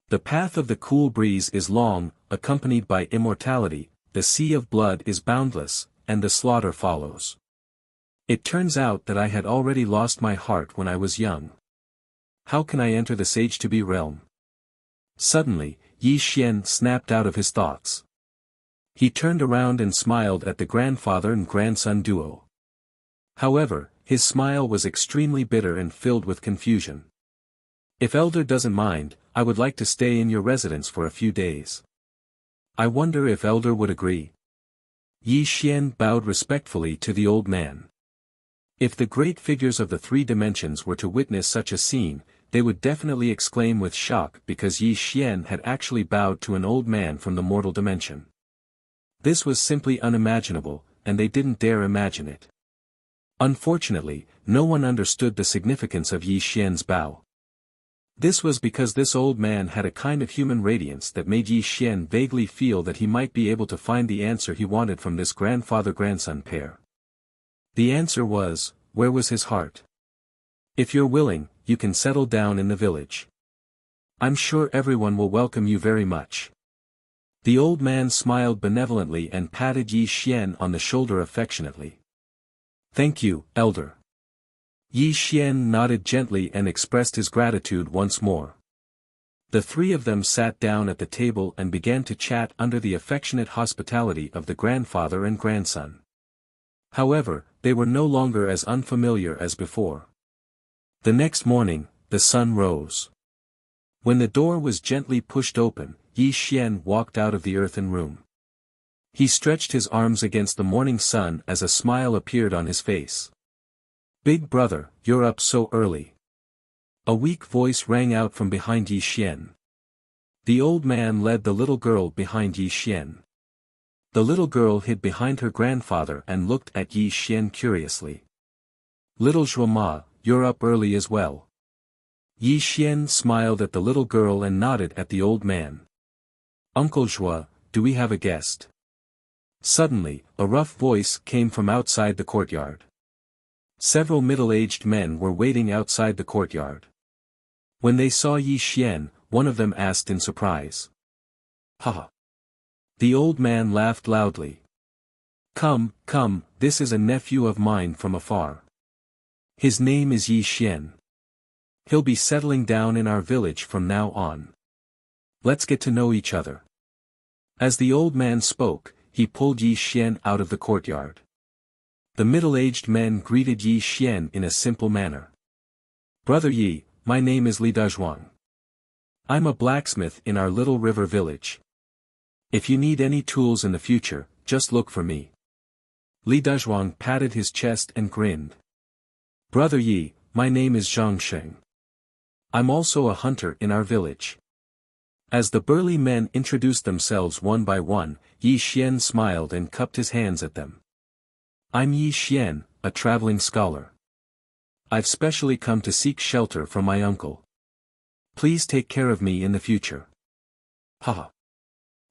Speaker 1: The path of the cool breeze is long, accompanied by immortality, the sea of blood is boundless, and the slaughter follows. It turns out that I had already lost my heart when I was young. How can I enter the sage-to-be realm? Suddenly, Yi Xian snapped out of his thoughts. He turned around and smiled at the grandfather and grandson duo. However, his smile was extremely bitter and filled with confusion. If Elder doesn't mind, I would like to stay in your residence for a few days. I wonder if Elder would agree. Yi Xian bowed respectfully to the old man. If the great figures of the three dimensions were to witness such a scene, they would definitely exclaim with shock because Yi Xian had actually bowed to an old man from the mortal dimension. This was simply unimaginable, and they didn't dare imagine it. Unfortunately, no one understood the significance of Yi Xian's bow. This was because this old man had a kind of human radiance that made Yi Xian vaguely feel that he might be able to find the answer he wanted from this grandfather-grandson pair. The answer was, where was his heart? If you're willing, you can settle down in the village. I'm sure everyone will welcome you very much. The old man smiled benevolently and patted Yi Xian on the shoulder affectionately. "Thank you, elder." Yi Xian nodded gently and expressed his gratitude once more. The three of them sat down at the table and began to chat under the affectionate hospitality of the grandfather and grandson. However, they were no longer as unfamiliar as before. The next morning, the sun rose. When the door was gently pushed open, Yi Xian walked out of the earthen room. He stretched his arms against the morning sun as a smile appeared on his face. "Big brother, you're up so early." A weak voice rang out from behind Yi Xian. The old man led the little girl behind Yi Xian. The little girl hid behind her grandfather and looked at Yi Xian curiously. "Little Zhuoma, you're up early as well." Yi Xian smiled at the little girl and nodded at the old man. "Uncle Zhua, do we have a guest?" Suddenly, a rough voice came from outside the courtyard. Several middle-aged men were waiting outside the courtyard. When they saw Yi Xian, one of them asked in surprise. "Ha!" The old man laughed loudly. Come, this is a nephew of mine from afar. His name is Yi Xian. He'll be settling down in our village from now on. Let's get to know each other." As the old man spoke, he pulled Yi Xian out of the courtyard. The middle-aged men greeted Yi Xian in a simple manner. "Brother Yi, my name is Li Dazhuang. I'm a blacksmith in our little river village. If you need any tools in the future, just look for me." Li Dazhuang patted his chest and grinned. "Brother Yi, my name is Zhang Sheng. I'm also a hunter in our village." As the burly men introduced themselves one by one, Yi Xian smiled and cupped his hands at them. "I'm Yi Xian, a traveling scholar. I've specially come to seek shelter from my uncle. Please take care of me in the future." "Ha!"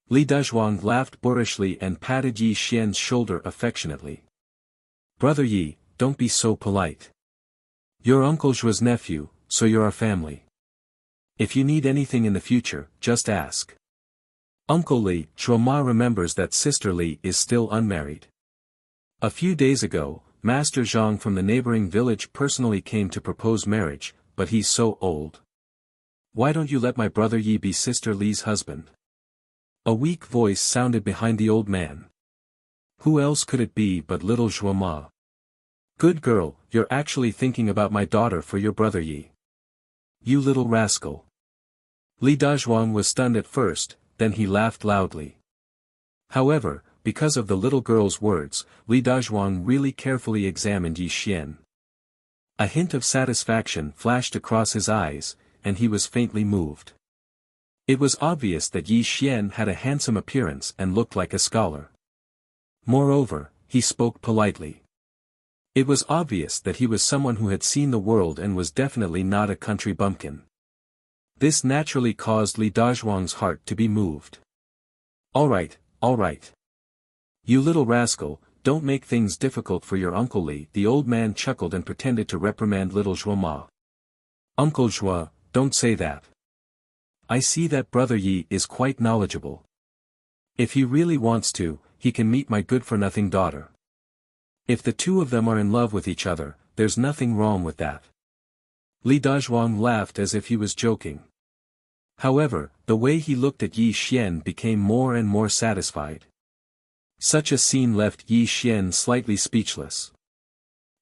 Speaker 1: Li Dazhuang laughed boorishly and patted Yi Xian's shoulder affectionately. "Brother Yi, don't be so polite. You're Uncle Zhua's nephew, so you're our family. If you need anything in the future, just ask." Uncle Li, Zhuoma remembers that Sister Li is still unmarried. A few days ago, Master Zhang from the neighboring village personally came to propose marriage, but he's so old. "Why don't you let my brother Yi be Sister Li's husband?" A weak voice sounded behind the old man. Who else could it be but little Zhuoma? "Good girl, you're actually thinking about my daughter for your brother Yi. You little rascal." Li Dazhuang was stunned at first, then he laughed loudly. However, because of the little girl's words, Li Dazhuang really carefully examined Yi Xian. A hint of satisfaction flashed across his eyes, and he was faintly moved. It was obvious that Yi Xian had a handsome appearance and looked like a scholar. Moreover, he spoke politely. It was obvious that he was someone who had seen the world and was definitely not a country bumpkin. This naturally caused Li Dazhuang's heart to be moved. All right. You little rascal, don't make things difficult for your Uncle Li." The old man chuckled and pretended to reprimand little Zhuoma. "Uncle Zhua, don't say that. I see that brother Yi is quite knowledgeable. If he really wants to, he can meet my good-for-nothing daughter. If the two of them are in love with each other, there's nothing wrong with that." Li Dazhuang laughed as if he was joking. However, the way he looked at Yi Xian became more and more satisfied. Such a scene left Yi Xian slightly speechless.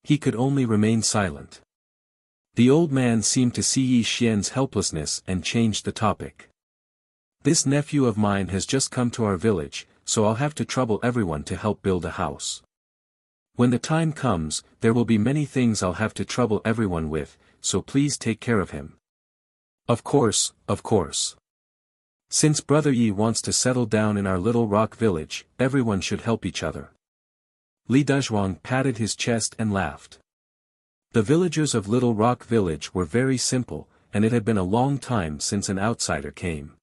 Speaker 1: He could only remain silent. The old man seemed to see Yi Xian's helplessness and changed the topic. "This nephew of mine has just come to our village, so I'll have to trouble everyone to help build a house. When the time comes, there will be many things I'll have to trouble everyone with, so please take care of him." Of course. Since Brother Yi wants to settle down in our little rock village, everyone should help each other. Li Dazhuang patted his chest and laughed. The villagers of Little Rock Village were very simple, and it had been a long time since an outsider came.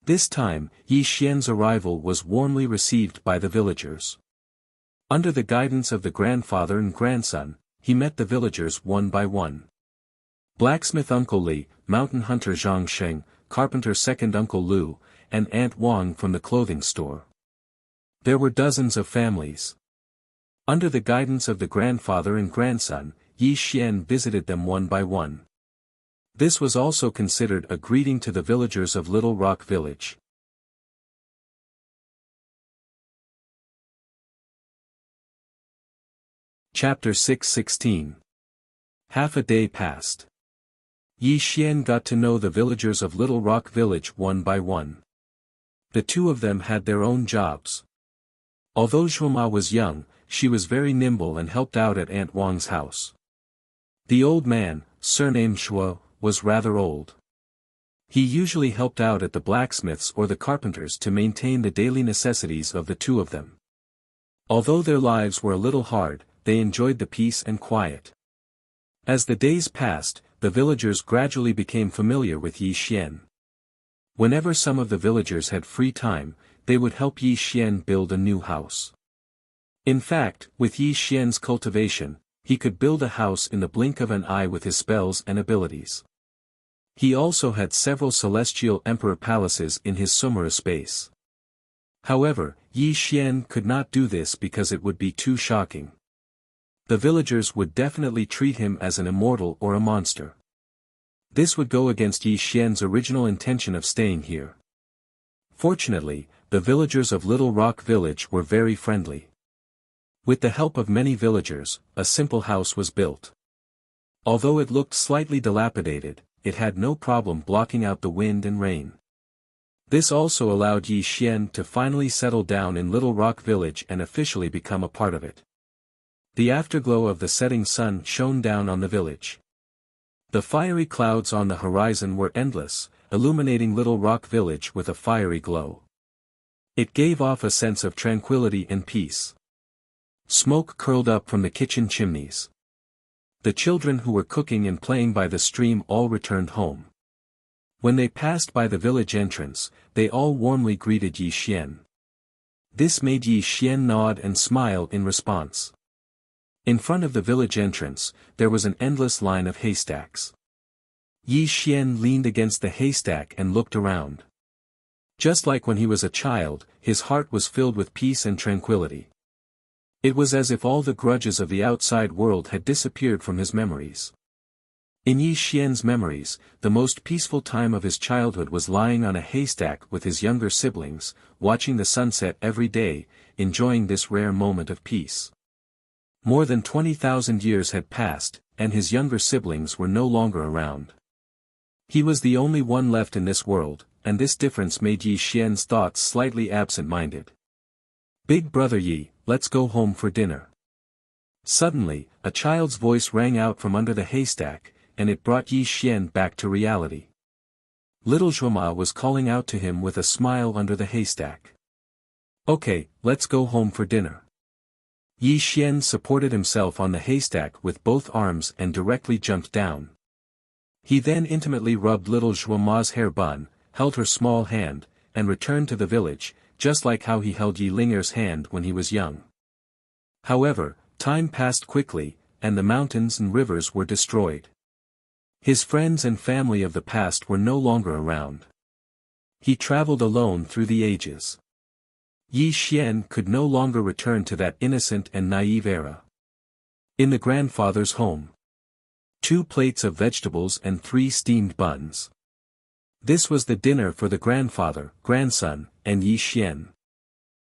Speaker 1: This time, Yi Xian's arrival was warmly received by the villagers. Under the guidance of the grandfather and grandson, he met the villagers one by one. Blacksmith Uncle Li, mountain hunter Zhang Sheng, carpenter second Uncle Lu, and Aunt Wang from the clothing store. There were dozens of families. Under the guidance of the grandfather and grandson, Yi Xian visited them one by one. This was also considered a greeting to the villagers of Little Rock Village. Chapter 6:16. Half a day passed. Yi Xian got to know the villagers of Little Rock Village one by one. The two of them had their own jobs. Although Zhuoma was young, she was very nimble and helped out at Aunt Wang's house. The old man, surnamed Shuo, was rather old. He usually helped out at the blacksmiths or the carpenters to maintain the daily necessities of the two of them. Although their lives were a little hard, they enjoyed the peace and quiet. As the days passed, the villagers gradually became familiar with Yi Xian. Whenever some of the villagers had free time, they would help Yi Xian build a new house. In fact, with Yi Xian's cultivation, he could build a house in the blink of an eye with his spells and abilities. He also had several celestial emperor palaces in his Sumera space. However, Yi Xian could not do this because it would be too shocking. The villagers would definitely treat him as an immortal or a monster. This would go against Yi Xian's original intention of staying here. Fortunately, the villagers of Little Rock Village were very friendly. With the help of many villagers, a simple house was built. Although it looked slightly dilapidated, it had no problem blocking out the wind and rain. This also allowed Yi Xian to finally settle down in Little Rock Village and officially become a part of it. The afterglow of the setting sun shone down on the village. The fiery clouds on the horizon were endless, illuminating Little Rock Village with a fiery glow. It gave off a sense of tranquility and peace. Smoke curled up from the kitchen chimneys. The children who were cooking and playing by the stream all returned home. When they passed by the village entrance, they all warmly greeted Yi Xian. This made Yi Xian nod and smile in response. In front of the village entrance, there was an endless line of haystacks. Yi Xian leaned against the haystack and looked around. Just like when he was a child, his heart was filled with peace and tranquility. It was as if all the grudges of the outside world had disappeared from his memories. In Yi Xian's memories, the most peaceful time of his childhood was lying on a haystack with his younger siblings, watching the sunset every day, enjoying this rare moment of peace. More than 20,000 years had passed, and his younger siblings were no longer around. He was the only one left in this world, and this difference made Yi Xian's thoughts slightly absent-minded. "Big brother Yi, let's go home for dinner." Suddenly, a child's voice rang out from under the haystack, and it brought Yi Xian back to reality. Little Zhuoma was calling out to him with a smile under the haystack. "Okay, let's go home for dinner." Yi Xian supported himself on the haystack with both arms and directly jumped down. He then intimately rubbed little Zhuoma's hair bun, held her small hand, and returned to the village, just like how he held Yi Linger's hand when he was young. However, time passed quickly, and the mountains and rivers were destroyed. His friends and family of the past were no longer around. He traveled alone through the ages. Yi Xian could no longer return to that innocent and naive era. In the grandfather's home. 2 plates of vegetables and 3 steamed buns. This was the dinner for the grandfather, grandson, and Yi Xian.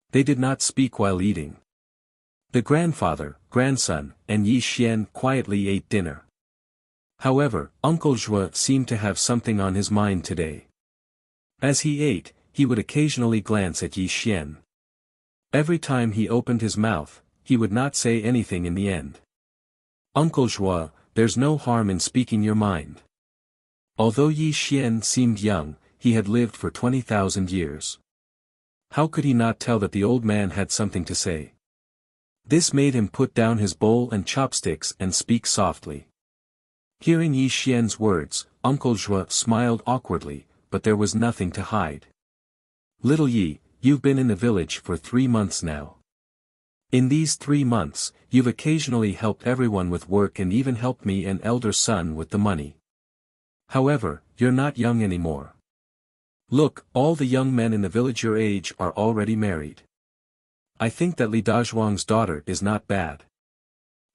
Speaker 1: They did not speak while eating. The grandfather, grandson, and Yi Xian quietly ate dinner. However, Uncle Zhuo seemed to have something on his mind today. As he ate, he would occasionally glance at Yi Xian. Every time he opened his mouth, he would not say anything in the end. "Uncle Zhuo, there's no harm in speaking your mind." Although Yi Xian seemed young, he had lived for 20,000 years. How could he not tell that the old man had something to say? This made him put down his bowl and chopsticks and speak softly. Hearing Yi Xian's words, Uncle Zhuo smiled awkwardly, but there was nothing to hide. "Little Yi, you've been in the village for 3 months now. In these 3 months, you've occasionally helped everyone with work and even helped me and elder son with the money. However, you're not young anymore." Look, all the young men in the village your age are already married. I think that Li Dazhuang's daughter is not bad.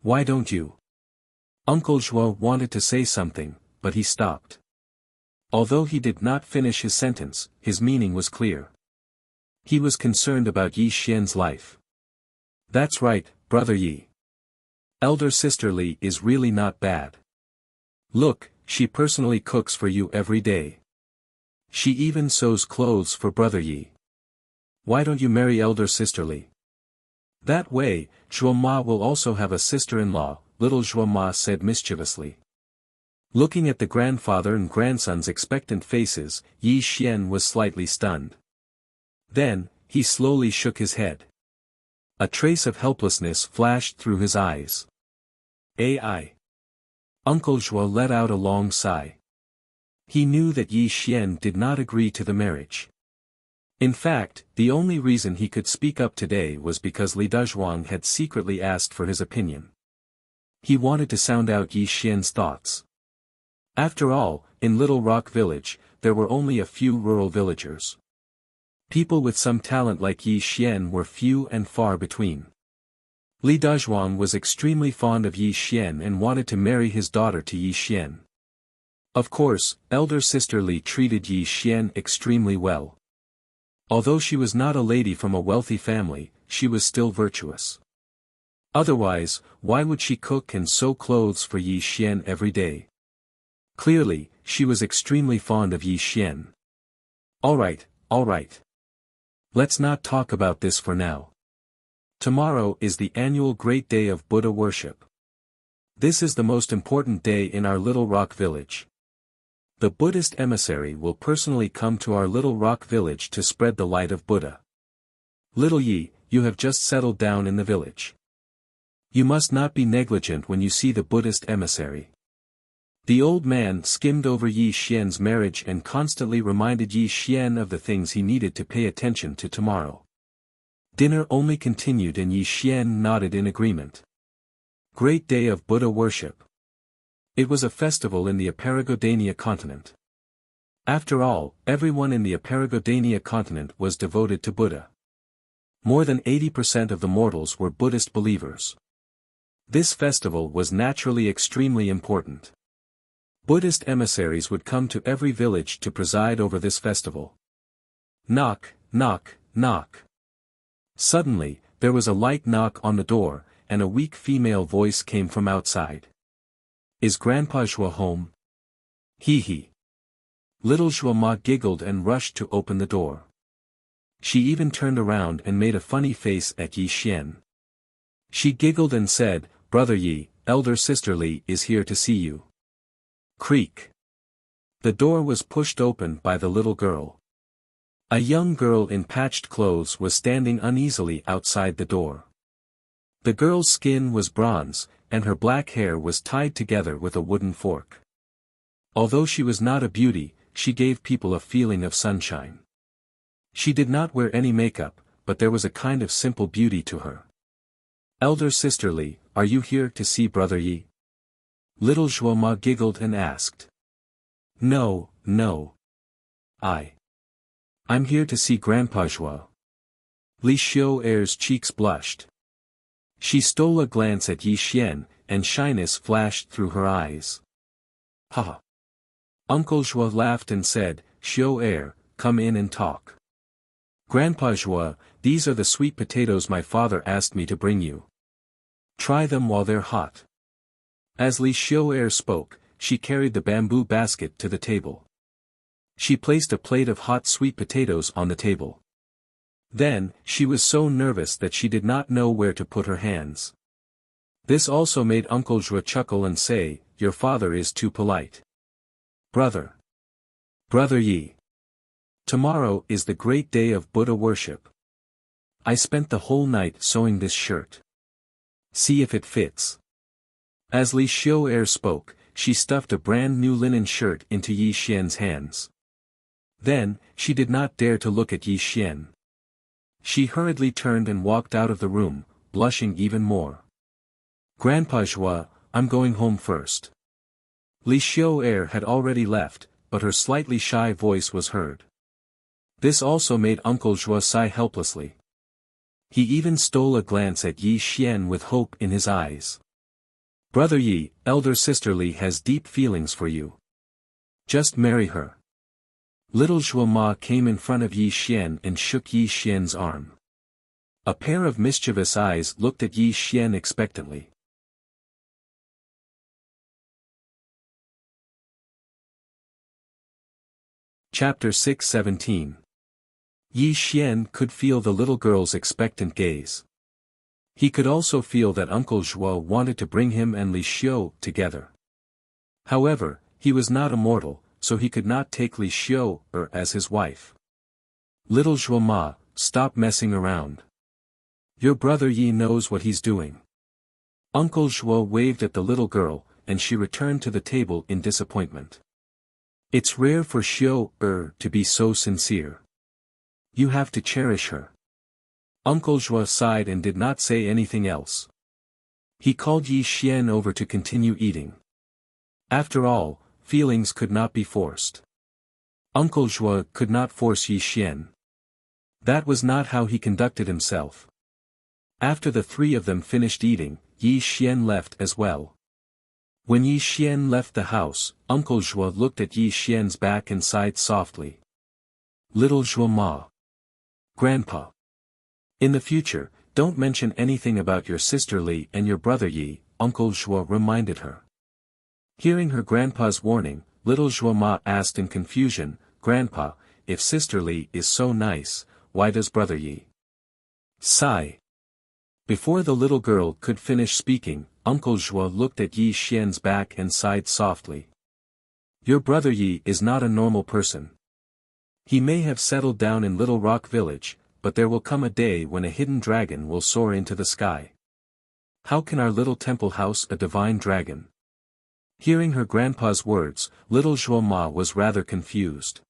Speaker 1: Why don't you? Uncle Zhuo wanted to say something, but he stopped. Although he did not finish his sentence, his meaning was clear. He was concerned about Yi Xian's life. That's right, brother Yi. Elder sister Li is really not bad. Look, she personally cooks for you every day. She even sews clothes for brother Yi. Why don't you marry elder sister Li? That way, Zhuoma will also have a sister-in-law, little Zhuoma said mischievously. Looking at the grandfather and grandson's expectant faces, Yi Xian was slightly stunned. Then, he slowly shook his head. A trace of helplessness flashed through his eyes. Ai. Uncle Zhuo let out a long sigh. He knew that Yi Xian did not agree to the marriage. In fact, the only reason he could speak up today was because Li Dazhuang had secretly asked for his opinion. He wanted to sound out Yi Xian's thoughts. After all, in Little Rock Village, there were only a few rural villagers. People with some talent like Yi Xian were few and far between. Li Dazhuang was extremely fond of Yi Xian and wanted to marry his daughter to Yi Xian. Of course, elder sister Li treated Yi Xian extremely well. Although she was not a lady from a wealthy family, she was still virtuous. Otherwise, why would she cook and sew clothes for Yi Xian every day? Clearly, she was extremely fond of Yi Xian. Alright. Let's not talk about this for now. Tomorrow is the annual great day of Buddha worship. This is the most important day in our Little Rock village. The Buddhist emissary will personally come to our Little Rock village to spread the light of Buddha. Little Yi, you have just settled down in the village. You must not be negligent when you see the Buddhist emissary. The old man skimmed over Yi Xian's marriage and constantly reminded Yi Xian of the things he needed to pay attention to tomorrow. Dinner only continued and Yi Xian nodded in agreement. Great day of Buddha worship. It was a festival in the Aparagodania continent. After all, everyone in the Aparagodania continent was devoted to Buddha. More than 80% of the mortals were Buddhist believers. This festival was naturally extremely important. Buddhist emissaries would come to every village to preside over this festival. Knock, knock, knock. Suddenly, there was a light knock on the door, and a weak female voice came from outside. Is Grandpa Zhuo home? Hee. Little Zhuoma giggled and rushed to open the door. She even turned around and made a funny face at Yi Xian. She giggled and said, Brother Yi, elder sister Li is here to see you. Creak. The door was pushed open by the little girl. A young girl in patched clothes was standing uneasily outside the door. The girl's skin was bronze, and her black hair was tied together with a wooden fork. Although she was not a beauty, she gave people a feeling of sunshine. She did not wear any makeup, but there was a kind of simple beauty to her. Elder sister Li, are you here to see Brother Yi? Little Zhuoma giggled and asked. No. I'm here to see Grandpa Zhuo. Li Xiuer's cheeks blushed. She stole a glance at Yi Xian, and shyness flashed through her eyes. Ha! Uncle Zhuo laughed and said, Xiuer, come in and talk. Grandpa Zhuo, these are the sweet potatoes my father asked me to bring you. Try them while they're hot. As Li Xiuer spoke, she carried the bamboo basket to the table. She placed a plate of hot sweet potatoes on the table. Then, she was so nervous that she did not know where to put her hands. This also made Uncle Zhuo chuckle and say, Your father is too polite. Brother Yi. Tomorrow is the great day of Buddha worship. I spent the whole night sewing this shirt. See if it fits. As Li Xiuer spoke, she stuffed a brand new linen shirt into Yi Xian's hands. Then, she did not dare to look at Yi Xian. She hurriedly turned and walked out of the room, blushing even more. Grandpa Zhuo, I'm going home first. Li Xiuer had already left, but her slightly shy voice was heard. This also made Uncle Zhuo sigh helplessly. He even stole a glance at Yi Xian with hope in his eyes. Brother Yi, elder sister Li has deep feelings for you. Just marry her. Little Zhuo Ma came in front of Yi Xian and shook Yi Xian's arm. A pair of mischievous eyes looked at Yi Xian expectantly. Chapter 6:17. Yi Xian could feel the little girl's expectant gaze. He could also feel that Uncle Zhuo wanted to bring him and Li Xiu together. However, he was not immortal, so he could not take Li Xiu as his wife. Little Zhuo Ma, stop messing around. Your brother Yi knows what he's doing. Uncle Zhuo waved at the little girl, and she returned to the table in disappointment. It's rare for Xiu to be so sincere. You have to cherish her. Uncle Zhuo sighed and did not say anything else. He called Yi Xian over to continue eating. After all, feelings could not be forced. Uncle Zhuo could not force Yi Xian. That was not how he conducted himself. After the three of them finished eating, Yi Xian left as well. When Yi Xian left the house, Uncle Zhuo looked at Yi Xian's back and sighed softly. Little Zhuo Ma. Grandpa. In the future, don't mention anything about your sister Li and your brother Yi, Uncle Zhuo reminded her. Hearing her grandpa's warning, little Zhuo Ma asked in confusion, Grandpa, if sister Li is so nice, why does brother Yi sigh? Before the little girl could finish speaking, Uncle Zhuo looked at Yi Xian's back and sighed softly. Your brother Yi is not a normal person. He may have settled down in Little Rock Village, but there will come a day when a hidden dragon will soar into the sky. How can our little temple house a divine dragon? Hearing her grandpa's words, little Zhuo Ma was rather confused.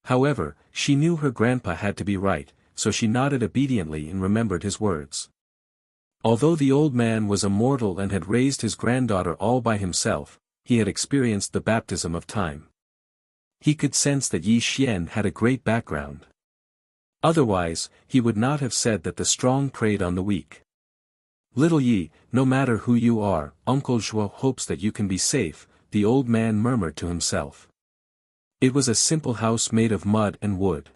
Speaker 1: However, she knew her grandpa had to be right, so she nodded obediently and remembered his words. Although the old man was immortal and had raised his granddaughter all by himself, he had experienced the baptism of time. He could sense that Yi Xian had a great background. Otherwise, he would not have said that the strong preyed on the weak. Little Yi, no matter who you are, Uncle Zhuo hopes that you can be safe, the old man murmured to himself. It was a simple house made of mud and wood.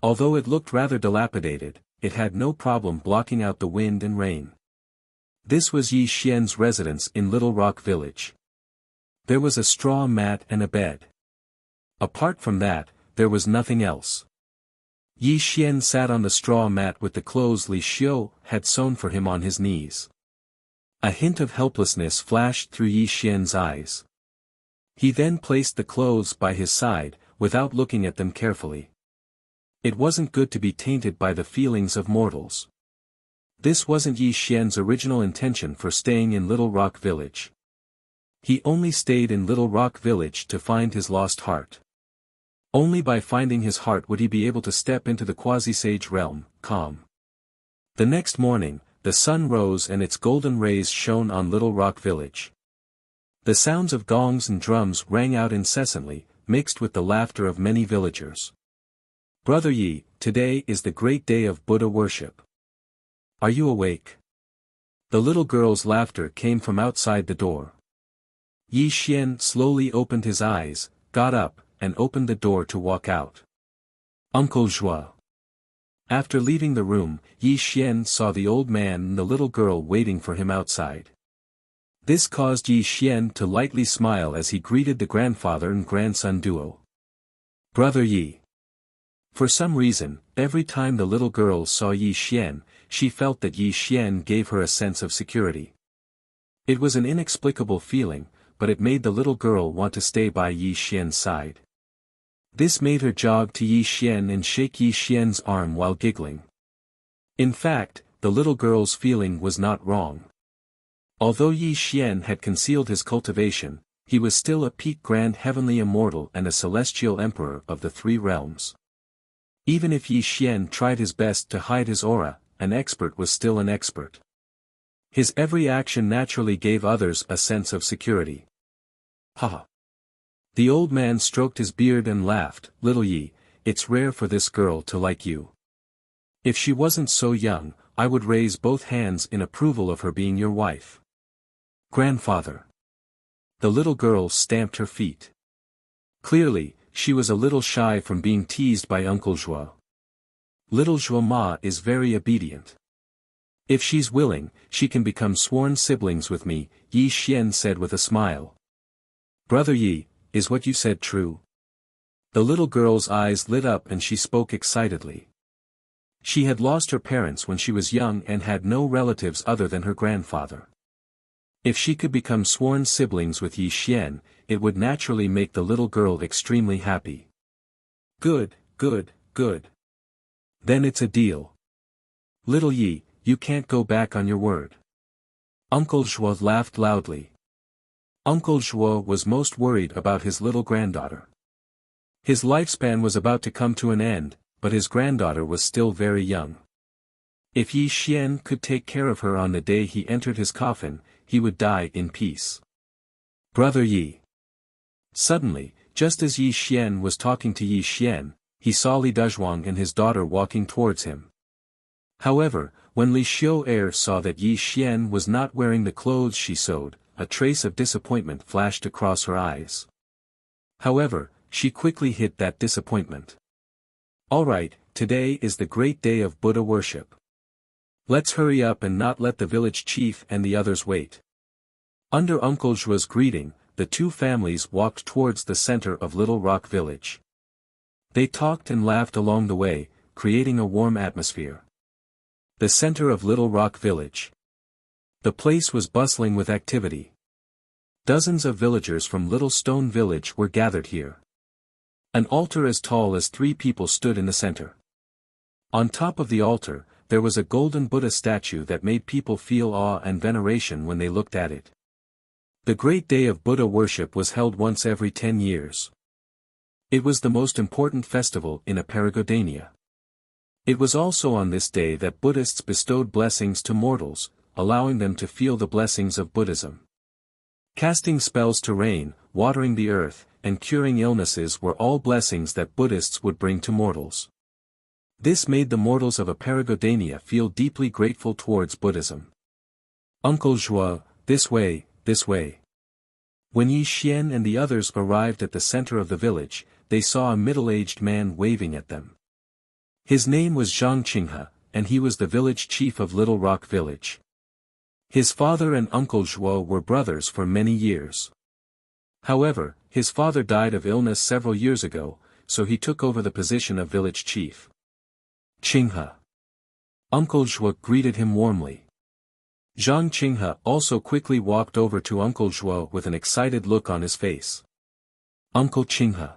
Speaker 1: Although it looked rather dilapidated, it had no problem blocking out the wind and rain. This was Yi Xian's residence in Little Rock Village. There was a straw mat and a bed. Apart from that, there was nothing else. Yi Xian sat on the straw mat with the clothes Li Xiu had sewn for him on his knees. A hint of helplessness flashed through Yi Xian's eyes. He then placed the clothes by his side, without looking at them carefully. It wasn't good to be tainted by the feelings of mortals. This wasn't Yi Xian's original intention for staying in Little Rock Village. He only stayed in Little Rock Village to find his lost heart. Only by finding his heart would he be able to step into the quasi-sage realm, calm. The next morning, the sun rose and its golden rays shone on Little Rock Village. The sounds of gongs and drums rang out incessantly, mixed with the laughter of many villagers. Brother Yi, today is the great day of Buddha worship. Are you awake? The little girl's laughter came from outside the door. Yi Xian slowly opened his eyes, got up, and opened the door to walk out. Uncle Zhuo. After leaving the room, Yi Xian saw the old man and the little girl waiting for him outside. This caused Yi Xian to lightly smile as he greeted the grandfather and grandson duo. Brother Yi. For some reason, every time the little girl saw Yi Xian, she felt that Yi Xian gave her a sense of security. It was an inexplicable feeling, but it made the little girl want to stay by Yi Xian's side. This made her jog to Yi Xian and shake Yi Xian's arm while giggling. In fact, the little girl's feeling was not wrong. Although Yi Xian had concealed his cultivation, he was still a peak grand heavenly immortal and a celestial emperor of the three realms. Even if Yi Xian tried his best to hide his aura, an expert was still an expert. His every action naturally gave others a sense of security. Ha! The old man stroked his beard and laughed, Little Yi, it's rare for this girl to like you. If she wasn't so young, I would raise both hands in approval of her being your wife. Grandfather. The little girl stamped her feet. Clearly, she was a little shy from being teased by Uncle Zhuo. Little Zhuo Ma is very obedient. If she's willing, she can become sworn siblings with me, Yi Xian said with a smile. Brother Yi, is what you said true? The little girl's eyes lit up and she spoke excitedly. She had lost her parents when she was young and had no relatives other than her grandfather. If she could become sworn siblings with Yi Xian, it would naturally make the little girl extremely happy. Good, good, good. Then it's a deal. Little Yi, you can't go back on your word. Uncle Zhuo laughed loudly. Uncle Zhuo was most worried about his little granddaughter. His lifespan was about to come to an end, but his granddaughter was still very young. If Yi Xian could take care of her on the day he entered his coffin, he would die in peace. Brother Yi. Suddenly, just as Yi Xian was talking to Yi Xian, he saw Li Dezhuang and his daughter walking towards him. However, when Li Xiu'er saw that Yi Xian was not wearing the clothes she sewed, a trace of disappointment flashed across her eyes. However, she quickly hid that disappointment. Alright, today is the great day of Buddha worship. Let's hurry up and not let the village chief and the others wait. Under Uncle Zhuo's greeting, the two families walked towards the center of Little Rock Village. They talked and laughed along the way, creating a warm atmosphere. The center of Little Rock Village. The place was bustling with activity. Dozens of villagers from Little Stone Village were gathered here. An altar as tall as 3 people stood in the center. On top of the altar, there was a golden Buddha statue that made people feel awe and veneration when they looked at it. The great day of Buddha worship was held once every 10 years. It was the most important festival in Aparagodania. It was also on this day that Buddhists bestowed blessings to mortals, allowing them to feel the blessings of Buddhism. Casting spells to rain, watering the earth, and curing illnesses were all blessings that Buddhists would bring to mortals. This made the mortals of Aparagodania feel deeply grateful towards Buddhism. Uncle Zhuo, this way, this way. When Yi Xian and the others arrived at the center of the village, they saw a middle-aged man waving at them. His name was Zhang Qinghe, and he was the village chief of Little Rock Village. His father and Uncle Zhuo were brothers for many years. However, his father died of illness several years ago, so he took over the position of village chief. Qinghe. Uncle Zhuo greeted him warmly. Zhang Qinghe also quickly walked over to Uncle Zhuo with an excited look on his face. Uncle Qinghe.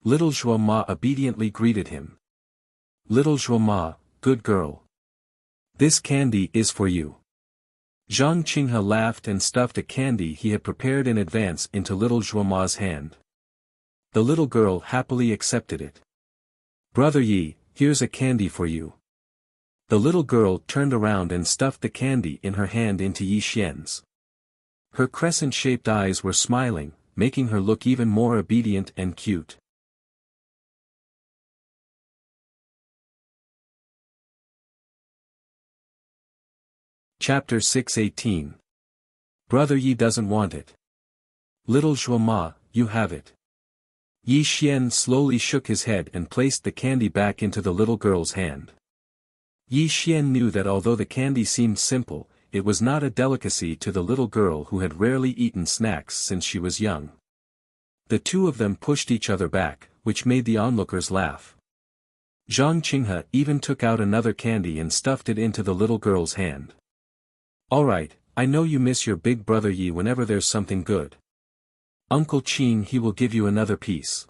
Speaker 1: Little Zhuo Ma obediently greeted him. Little Zhuo Ma, good girl. This candy is for you. Zhang Qinghe laughed and stuffed a candy he had prepared in advance into Little Zhuo Ma's hand. The little girl happily accepted it. Brother Yi, here's a candy for you. The little girl turned around and stuffed the candy in her hand into Yi Xian's. Her crescent-shaped eyes were smiling, making her look even more obedient and cute. Chapter 6:18. Brother Yi doesn't want it. Little Zhuo Ma, you have it. Yi Xian slowly shook his head and placed the candy back into the little girl's hand. Yi Xian knew that although the candy seemed simple, it was not a delicacy to the little girl who had rarely eaten snacks since she was young. The two of them pushed each other back, which made the onlookers laugh. Zhang Qinghe even took out another candy and stuffed it into the little girl's hand. Alright, I know you miss your big brother Yi whenever there's something good. Uncle Qing he will give you another piece.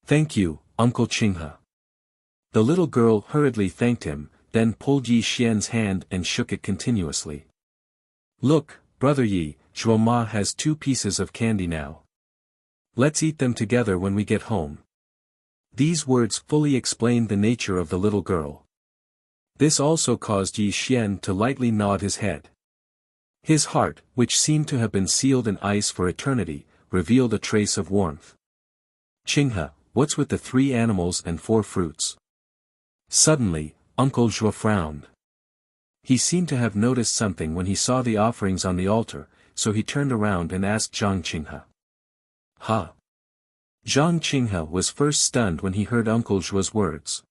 Speaker 1: Thank you, Uncle Qinghe. The little girl hurriedly thanked him, then pulled Yi Xian's hand and shook it continuously. Look, brother Yi, Zhuo Ma has 2 pieces of candy now. Let's eat them together when we get home. These words fully explained the nature of the little girl. This also caused Yi Xian to lightly nod his head. His heart, which seemed to have been sealed in ice for eternity, revealed a trace of warmth. Qinghe, what's with the 3 animals and 4 fruits? Suddenly, Uncle Zhuo frowned. He seemed to have noticed something when he saw the offerings on the altar, so he turned around and asked Zhang Qinghe. Huh? Zhang Qinghe was first stunned when he heard Uncle Zhuo's words.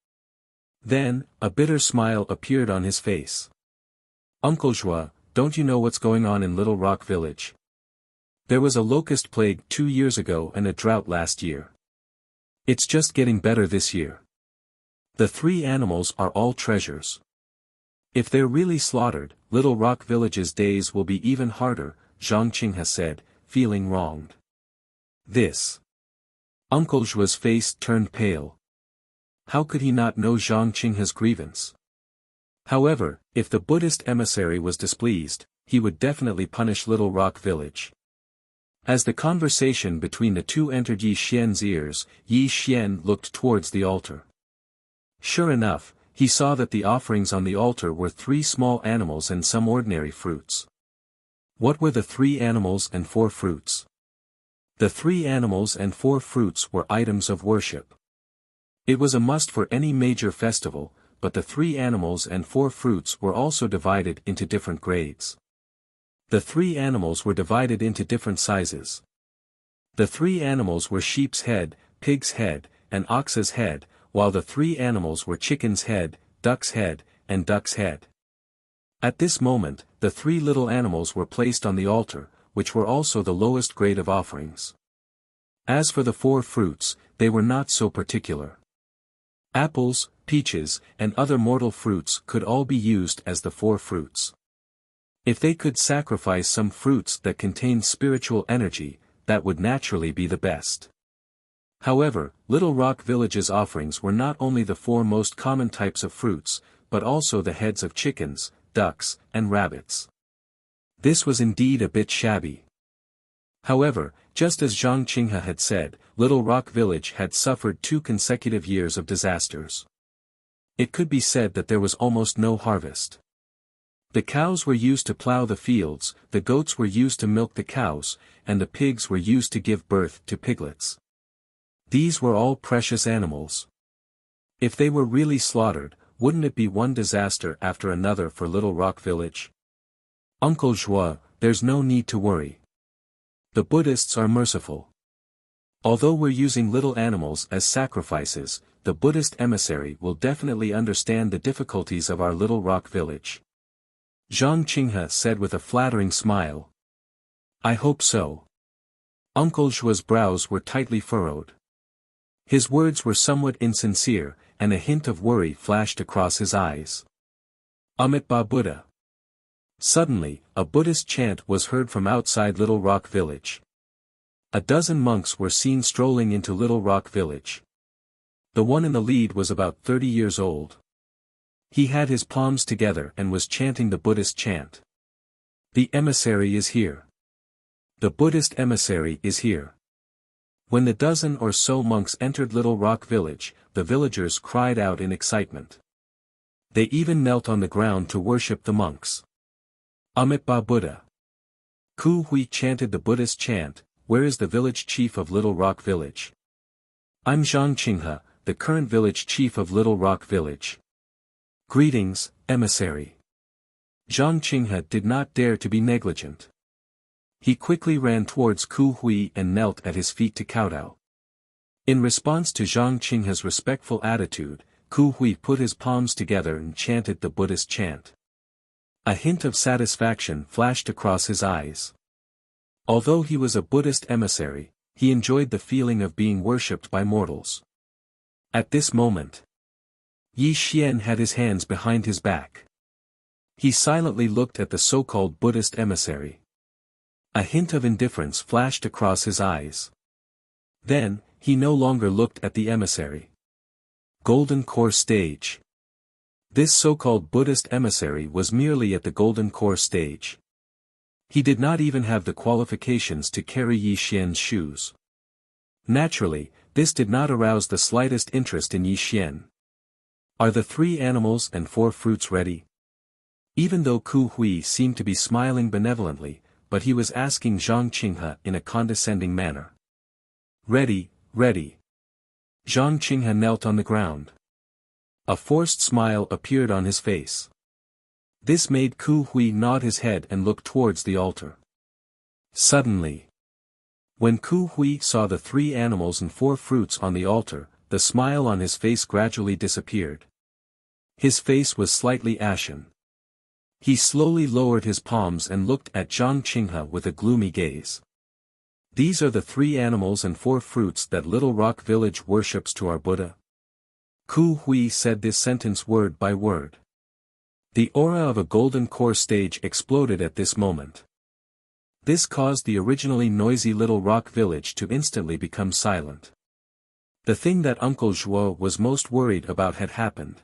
Speaker 1: Then, a bitter smile appeared on his face. Uncle Zhuo, don't you know what's going on in Little Rock Village? There was a locust plague 2 years ago and a drought last year. It's just getting better this year. The 3 animals are all treasures. If they're really slaughtered, Little Rock Village's days will be even harder, Zhang Qinghe said, feeling wronged. This. Uncle Zhuo's face turned pale. How could he not know Zhang Qinghe's grievance? However, if the Buddhist emissary was displeased, he would definitely punish Little Rock Village. As the conversation between the two entered Yi Xian's ears, Yi Xian looked towards the altar. Sure enough, he saw that the offerings on the altar were 3 small animals and some ordinary fruits. What were the 3 animals and 4 fruits? The 3 animals and 4 fruits were items of worship. It was a must for any major festival, but the 3 animals and 4 fruits were also divided into different grades. The 3 animals were divided into different sizes. The 3 animals were sheep's head, pig's head, and ox's head, while the 3 animals were chicken's head, duck's head, and duck's head. At this moment, the 3 little animals were placed on the altar, which were also the lowest grade of offerings. As for the 4 fruits, they were not so particular. Apples, peaches, and other mortal fruits could all be used as the 4 fruits. If they could sacrifice some fruits that contained spiritual energy, that would naturally be the best. However, Little Rock Village's offerings were not only the 4 most common types of fruits, but also the heads of chickens, ducks, and rabbits. This was indeed a bit shabby. However, just as Zhang Qinghe had said, Little Rock Village had suffered 2 consecutive years of disasters. It could be said that there was almost no harvest. The cows were used to plow the fields, the goats were used to milk the cows, and the pigs were used to give birth to piglets. These were all precious animals. If they were really slaughtered, wouldn't it be one disaster after another for Little Rock Village? Uncle Zhuo, there's no need to worry. The Buddhists are merciful. Although we're using little animals as sacrifices, the Buddhist emissary will definitely understand the difficulties of our Little Rock Village. Zhang Qinghe said with a flattering smile. I hope so. Uncle Zhuo's brows were tightly furrowed. His words were somewhat insincere, and a hint of worry flashed across his eyes. Amitabha Buddha. Suddenly, a Buddhist chant was heard from outside Little Rock Village. A dozen monks were seen strolling into Little Rock Village. The one in the lead was about 30 years old. He had his palms together and was chanting the Buddhist chant. The emissary is here. The Buddhist emissary is here. When the dozen or so monks entered Little Rock Village, the villagers cried out in excitement. They even knelt on the ground to worship the monks. Amitabha Buddha. Ku Hui chanted the Buddhist chant, where is the village chief of Little Rock Village? I'm Zhang Qinghe, the current village chief of Little Rock Village. Greetings, emissary. Zhang Qinghe did not dare to be negligent. He quickly ran towards Ku Hui and knelt at his feet to kowtow. In response to Zhang Qinghe's respectful attitude, Ku Hui put his palms together and chanted the Buddhist chant. A hint of satisfaction flashed across his eyes. Although he was a Buddhist emissary, he enjoyed the feeling of being worshipped by mortals. At this moment, Yi Xian had his hands behind his back. He silently looked at the so-called Buddhist emissary. A hint of indifference flashed across his eyes. Then, he no longer looked at the emissary. Golden Core Stage. This so-called Buddhist emissary was merely at the Golden Core Stage. He did not even have the qualifications to carry Yi Xian's shoes. Naturally, this did not arouse the slightest interest in Yi Xian. Are the 3 animals and 4 fruits ready? Even though Ku Hui seemed to be smiling benevolently, but he was asking Zhang Qinghe in a condescending manner. Ready, ready. Zhang Qinghe knelt on the ground. A forced smile appeared on his face. This made Ku Hui nod his head and look towards the altar. Suddenly, when Ku Hui saw the 3 animals and 4 fruits on the altar, the smile on his face gradually disappeared. His face was slightly ashen. He slowly lowered his palms and looked at Zhang Qinghe with a gloomy gaze. These are the 3 animals and 4 fruits that Little Rock Village worships to our Buddha. Ku Hui said this sentence word by word. The aura of a golden core stage exploded at this moment. This caused the originally noisy Little Rock Village to instantly become silent. The thing that Uncle Zhuo was most worried about had happened.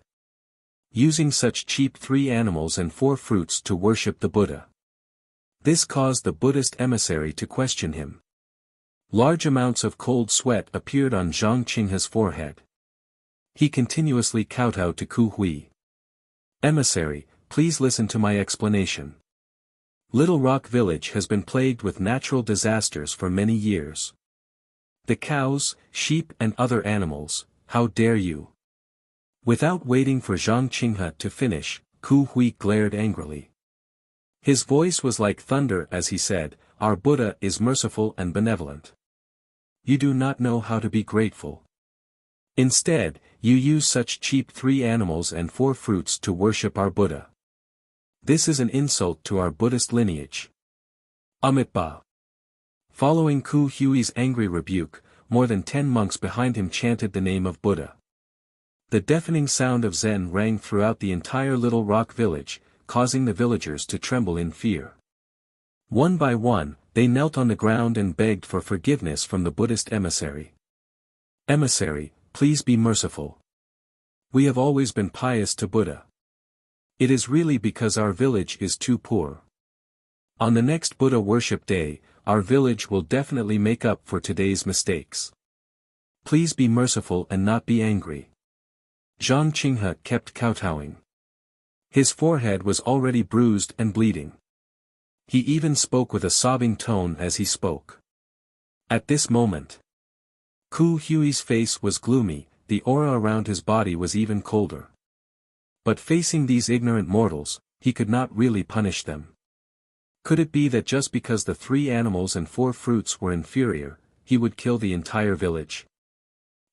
Speaker 1: Using such cheap 3 animals and 4 fruits to worship the Buddha. This caused the Buddhist emissary to question him. Large amounts of cold sweat appeared on Zhang Qinghe's forehead. He continuously kowtowed to Ku Hui. Emissary, please listen to my explanation. Little Rock Village has been plagued with natural disasters for many years. The cows, sheep and other animals, how dare you? Without waiting for Zhang Qinghe to finish, Ku Hui glared angrily. His voice was like thunder as he said, "Our Buddha is merciful and benevolent. You do not know how to be grateful. Instead, you use such cheap 3 animals and 4 fruits to worship our Buddha. This is an insult to our Buddhist lineage." Amitabha. Following Ku Hui's angry rebuke, more than 10 monks behind him chanted the name of Buddha. The deafening sound of Zen rang throughout the entire Little Rock Village, causing the villagers to tremble in fear. One by one, they knelt on the ground and begged for forgiveness from the Buddhist emissary. "Emissary, please be merciful. We have always been pious to Buddha. It is really because our village is too poor. On the next Buddha worship day, our village will definitely make up for today's mistakes. Please be merciful and not be angry." Zhang Qinghe kept kowtowing. His forehead was already bruised and bleeding. He even spoke with a sobbing tone as he spoke. At this moment, Ku Hui's face was gloomy, the aura around his body was even colder. But facing these ignorant mortals, he could not really punish them. Could it be that just because the 3 animals and 4 fruits were inferior, he would kill the entire village?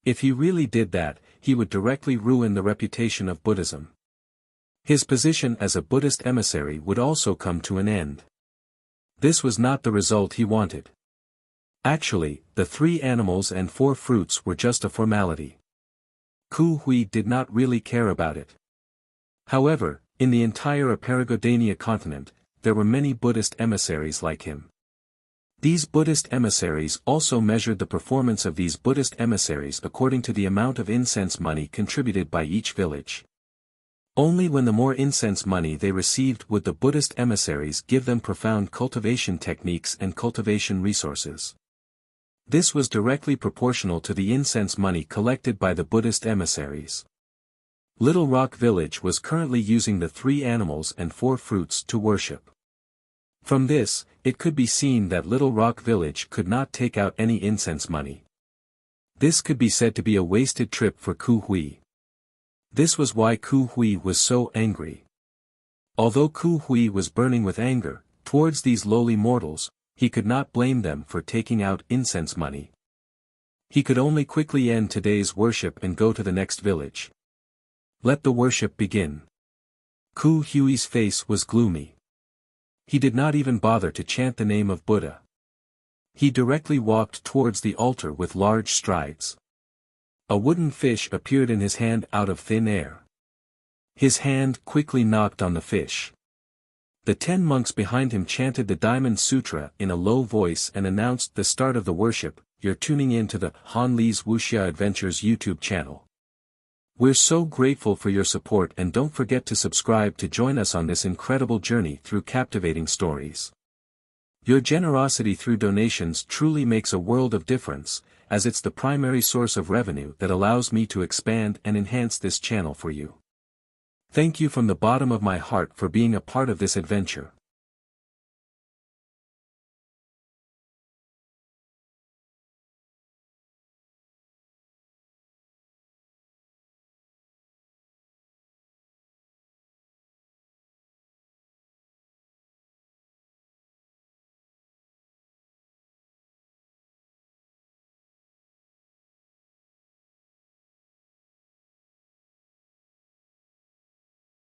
Speaker 1: If he really did that, he would directly ruin the reputation of Buddhism. His position as a Buddhist emissary would also come to an end. This was not the result he wanted. Actually, the 3 animals and 4 fruits were just a formality. Ku Hui did not really care about it. However, in the entire Aparagodania continent, there were many Buddhist emissaries like him. These Buddhist emissaries also measured the performance of these Buddhist emissaries according to the amount of incense money contributed by each village. Only when the more incense money they received would the Buddhist emissaries give them profound cultivation techniques and cultivation resources. This was directly proportional to the incense money collected by the Buddhist emissaries. Little Rock Village was currently using the 3 animals and 4 fruits to worship. From this, it could be seen that Little Rock Village could not take out any incense money. This could be said to be a wasted trip for Ku Hui. This was why Ku Hui was so angry. Although Ku Hui was burning with anger towards these lowly mortals, he could not blame them for taking out incense money. He could only quickly end today's worship and go to the next village. Let the worship begin. Ku Hui's face was gloomy. He did not even bother to chant the name of Buddha. He directly walked towards the altar with large strides. A wooden fish appeared in his hand out of thin air. His hand quickly knocked on the fish. The 10 monks behind him chanted the Diamond Sutra in a low voice and announced the start of the worship. You're tuning in to the Han Li's Wuxia Adventures YouTube channel. We're so grateful for your support, and don't forget to subscribe to join us on this incredible journey through captivating stories. Your generosity through donations truly makes a world of difference, as it's the primary source of revenue that allows me to expand and enhance this channel for you. Thank you from the bottom of my heart for being a part of this adventure.